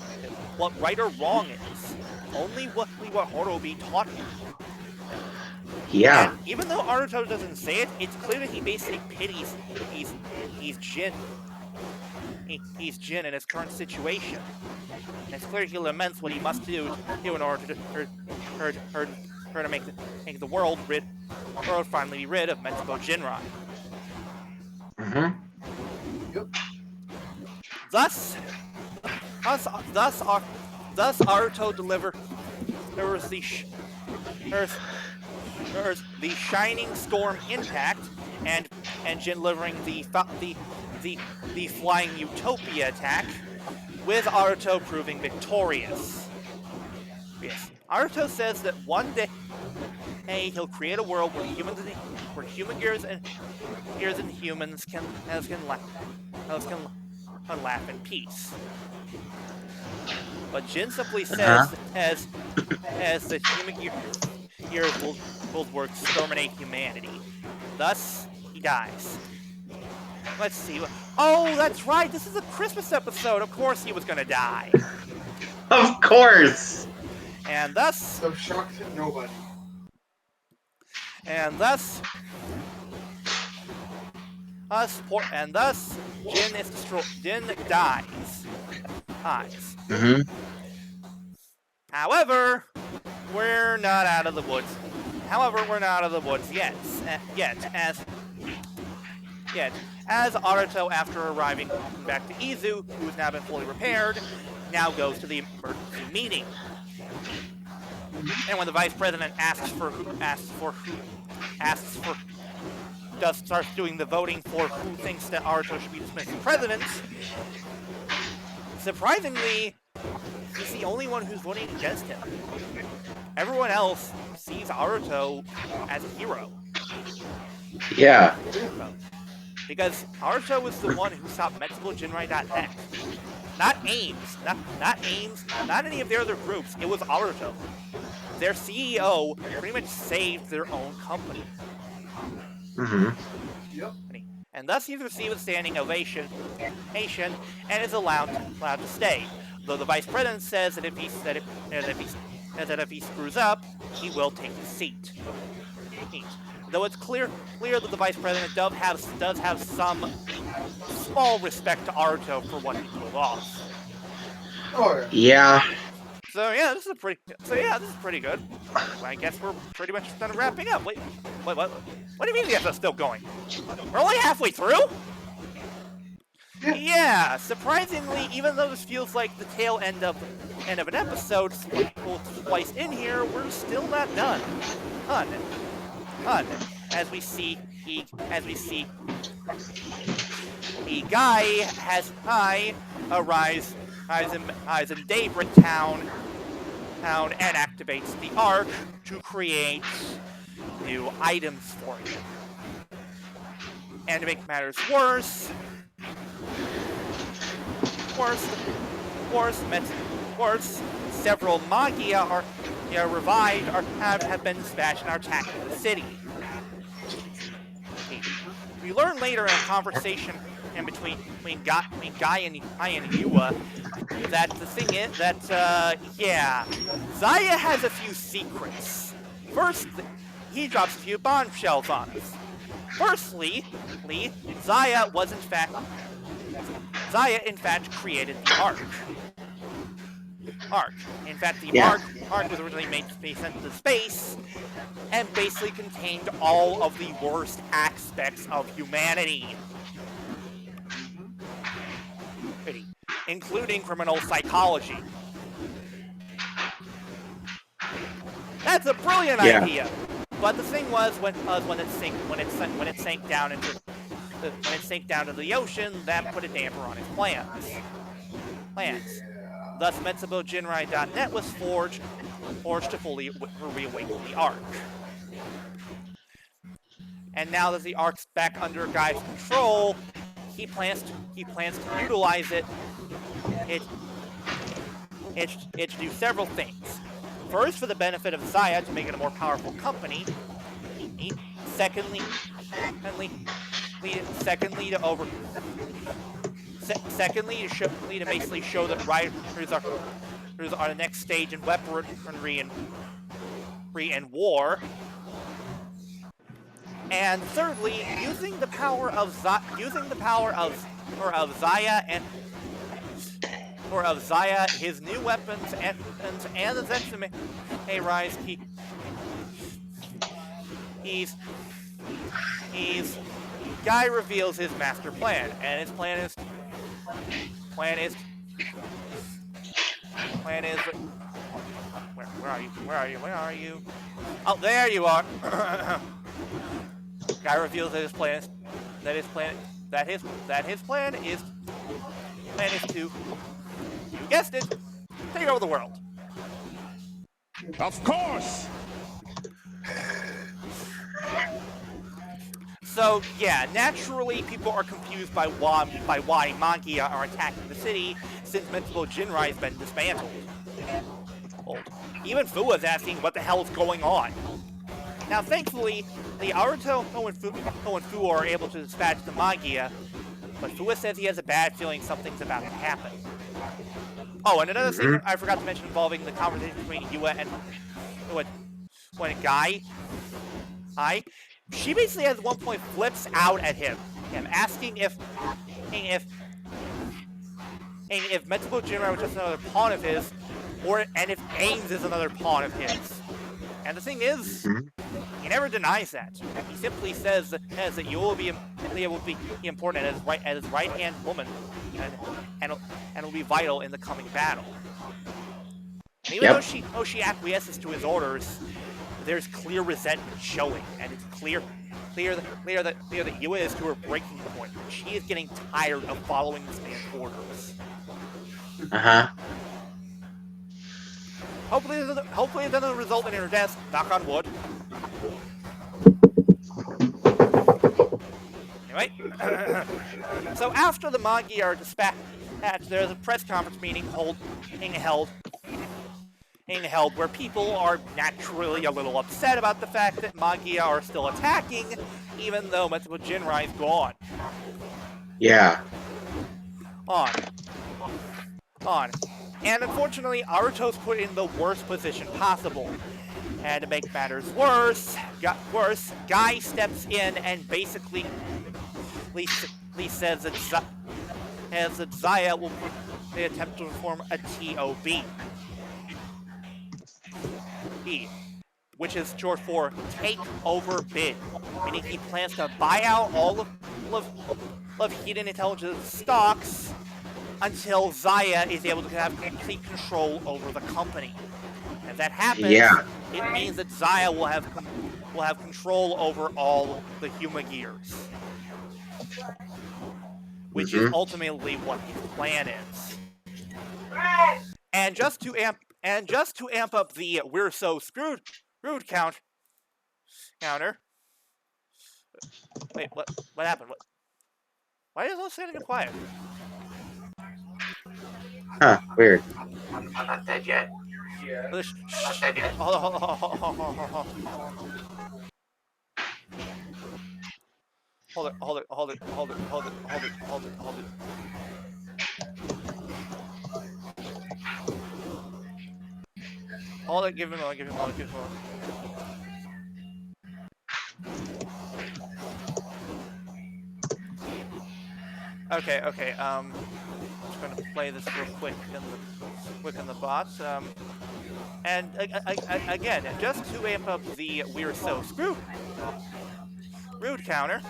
what right or wrong is. Only what Horobi taught him. Yeah. And even though Aruto doesn't say it, it's clear that he basically pities he's Jin. He's Jin in his current situation. And it's clear he laments what he must do in order to make the world finally be rid of Metsuko Jinrai. Mm-hmm. Yep. Thus Aruto delivers the Shining Storm Impact, and Jin delivering the Flying Utopia attack, with Aruto proving victorious. Yes, Aruto says that one day he'll create a world where human gears and humans can laugh in peace. But Jin simply says as the human gears will work to exterminate humanity. Thus, he dies. Let's see. Oh, that's right. This is a Christmas episode. Of course he was gonna die. Of course. And thus... So shocked at nobody. And thus... Jin is destroyed. Jin dies. Mm-hmm. However, we're not out of the woods. Yet, as Aruto, after arriving back to Izu, who has now been fully repaired, now goes to the emergency meeting. And when the vice president starts doing the voting for who thinks that Aruto should be dismissed as president, surprisingly, he's the only one who's voting against him. Everyone else sees Aruto as a hero. Yeah. Because Aruto was the one who stopped MetsukoJinrai.net. Not AIMS, not AIMS, not any of their other groups. It was Aruto. Their CEO pretty much saved their own company. Mm-hmm. Yep. And thus he's received a standing ovation and is allowed to stay. Though the vice president says that if he screws up, he will take his seat. Though it's clear that the vice president does have some small respect to Naruto for what he pulled off. Oh, Yeah. So yeah, this is pretty good. Well, I guess we're pretty much done wrapping up. Wait, what? What do you mean the episode's still going? We're only halfway through? Yeah, surprisingly, even though this feels like the tail end of an episode twice in here, we're still not done. As we see, the guy has arrives in Daybreak Town and activates the Ark to create new items for you. And to make matters worse, several Magia are revived or have been dispatched and are attacking the city. We learn later in a conversation between Guy and Yua that the thing is that Zaya has a few secrets. First, he drops a few bombshells on us. Firstly, Zaya in fact created the Ark. In fact, the Ark was originally made to be sent into space and basically contained all of the worst aspects of humanity, including criminal psychology. That's a brilliant idea. But the thing was, when it sank down into the ocean, that put a damper on its plans. Thus, Metsubojinrai.net was forged to fully reawaken the Ark. And now that the Ark's back under Guy's control, he plans to utilize it to do several things. First, for the benefit of Zaya, to make it a more powerful company. Secondly, to basically show that riders are the next stage in weaponry and war. And thirdly, using the power of Zaya, his new weapons and the Zetsume rise. Guy reveals his master plan, and his plan is where are you? Oh, there you are. Guy reveals that his plan is to, you guessed it, take over the world. Of course! So yeah, naturally people are confused by why Magia are attacking the city since Metsubojinrai has been dismantled. Even Fuwa's asking what the hell is going on. Now thankfully, the Naruto and Fuwa are able to dispatch the Magia, but Fuwa says he has a bad feeling something's about to happen. Oh, and another thing I forgot to mention involving the conversation between Yua and Guy. She basically at one point flips out at him asking if Metsubojinrai was just another pawn of his, and if Ames is another pawn of his. And the thing is, he never denies that. He simply says that Yua will be important as his right-hand woman, and will be vital in the coming battle. And even though she acquiesces to his orders, there's clear resentment showing, and it's clear that Yua is to her breaking point. She is getting tired of following this man's orders. Hopefully it doesn't result in her death. Knock on wood. Anyway, so after the Magi are dispatched, there's a press conference meeting being held where people are naturally a little upset about the fact that Magia are still attacking, even though Metsubojinrai is gone. Yeah. On. And unfortunately, Naruto's put in the worst position possible. And to make matters worse, Guy steps in and basically he says that Zaya will they attempt to form a TOB, which is short for Take Over Bid, meaning he plans to buy out all of Hidden Intelligence stocks until Zaya is able to have complete control over the company. If that happens, Yeah. it means that Zaya will have control over all the Gears, which is ultimately what his plan is. And just to amp up the "we're so screwed" counter. Wait, what happened? Why is all standing quiet? Huh, weird. I'm not dead yet. Yeah. Hold it. Hold it, give him a moment. Okay, I'm just gonna play this real quick in the bots. And again, just to amp up the "we're so screwed" rude counter.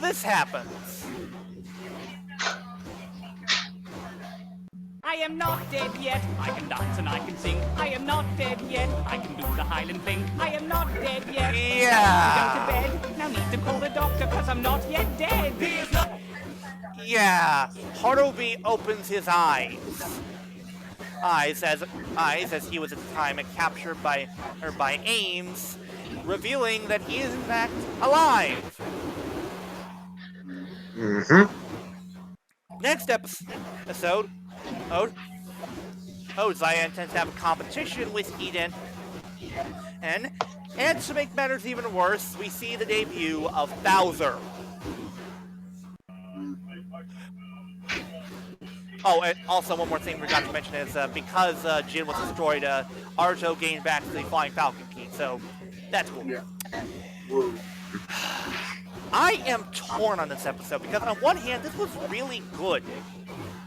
This happens. I am not dead yet. I can dance and I can sing. I am not dead yet. I can do the Highland thing. I am not dead yet. Yeah. Go to bed. Now need to call the doctor because I'm not yet dead. Yeah. Harubi opens his eyes as he was at the time captured by Ames, revealing that he is in fact alive. Next episode. Zaya intends to have a competition with Eden. And to make matters even worse, we see the debut of Bowser. Oh, and also one more thing we forgot to mention is because Jin was destroyed, Arto gained back the Flying Falcon key, so that's cool. Yeah. I am torn on this episode because on one hand, this was really good.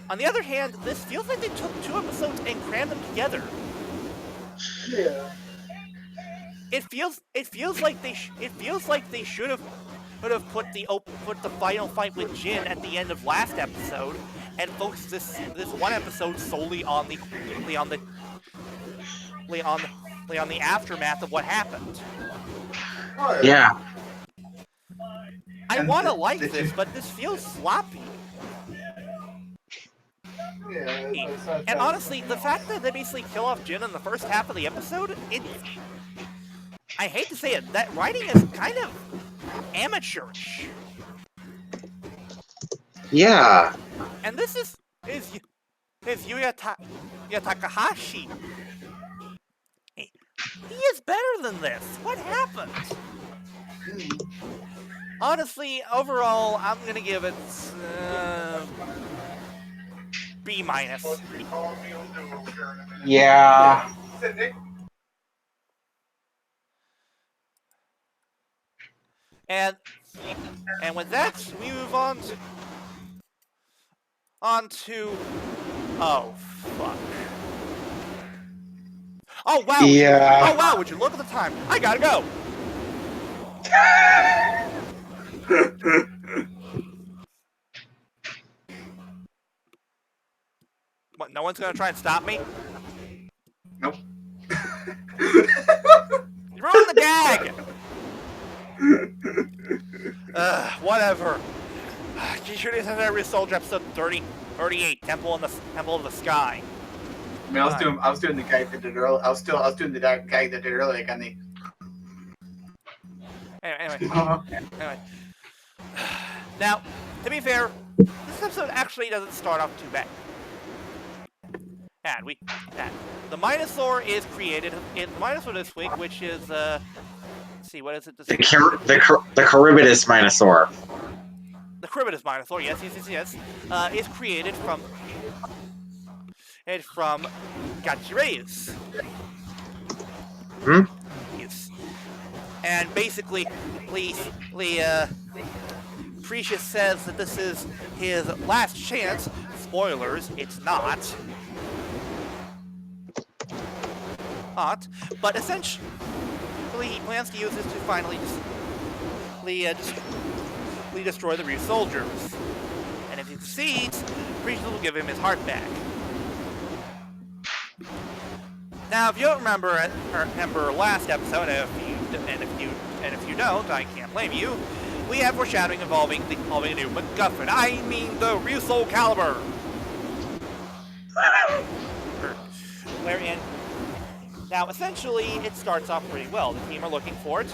On the other hand, this feels like they took 2 episodes and crammed them together. Yeah. It feels like they should have put the final fight with Jin at the end of last episode and focused this one episode solely on the aftermath of what happened. Yeah. I want to like this, but this feels sloppy. Yeah. And honestly, the fact that they basically kill off Jin in the first half of the episode, I hate to say it, that writing is kind of amateurish. Yeah. And this is Yuya Takahashi. He is better than this. What happened? Honestly, overall, I'm gonna give it B-. Yeah. And with that, we move on to oh fuck. Oh wow. Yeah. Oh wow, would you look at the time? I gotta go. What, no one's gonna try and stop me? Nope. You ruined the gag! Whatever. Kyushuri Sentai Ryusoulgers episode 38, Temple of the Sky. I mean, I was doing the gag that did earlier. I was doing the gag that did earlier, like on the. Anyway. Now, to be fair, this episode actually doesn't start off too bad. And the Minosaur is created in the Minosaur this week, which is let's see, what is it? The Charybdis Minosaur. The Charybdis Minosaur, yes, is created from Gachireus. use. And basically, Precious says that this is his last chance. Spoilers, it's not. But essentially, he plans to use this to finally destroy the Ryusoulgers. And if he succeeds, Precious will give him his heart back. Now, if you don't remember last episode, and if you don't, I can't blame you. We have foreshadowing involving a new MacGuffin. I mean the Ryusoul Caliber. Wherein, now essentially, it starts off pretty well. The team are looking for it.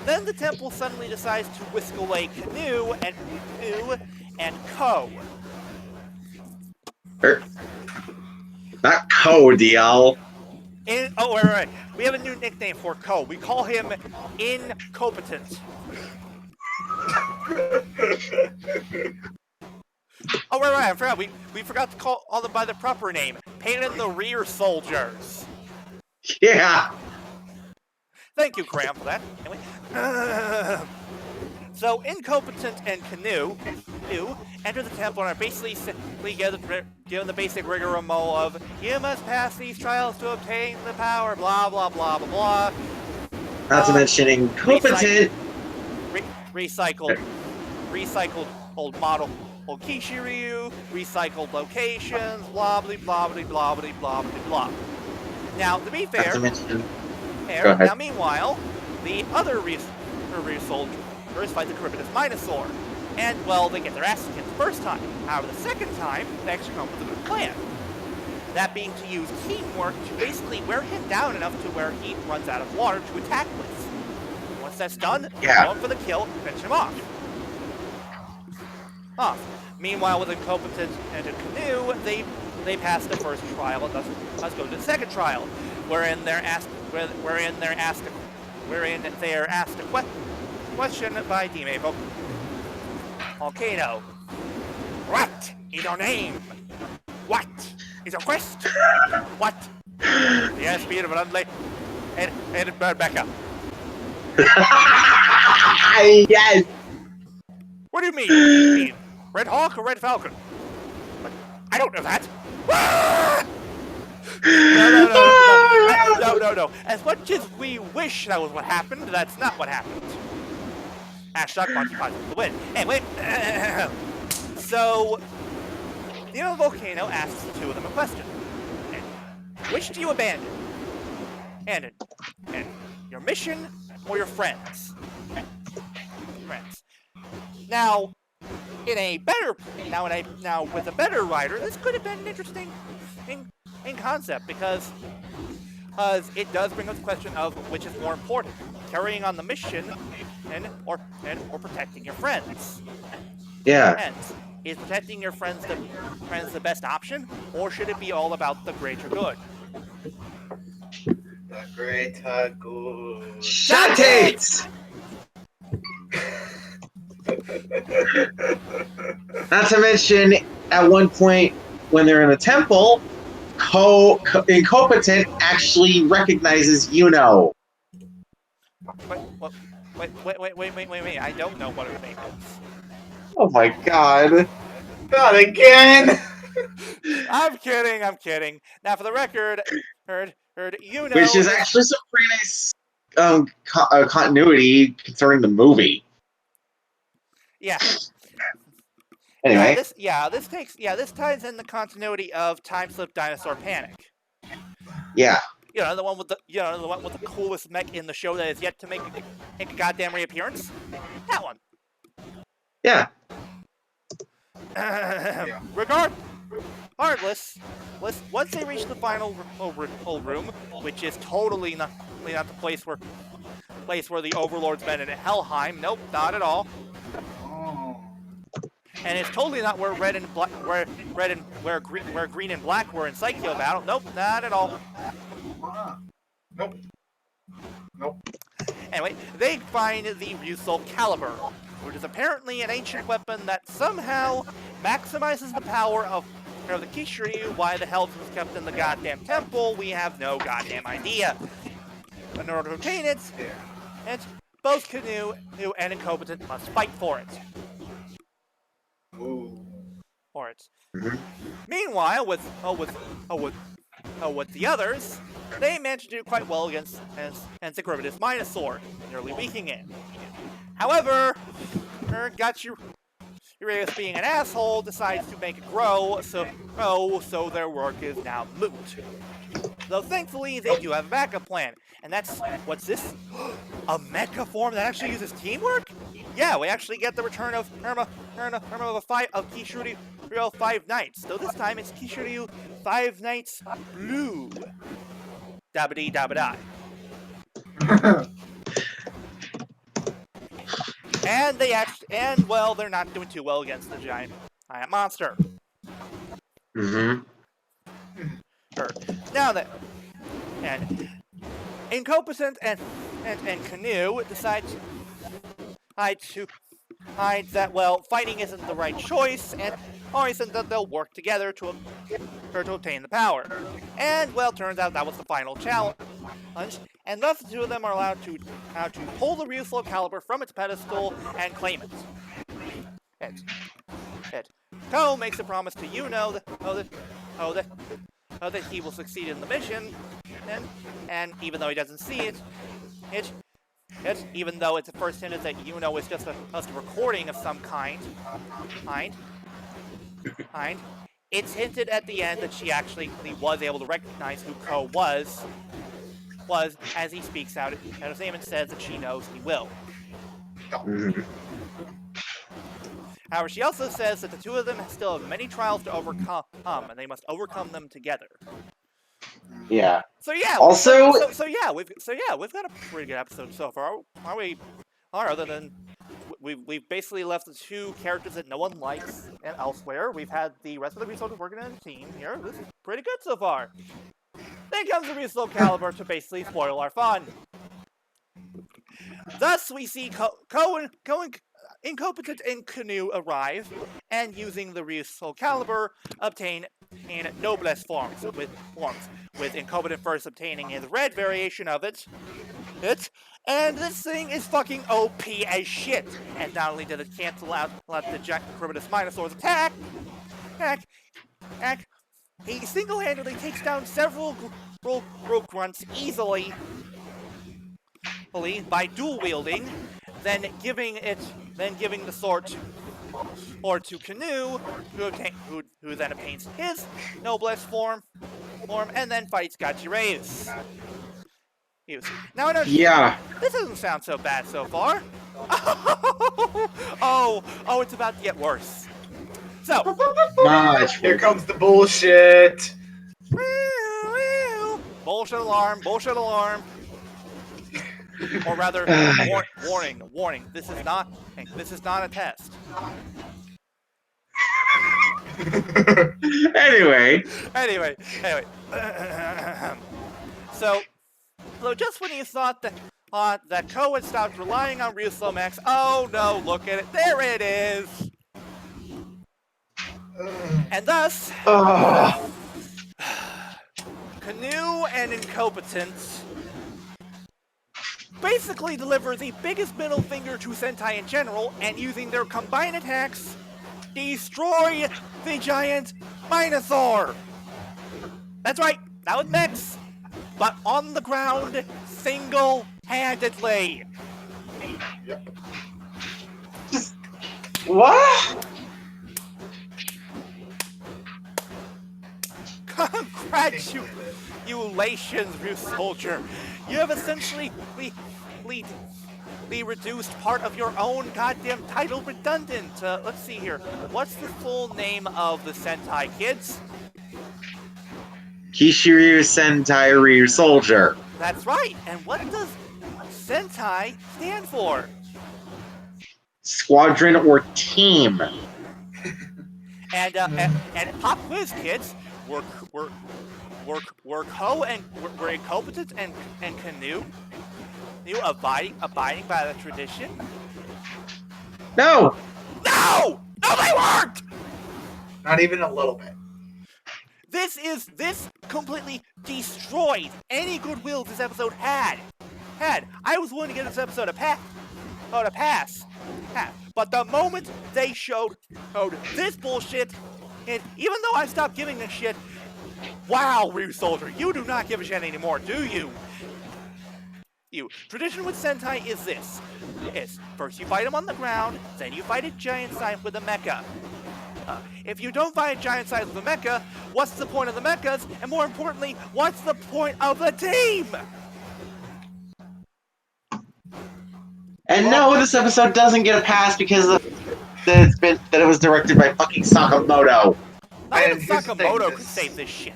Then the temple suddenly decides to whisk away Canoe and Ko. Not Ko, DL. Right. We have a new nickname for Ko. We call him Incompetent. Right. I forgot. We forgot to call all them by their proper name. Painted the Ryusoulgers. Yeah. Thank you, Graham, for that. Anyway. So, Incompetent and Canoe enter the temple and are basically given the basic rigmarole of, you must pass these trials to obtain the power, blah, blah, blah, blah, blah. Not to mention Incompetent. Recycled old model, old Kishiryu, recycled locations, blah, blah, blah, blah, blah, blah, blah, blah. Now, to be fair, now meanwhile, the other Ryusoulgers fight the Criminus Minosaur. And, well, they get their asses kicked the first time. However, the second time, they actually come up with a good plan. That being to use teamwork to basically wear him down enough to where he runs out of water to attack with. Once that's done, go for the kill, finish him off. Meanwhile, with Incompetent and a Canoe, they pass the first trial and thus go to the second trial, wherein they're asked a question by Dime Volcano. What is your name? What is your quest? What? Yes, Peter Bluntly. And Rebecca. Yes. What do you mean? Red Hawk or Red Falcon? I don't know that. No. As much as we wish that was what happened, that's not what happened. Shock Monty Positive the win. Anyway, so Neo Volcano asks the two of them a question. Which do you abandon? And your mission or your friends? Friends. Now, with a better writer, this could have been an interesting in concept because it does bring up the question of which is more important, carrying on the mission or protecting your friends. Yeah. Friends. Is protecting your friends the best option, or should it be all about the greater good? The greater good. Shut it! Not to mention, at one point when they're in the temple, Incompetent actually recognizes Yuno. Wait, I don't know what her name is. Oh my god. Not again! I'm kidding. Now, for the record, heard Yuno. Which is actually some pretty nice continuity concerning the movie. Yeah. Anyway. This ties in the continuity of Time Slip Dinosaur Panic. Yeah. The one with the coolest mech in the show that is yet to make a goddamn reappearance. That one. Yeah. Regardless, once they reach the final room, which is totally not the place where the Overlord's been in Helheim. Nope, not at all. And it's totally not where green and black were in Psycho Battle. Nope, not at all. Nope. Anyway, they find the Ryusoul Caliber, which is apparently an ancient weapon that somehow maximizes the power of the Kishiryu. Why the hell it was kept in the goddamn temple, we have no goddamn idea. in order to obtain it, and both Canoe and Incompetent must fight for it. Ooh. Mhm. Meanwhile, with the others, they managed to do quite well against Encyclopedist Minosaur, nearly weakening it. However, Urias, being an asshole, decides to make it grow, so their work is now moot. Though thankfully, they do have a backup plan, and that's, what's this? A mecha form that actually uses teamwork? Yeah, we actually get the return of Kishiryu 5 Knights, though this time it's Kishiryu 5 Knights Blue. Dabba-dee dabba-die. And they're not doing too well against the giant monster. Mm-hmm. Now that, and Incompetent and Canoe decide that, well, fighting isn't the right choice, and Horizon that they'll work together to obtain the power. And, well, turns out that was the final challenge, and thus the two of them are allowed to pull the Ryusoul caliber from its pedestal and claim it. Ko makes a promise to Yuno that he will succeed in the mission, and even though he doesn't see it, even though it's the first hint is that Yuno is just a recording of some kind, it's hinted at the end that she actually was able to recognize who Ko was as he speaks out his name and says that she knows he will. Mm-hmm. However, she also says that the two of them still have many trials to overcome, and they must overcome them together. Yeah. So yeah. Also, we've got a pretty good episode so far. Other than we've basically left the two characters that no one likes and elsewhere. We've had the rest of the Ryusoulgers working as a team here. This is pretty good so far. Then comes the Ryusoul caliber to basically spoil our fun. Thus, we see Incompetent and Canoe arrive, and using the Ryusoul caliber, obtain noblesse forms, with Incompetent first obtaining his red variation of it, and this thing is fucking OP as shit. And not only did it cancel out the giant Criminus Minosaur's attack, he single-handedly takes down several grunts easily by dual wielding, then giving the sword to Canoe, who then obtains his noblesse form, and then fights Gachireus. Now I know. yeah. This doesn't sound so bad so far. Oh, it's about to get worse. So, Much. Here comes the bullshit. bullshit alarm. Or rather, warning. This is not a test. Anyway. So just when you thought that Ko had stopped relying on Ryusoul Max, oh no, look at it, there it is! And thus, Canoe and Incompetent basically deliver the biggest middle finger to Sentai in general, and using their combined attacks, destroy the giant Minosaur! That's right, that was Mechs, but on the ground, single-handedly. What? Congratulations, Ryusoulger. You have essentially reduced part of your own goddamn title redundant. Let's see here. What's the full name of the Sentai kids? Kishiryu Sentai Ryusoulger. That's right. And what does Sentai stand for? Squadron or team. And Pop Quiz kids were Ko and were Incompetent and Canoe abiding by the tradition? No, they weren't. Not even a little bit. This completely destroyed any goodwill this episode had. had. I was willing to give this episode a pass. But the moment they showed this bullshit, and even though I stopped giving a shit, wow, Ryusoulger, you do not give a shit anymore, do you? Tradition with Sentai is this. First you fight him on the ground, then you fight a giant size with a mecha. If you don't fight a giant size with a mecha, what's the point of the mechas? And more importantly, what's the point of the team? And no, this episode doesn't get a pass because that it was directed by fucking Sakamoto. Not even And here's the thing, Sakamoto could save this shit.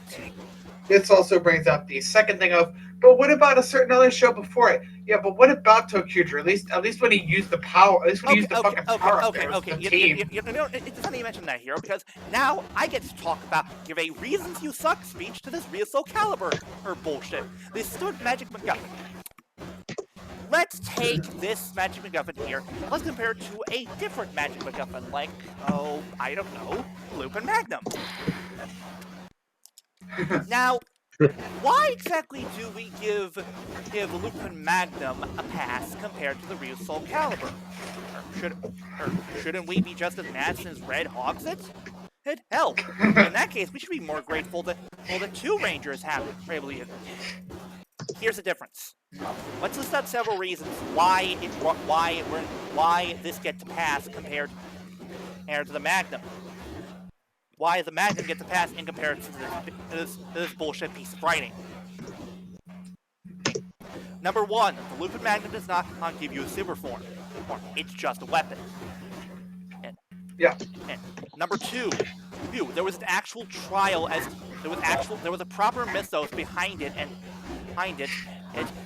This also brings up the second thing of, but what about a certain other show before it? Yeah, but what about Tokuger? At least when he used the power, at least when he used the fucking power up there, it was the team. You know, it's funny you mention that, Hero, because now I get to talk about, give a reasons you suck speech to this Ryusoulgers bullshit. This stupid Magic MacGuffin. Let's take this Magic MacGuffin here, let's compare it to a different Magic MacGuffin, like, I don't know, Lupin Magnum. Now, why exactly do we give Lupin Magnum a pass compared to the Ryusoulgers? Shouldn't we be just as mad since Red hogs it? Hell, in that case, we should be more grateful that the two Rangers were able to use it. Here's the difference. Let's list out several reasons why this gets a pass compared to the Magnum. Why the Magnum gets a pass in comparison to this bullshit piece of writing. Number one, the Lupin Magnum does not give you a super form. It's just a weapon. And number two, there was an actual trial there was a proper mythos behind it, and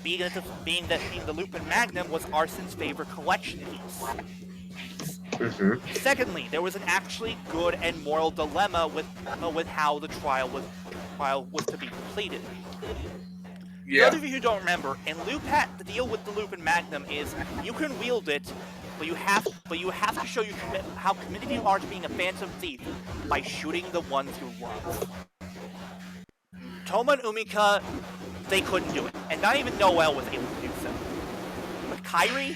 being the Lupin Magnum was Arson's favorite collection piece. Mm-hmm. Secondly, there was an actually good and moral dilemma with how the trial was to be completed. Yeah. For those of you who don't remember, in the deal with the Lupin Magnum is you can wield it, but you have to show how committed you are to being a phantom thief by shooting the ones you love. Toma and Umika, they couldn't do it, and not even Noel was able to do so. But Kairi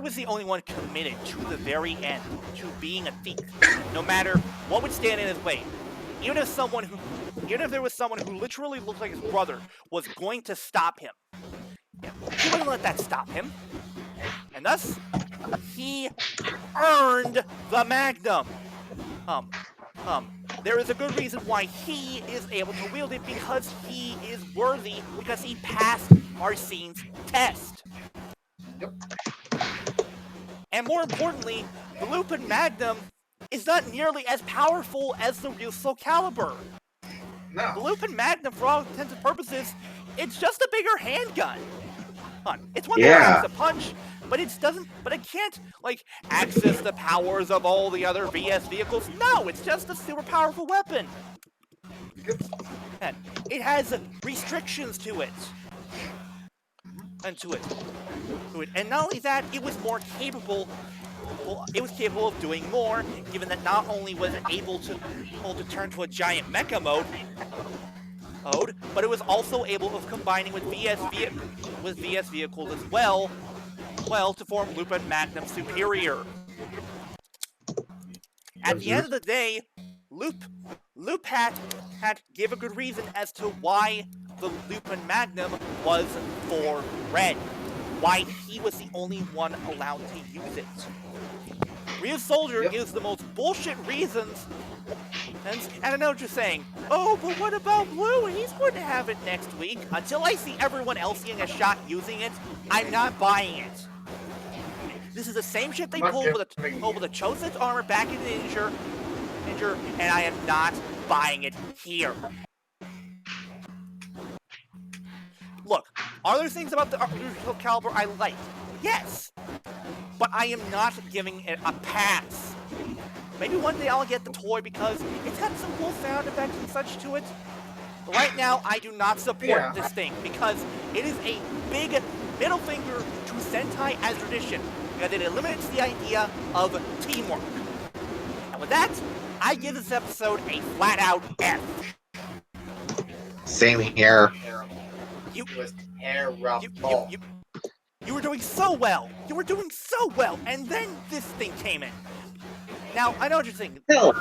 was the only one committed to the very end to being a thief, no matter what would stand in his way. Even if there was someone who literally looked like his brother was going to stop him, he wouldn't let that stop him. And thus, he earned the Magnum. There is a good reason why he is able to wield it, because he is worthy, because he passed Arsene's test. Yep. And more importantly, the Lupin Magnum is not nearly as powerful as the Ryusoulgers. No. The Lupin Magnum, for all intents and purposes, it's just a bigger handgun. It's one that has a punch, but it can't, access the powers of all the other VS vehicles. No, it's just a super powerful weapon. And it has restrictions to it. And not only that, it was more capable. Well, it was capable of doing more, given that not only was it able to turn to a giant mecha mode, but it was also able of combining with VS vehicles as well, to form Lupin Magnum Superior. At the end of the day, Loop had gave a good reason as to why the Lupin Magnum was for Red, why he was the only one allowed to use it. Ryusoulger gives the most bullshit reasons, and I know what you're saying, but what about Blue? He's going to have it next week. Until I see everyone else getting a shot using it, I'm not buying it. This is the same shit they pulled with the Chosen's armor back in the Injure, and I am not buying it here. Look, are there things about the Ryusoulgers I like? Yes, but I am not giving it a pass. Maybe one day I'll get the toy because it's got some cool sound effects and such to it. But right now, I do not support this thing because it is a big middle finger to Sentai as tradition, because it eliminates the idea of teamwork. And with that, I give this episode a flat-out F. Same here. Terrible. You were doing so well. You were doing so well, and then this thing came in. Now I know what you're thinking. No,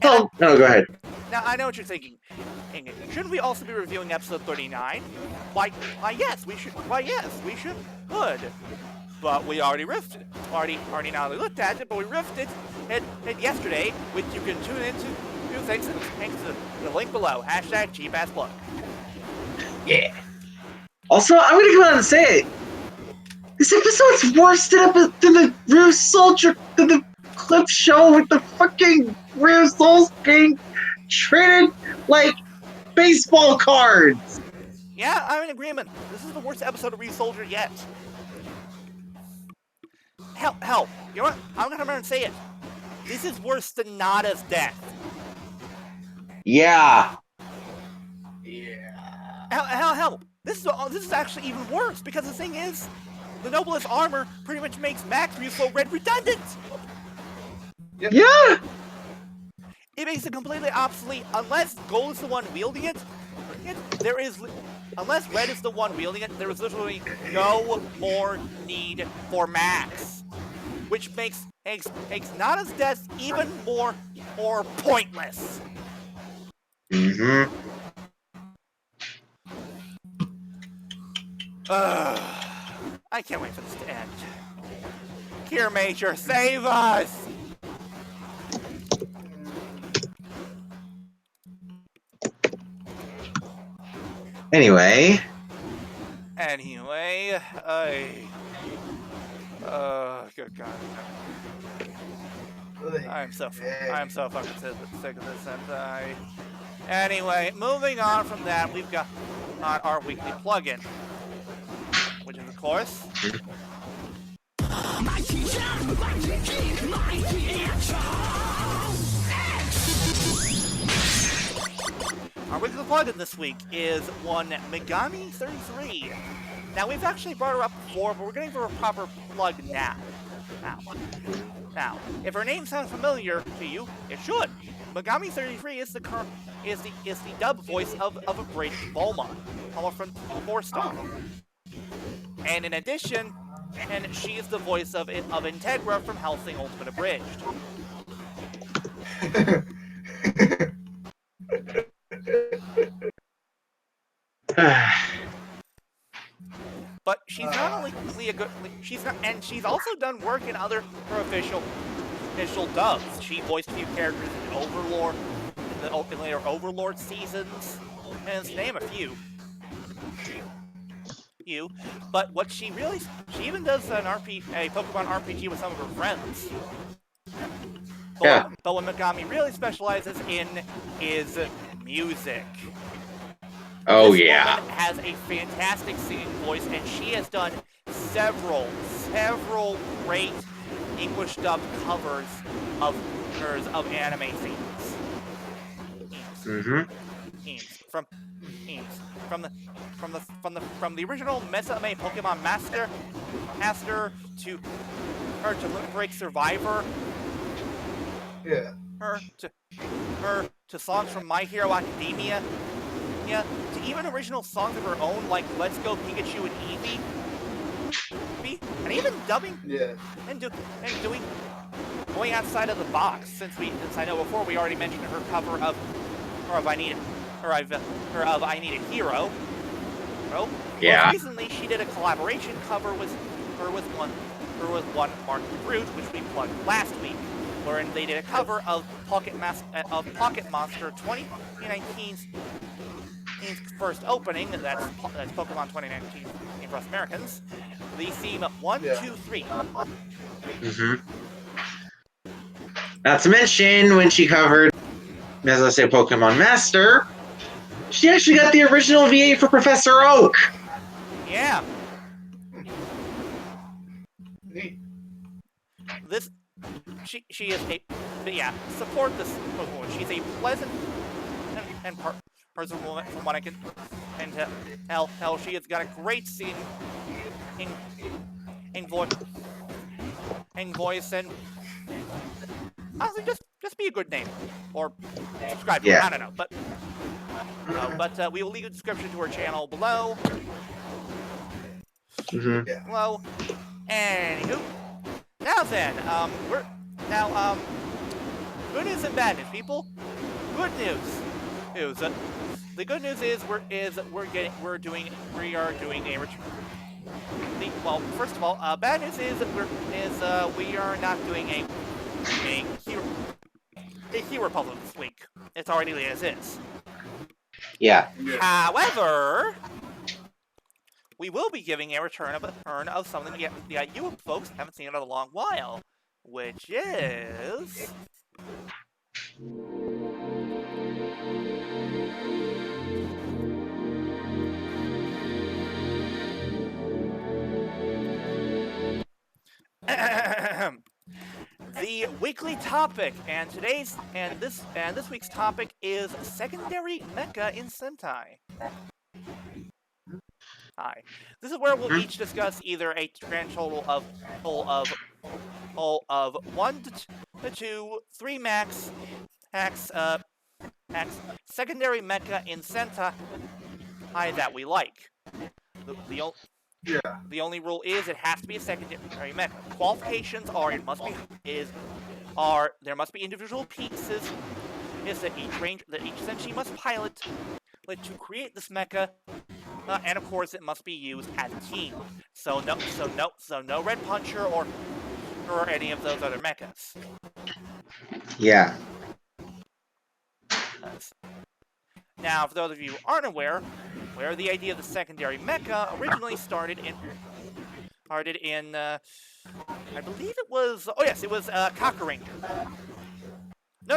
go ahead. Now I know what you're thinking. Shouldn't we also be reviewing episode 39? Why yes, we should. Why yes, we should. Good. But we already riffed it. Already not only looked at it, but we riffed it yesterday, which you can tune into thanks to the link below. Hashtag #cheapassplug. Yeah. Also, I'm gonna come out and say it. This episode's worse than the Ryusoulger, than the clip show with the fucking Ryusouls being treated like baseball cards. Yeah, I'm in agreement. This is the worst episode of Ryusoulger yet. Hell, you know what? I'm gonna come out and say it. This is worse than Nada's death. Yeah. Yeah. Hell. This is actually even worse because the thing is, the Noblest Armor pretty much makes Max Ryusoul Red redundant. Yep. Yeah. It makes it completely obsolete unless Gold is the one wielding it. Unless Red is the one wielding it, there is literally no more need for Max, which makes Nada's death even more pointless. Mm-hmm. I can't wait for this to end. Here, Major, save us! Anyway, good God. I'm so fucking sick of this Sentai. Anyway, moving on from that, we've got our weekly plugin, which is, of course, our weekly plugin this week is one Megami 33. Now, we've actually brought her up before, but we're getting her a proper plug now. Now, if her name sounds familiar to you, it should. Megami 33 is the dub voice of a British Bulma, Bulma from 4-Star. And in addition, she is the voice of Integra from Hellsing Ultimate Abridged. But she's not only a good, she's also done work in other her official dubs. She voiced a few characters in Overlord, in later Overlord seasons, and to name a few. But what she even does a Pokemon RPG with some of her friends. Yeah. But what Megami really specializes in is music. oh This yeah. woman has a fantastic singing voice, and she has done several great English dubbed covers of anime themes. Mm-hmm. From the original Mesame Pokemon Master to her to Limit Break Survivor, Yeah. her to songs from My Hero Academia, to even original songs of her own like Let's Go Pikachu and Eevee, and even dubbing Yeah. and going outside of the box, since I know before we already mentioned her cover of I Need a Hero. Yeah. Most recently, she did a collaboration cover with one Mark Brute, which we plugged last week, wherein they did a cover of Pocket Monster 2019's first opening. That's Pokemon 2019 for us Americans. The theme 1, 2, 3. Mm-hmm. Not to mention, when she covered, as I say, Pokemon Master, she actually got the original VA for Professor Oak. Yeah. Neat. She is support this Pokemon. She's a pleasant and person woman, from what I can tell. She has got a great singing voice, and honestly, just be a good name or subscribe. Yeah. I don't know, but But we will leave a description to her channel below. Below. Anywho, now then, good news and bad news, people. Good news. The good news is we are doing a return. Well, first of all, bad news is we are not doing a hero puzzle this week. It's already late as is. Yeah. However, we will be giving a return of something that you folks haven't seen in a long while, which is the weekly topic, and this week's topic is secondary mecha in Sentai. Hi. This is where we'll each discuss either a grand total of 1 to 2, 3 max secondary mecha in Sentai that we like. The only rule is it has to be a secondary mecha. Qualifications are there must be individual pieces that each senshi must pilot to create this mecha, and of course it must be used as a team. So no Red Puncher or any of those other mechas. Yeah. Now, for those of you who aren't aware, where the idea of the secondary mecha originally started in I believe it was, it was Kakuranger. No,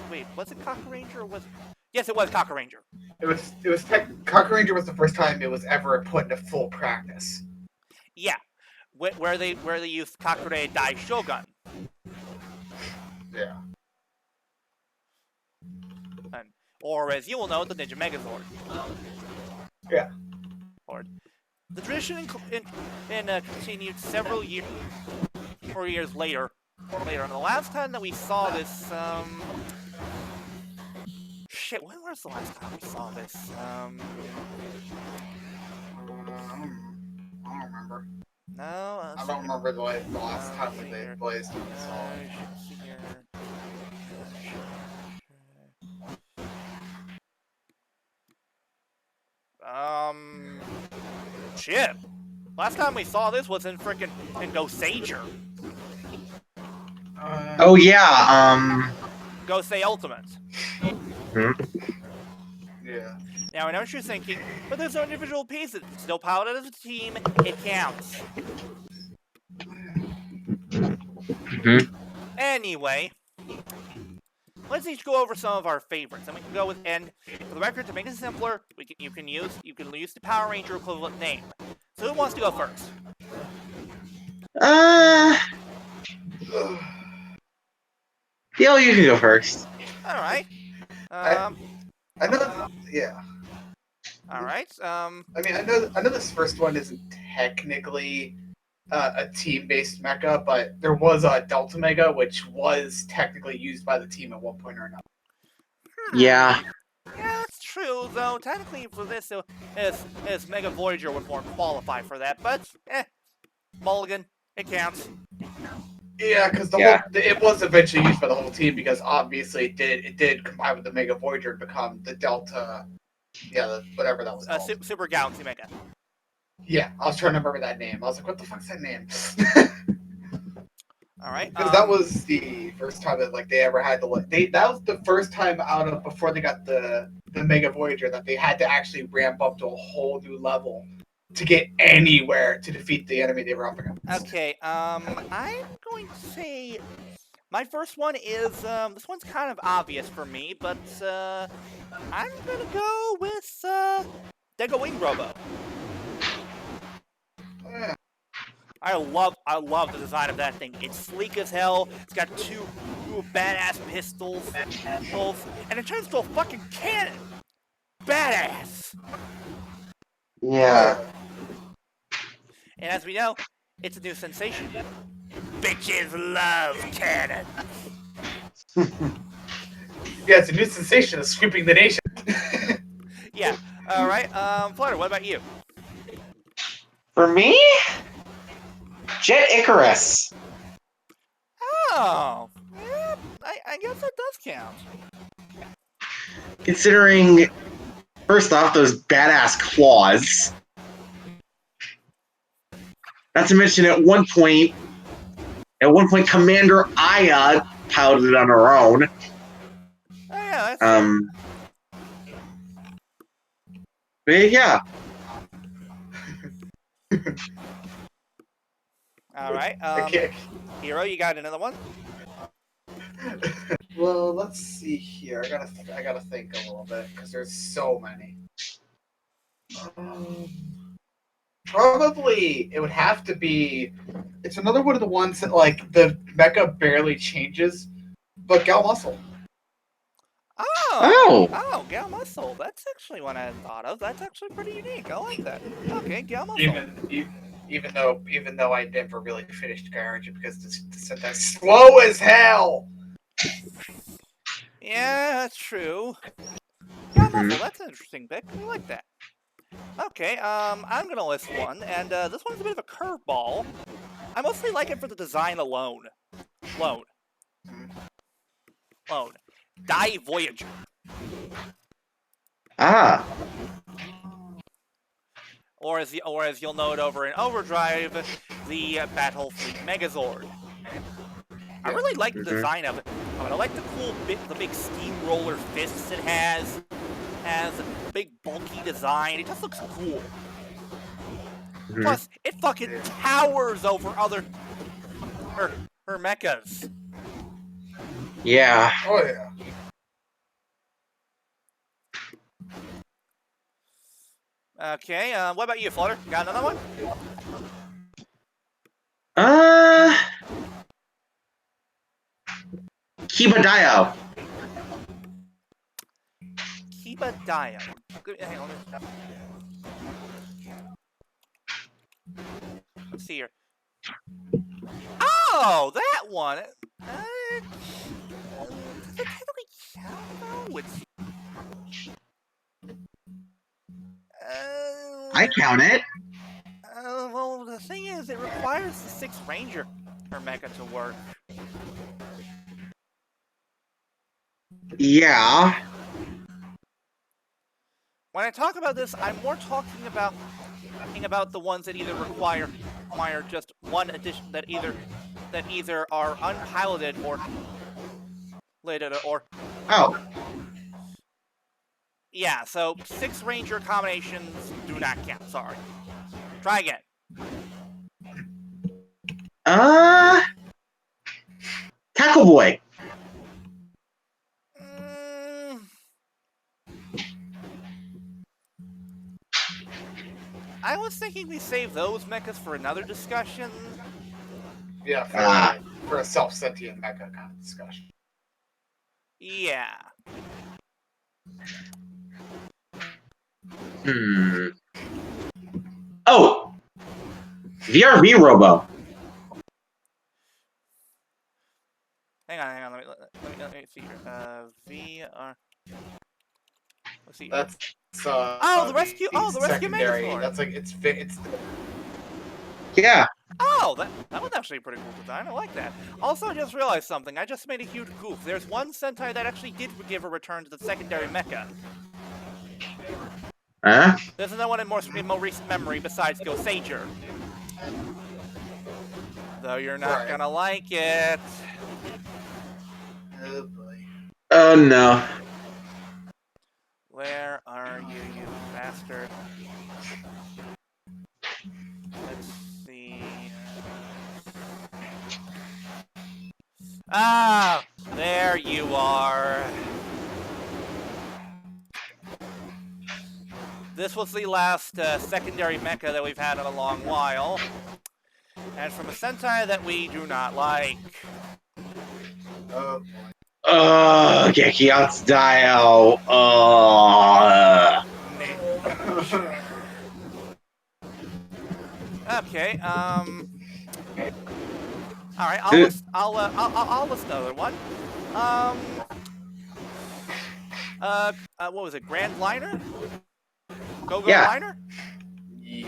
wait, was it Kakuranger or was it? Yes, it was Kakuranger. Kakuranger was the first time it was ever put into full practice. Yeah, where they used Kakure Dai Shogun. Yeah. Or as you will know, the Ninja Megazord. Yeah. The tradition continued several years, 4 years later. And the last time that we saw this, when was the last time we saw this? I don't remember. No, I don't remember the last time they blazed in the song. Shit. Last time we saw this was in Goseiger. Oh yeah. Gosei Ultimate. Yeah. Now I know what you're thinking, but there's no individual pieces. Still piloted as a team. It counts. Anyway, let's each go over some of our favorites, and we can go with. And for the record, to make it simpler, you can use the Power Ranger equivalent name. So who wants to go first? Yo, you can go first. All right. I know. Yeah. All right. I mean, I know this first one isn't technically a team-based mecha, but there was a Delta Mega, which was technically used by the team at one point or another. Yeah. Yeah, that's true, though. Technically, for this, as Mega Voyager would more qualify for that, but, Mulligan, it counts. Yeah, because it was eventually used by the whole team, because obviously it did combine with the Mega Voyager to become the Delta, whatever that was called. Super Galaxy Mega. Yeah, I was trying to remember that name. I was like, what the fuck's that name? All right. Because that was the first time that they ever had to that was the first time out of before they got the Mega Voyager that they had to actually ramp up to a whole new level to get anywhere to defeat the enemy they were up against. Okay. I'm going to say my first one is this one's kind of obvious for me, but I'm gonna go with Dego Wing Robo. I love the design of that thing. It's sleek as hell. It's got two badass pistols, and it turns into a fucking cannon. Badass. Yeah. And as we know, it's a new sensation. Bitches love cannon. Yeah, it's a new sensation of sweeping the nation. Yeah. All right. Flutter, what about you? For me, Jet Icarus. Oh, yeah, I guess that does count. Considering, first off, those badass claws. Not to mention, at one point, Commander Aya piloted on her own. Oh yeah, that's true. But yeah. All right. Okay. Hero, you got another one? Well, let's see here. I gotta think a little bit because there's so many. Probably it would have to be. It's another one of the ones that like the mecha barely changes, but Gal Muscle. Oh, Gal Muscle. That's actually one I hadn't thought of. That's actually pretty unique. I like that. Okay, Gal Muscle. Even though I never really finished Garage because the Sentai's slow as hell. Yeah, that's true. Gal Muscle. That's an interesting pick. I like that. Okay, I'm gonna list one, and this one's a bit of a curveball. I mostly like it for the design alone. Lone. Die Voyager. Ah. Or as you'll note over in Overdrive, the Battle Fleet Megazord. I really like the design of it. I like the cool the big steamroller fists it has. Has a big bulky design. It just looks cool. Plus, it fucking towers over other her mechas. Yeah. Oh yeah. Okay, what about you, Flutter? Got another one? Kiba Dio. Kiba Dio. Hang on. Let's see here. Oh, that one. Does it technically count though? I count it. Well, the thing is, it requires the 6th Ranger for mecha to work. Yeah. When I talk about this, I'm more talking about the ones that either require just one addition that either are unpiloted or later or yeah. So 6 Ranger combinations do not count. Sorry. Try again. Tackle Boy. I was thinking we save those mechas for another discussion. Yeah, for a self-sentient mecha kind of discussion. Yeah. Oh! VRV Robo. Hang on. Let me see here. VR. Let's see. That's the rescue. The rescue secondary. Megazord. That's like it's. Yeah. Oh, that was actually a pretty cool design. I like that. Also, I just realized something. I just made a huge goof. There's one Sentai that actually did give a return to the secondary mecha. There's another one in more recent memory besides Gosager. Though you're not gonna like it. Oh boy. Oh no. Where are you, you bastard? Let's see. Ah! There you are. This was the last secondary mecha that we've had in a long while. And from a Sentai that we do not like. Oh boy. Gekiatsu Dio. Okay, alright, I'll list another one. what was it? Grand Liner? Go-Go Yeah. Liner?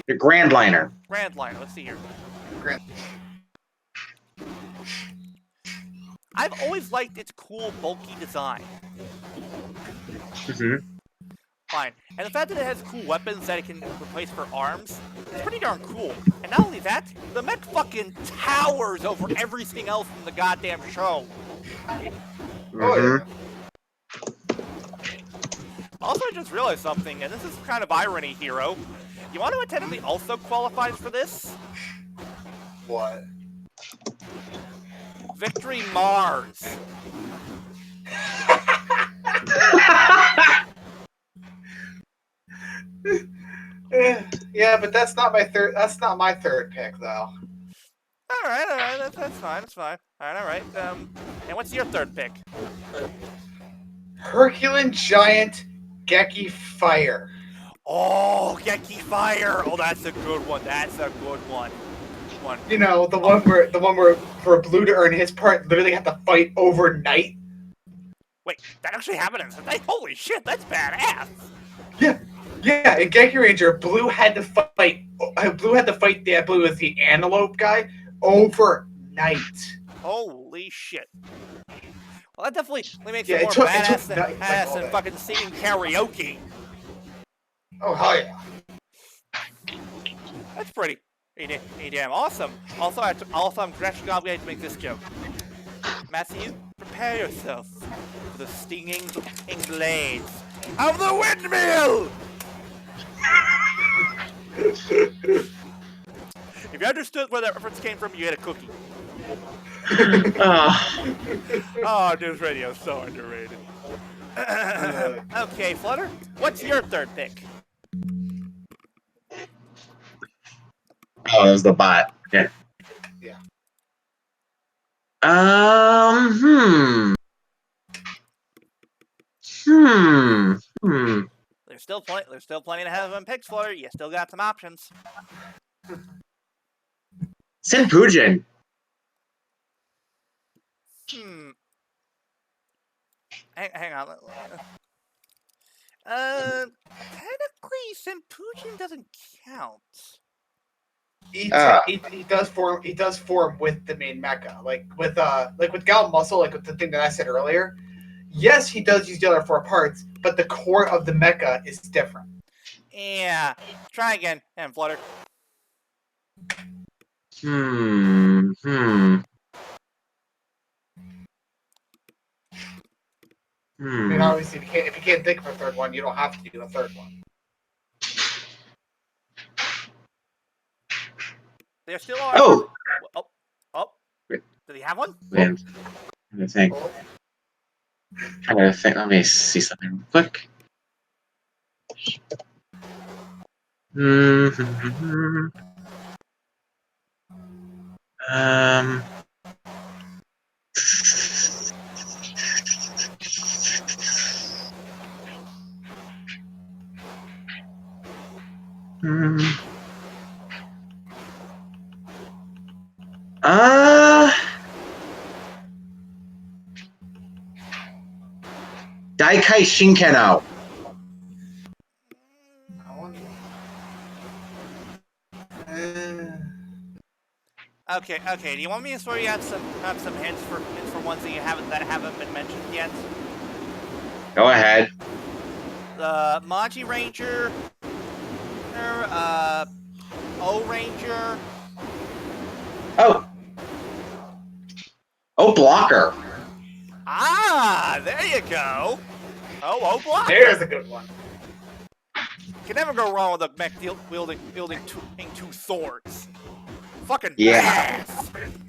The Grand Liner. Grand Liner. Let's see here. Grand- I've always liked its cool, bulky design. Mm-hmm. Fine. And the fact that it has cool weapons that it can replace for arms is pretty darn cool. And not only that, the mech fucking towers over everything else in the goddamn show. Oh, yeah. Also, I just realized something, and this is kind of irony, Hero. You want to technically also qualifies for this? What? Victory Mars. Yeah, but that's not my third. That's not my third pick, though. All right, that's fine, that's fine. All right. And what's your third pick? Herculean Giant Geki Fire. Oh, Geki Fire. Oh, that's a good one. That's a good one. You know, the one where for Blue to earn his part, literally had to fight overnight. Wait, that actually happened in Sentai? Holy shit, that's badass. Yeah, in Geki Ranger, Blue had to fight. Blue had to fight the, I believe it was the Antelope guy, overnight. Holy shit. Well, that definitely makes Yeah, it it more took badass than, night, like, all than day. fucking singing karaoke. Oh hell yeah! That's pretty damn awesome. Also, I'm actually obligated to make this joke. Matthew, prepare yourself for the stinging blades of the windmill! If you understood where that reference came from, you had a cookie. Oh, news radio is so underrated. Okay, Flutter, what's your third pick? Oh, that was the bot. Yeah. Yeah. There's still plenty to have on picks, Flutter. You still got some options. Senpujin. Hang on. Technically, Senpujin doesn't count. He does form with the main mecha, like with Gal Muscle, like with the thing that I said earlier. Yes, he does use the other 4 parts, but the core of the mecha is different. Yeah. Try again, and Flutter. I mean, obviously, if you can't think of a third one, you don't have to do a third one. There still are. Oh! Did he have one? Man. I think. Let me see something real quick. Daikai Shinkeno. Okay. Do you want me to throw you out some hints for ones that haven't been mentioned yet? Go ahead. The Maji Ranger, O Ranger. Oh, Blocker. Ah, there you go. Oh, Blocker. There's a good one. Can never go wrong with a mech wielding two swords. Fucking Yeah. badass.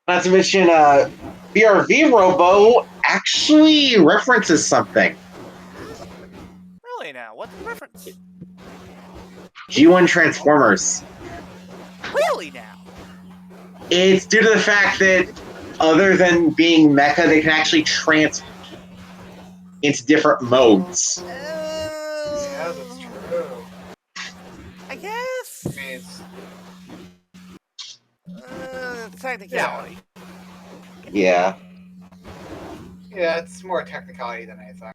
Not to mention, BRV Robo actually references something. Really now? What's the reference? G1 Transformers. Really now? It's due to the fact that, other than being mecha, they can actually transform into different modes. Yeah, that's true. I guess. I mean, Technicality. Yeah. Yeah, it's more technicality than anything.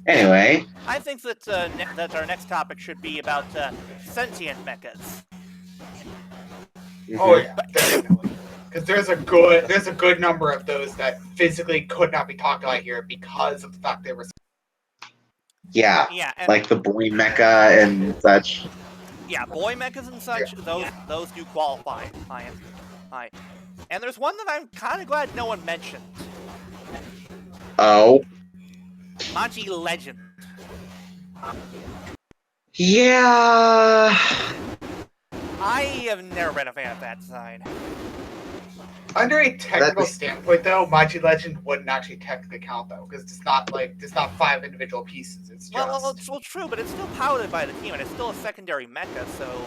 Anyway, I think that that our next topic should be about sentient mechas. Oh yeah, definitely. Because there's a good number of those that physically could not be talked about here because of the fact they were. yeah, Yeah, and, like the boy mecha and such. yeah, boy mechas and such. Those do qualify. And there's one that I'm kind of glad no one mentioned. Oh, Maji Legend. yeah. I have never been a fan of that design. Under a technical standpoint, though, Machi Legend wouldn't actually technically count though, because it's not 5 individual pieces. It's just Well, true, but it's still piloted by the team, and it's still a secondary mecha, so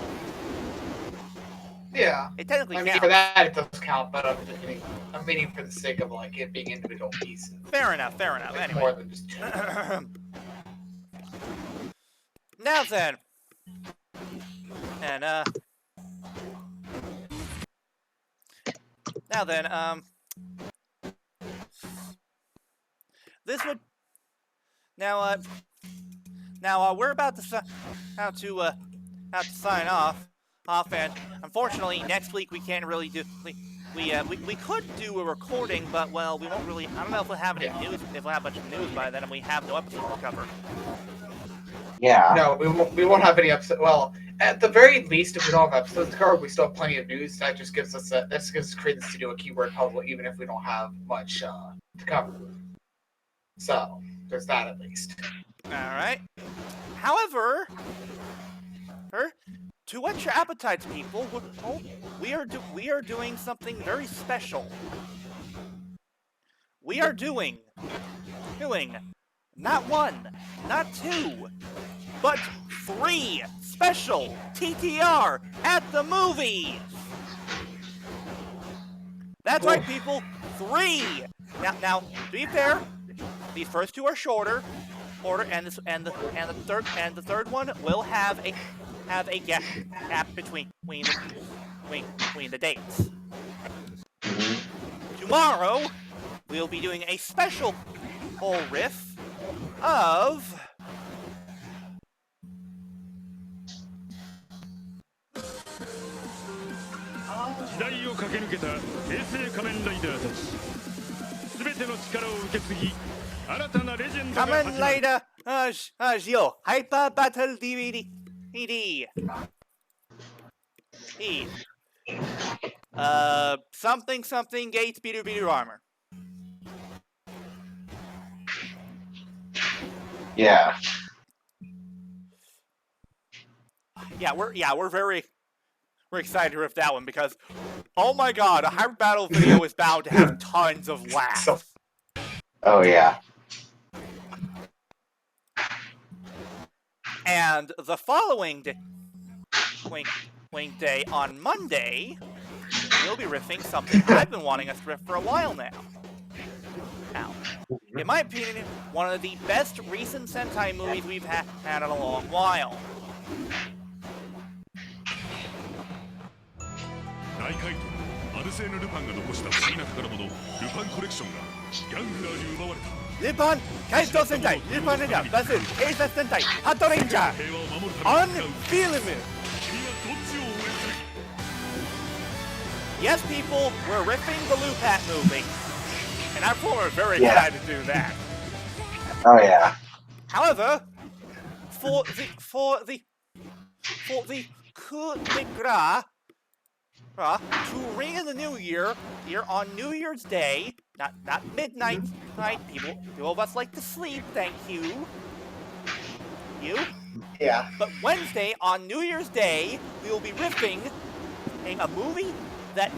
yeah. it technically I mean, counts. for that it does count, but I'm meaning for the sake of like it being individual pieces. Fair enough. It's Anyway. more than just two. Now then, and this would now we're about to sign off, and unfortunately next week we can't really do. We could do a recording, but well, we won't really. I don't know if we'll have any news. If we'll have a bunch of news by then, and we have no episode to cover. Yeah. No, we won't have any episodes. Well, at the very least, if we don't have episodes to cover, we still have plenty of news. That just gives us credence to do a keyword puzzle, even if we don't have much to cover. So there's that at least. All right. However, to whet your appetites, people, we are doing something very special. We are doing not 1, not 2, but 3 special TTR at the movies. That's right, people. 3. Now, to be fair, these first 2 are shorter, and the third one will have a gap between the dates. Tomorrow, we'll be doing a special whole riff of Kamen Rider Zio Hyper Battle DVD. Something Gates Beater Armor. Yeah. We're excited to riff that one because, oh my god, a Hyper Battle video is bound to have tons of laughs. Oh yeah. And the following day on Monday, we'll be riffing something I've been wanting us to riff for a while now. Now, in my opinion, one of the best recent Sentai movies we've had in a long while. Lupin, Kaisto Sentai, Lupin Ninja, Basu, Eisa Sentai, Hato Ranger, Unfeeling. Yes, people, we're ripping the Lupat movie, and I'm very excited to do that. Oh yeah. However, for the coup de grace to ring in the new year here on New Year's Day, not midnight night. People of us like to sleep. Thank you. You? Yeah. But Wednesday on New Year's Day, we will be riffing a movie that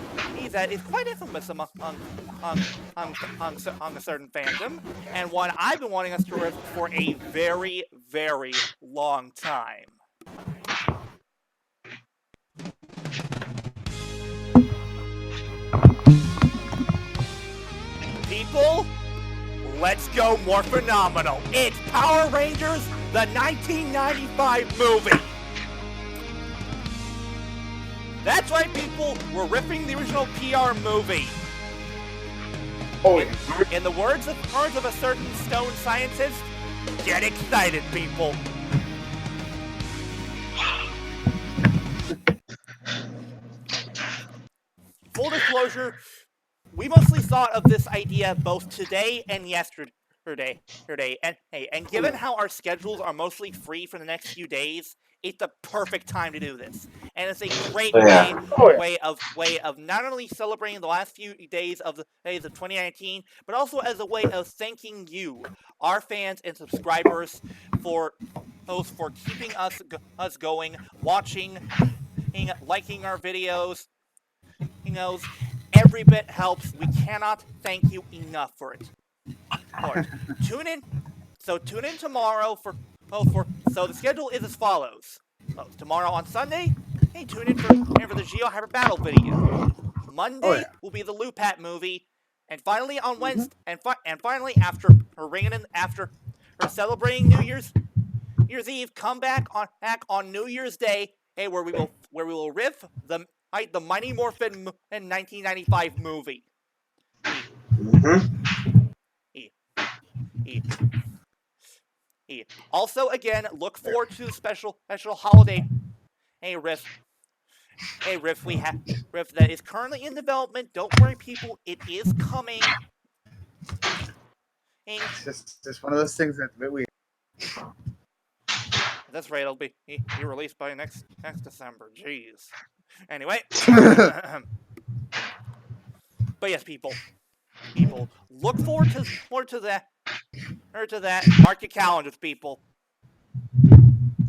is quite infamous among a certain fandom, and one I've been wanting us to riff for a very, very long time. People, let's go more phenomenal. It's Power Rangers, the 1995 movie. That's right, people. We're ripping the original PR movie. Oh, In the words of a certain stone scientist, get excited, people. Full disclosure, we mostly thought of this idea both today and yesterday. And given how our schedules are mostly free for the next few days, it's the perfect time to do this. And it's a great Yeah. way of not only celebrating the last few days of 2019, but also as a way of thanking you, our fans and subscribers, for keeping us going, watching, liking our videos. Every bit helps. We cannot thank you enough for it. Lord, tune in. So tune in tomorrow so the schedule is as follows. Tomorrow on Sunday, hey, tune in for the Geo Hyper Battle video. Monday will be the Lupat movie, and finally on Wednesday, and finally after her celebrating New Year's Eve, come back on New Year's Day, hey, where we will riff the Mighty Morphin in 1995 movie. Also, again, look forward to the special holiday riff riff that is currently in development. Don't worry, people, it is coming. it's just one of those things that's a bit weird. That's right, it'll be released by next December. Jeez. Anyway, but yes, people, look forward to that. Mark your calendars, people.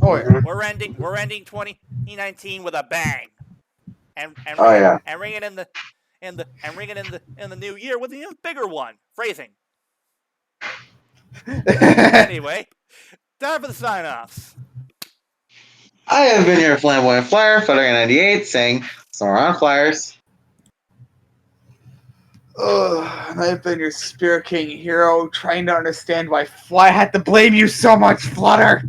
Oh yeah. We're ending 2019 with a bang, and ring it in the new year with an even bigger one. Phrasing. Anyway, time for the sign-offs. I have been your flamboyant flyer, Flutter and 98, saying, so on flyers. And I've been your Spirit King hero, trying to understand why Fly had to blame you so much, Flutter.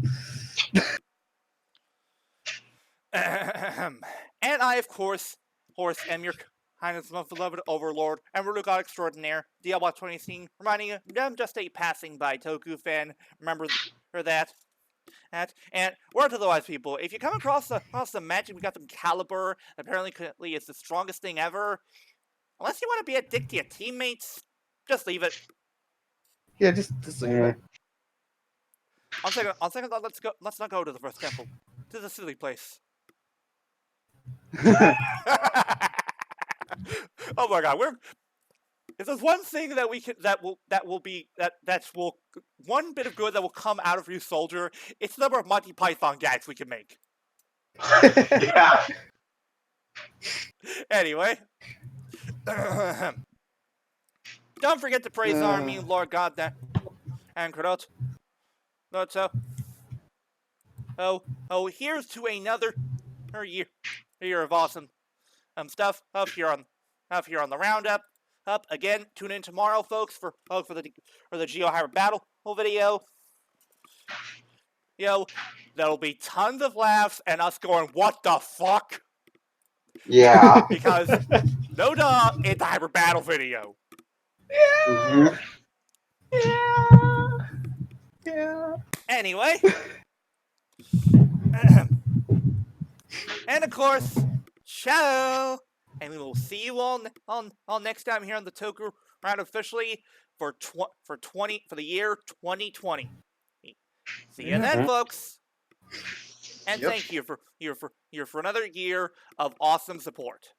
And I, of course, am your Highness most beloved overlord and ruler god extraordinaire, DLBot 2016, reminding you, I'm just a passing by Toku fan. Remember that. And word to the wise people, if you come across the magic we got from Caliber, apparently it's the strongest thing ever, unless you want to be a dick to your teammates, just leave it. Yeah, just leave it. On second thought, let's not go to the first temple. To the silly place. Oh my god, if there's one thing that one bit of good that will come out of Ryusoulger, it's the number of Monty Python gags we can make. Yeah. Anyway, don't forget to praise Army, Lord God, and Kurot. Here's to another year of awesome stuff up here on the Roundup. Again, tune in tomorrow, folks, for the Geo Hyper Battle video. There'll be tons of laughs and us going, what the fuck? Yeah. Because, no duh, it's a Hyper Battle video. Mm-hmm. Yeah. Anyway. And of course, ciao! And we will see you all next time here on the Toku Roundup officially for the year 2020. See you then, folks. And thank you for another year of awesome support.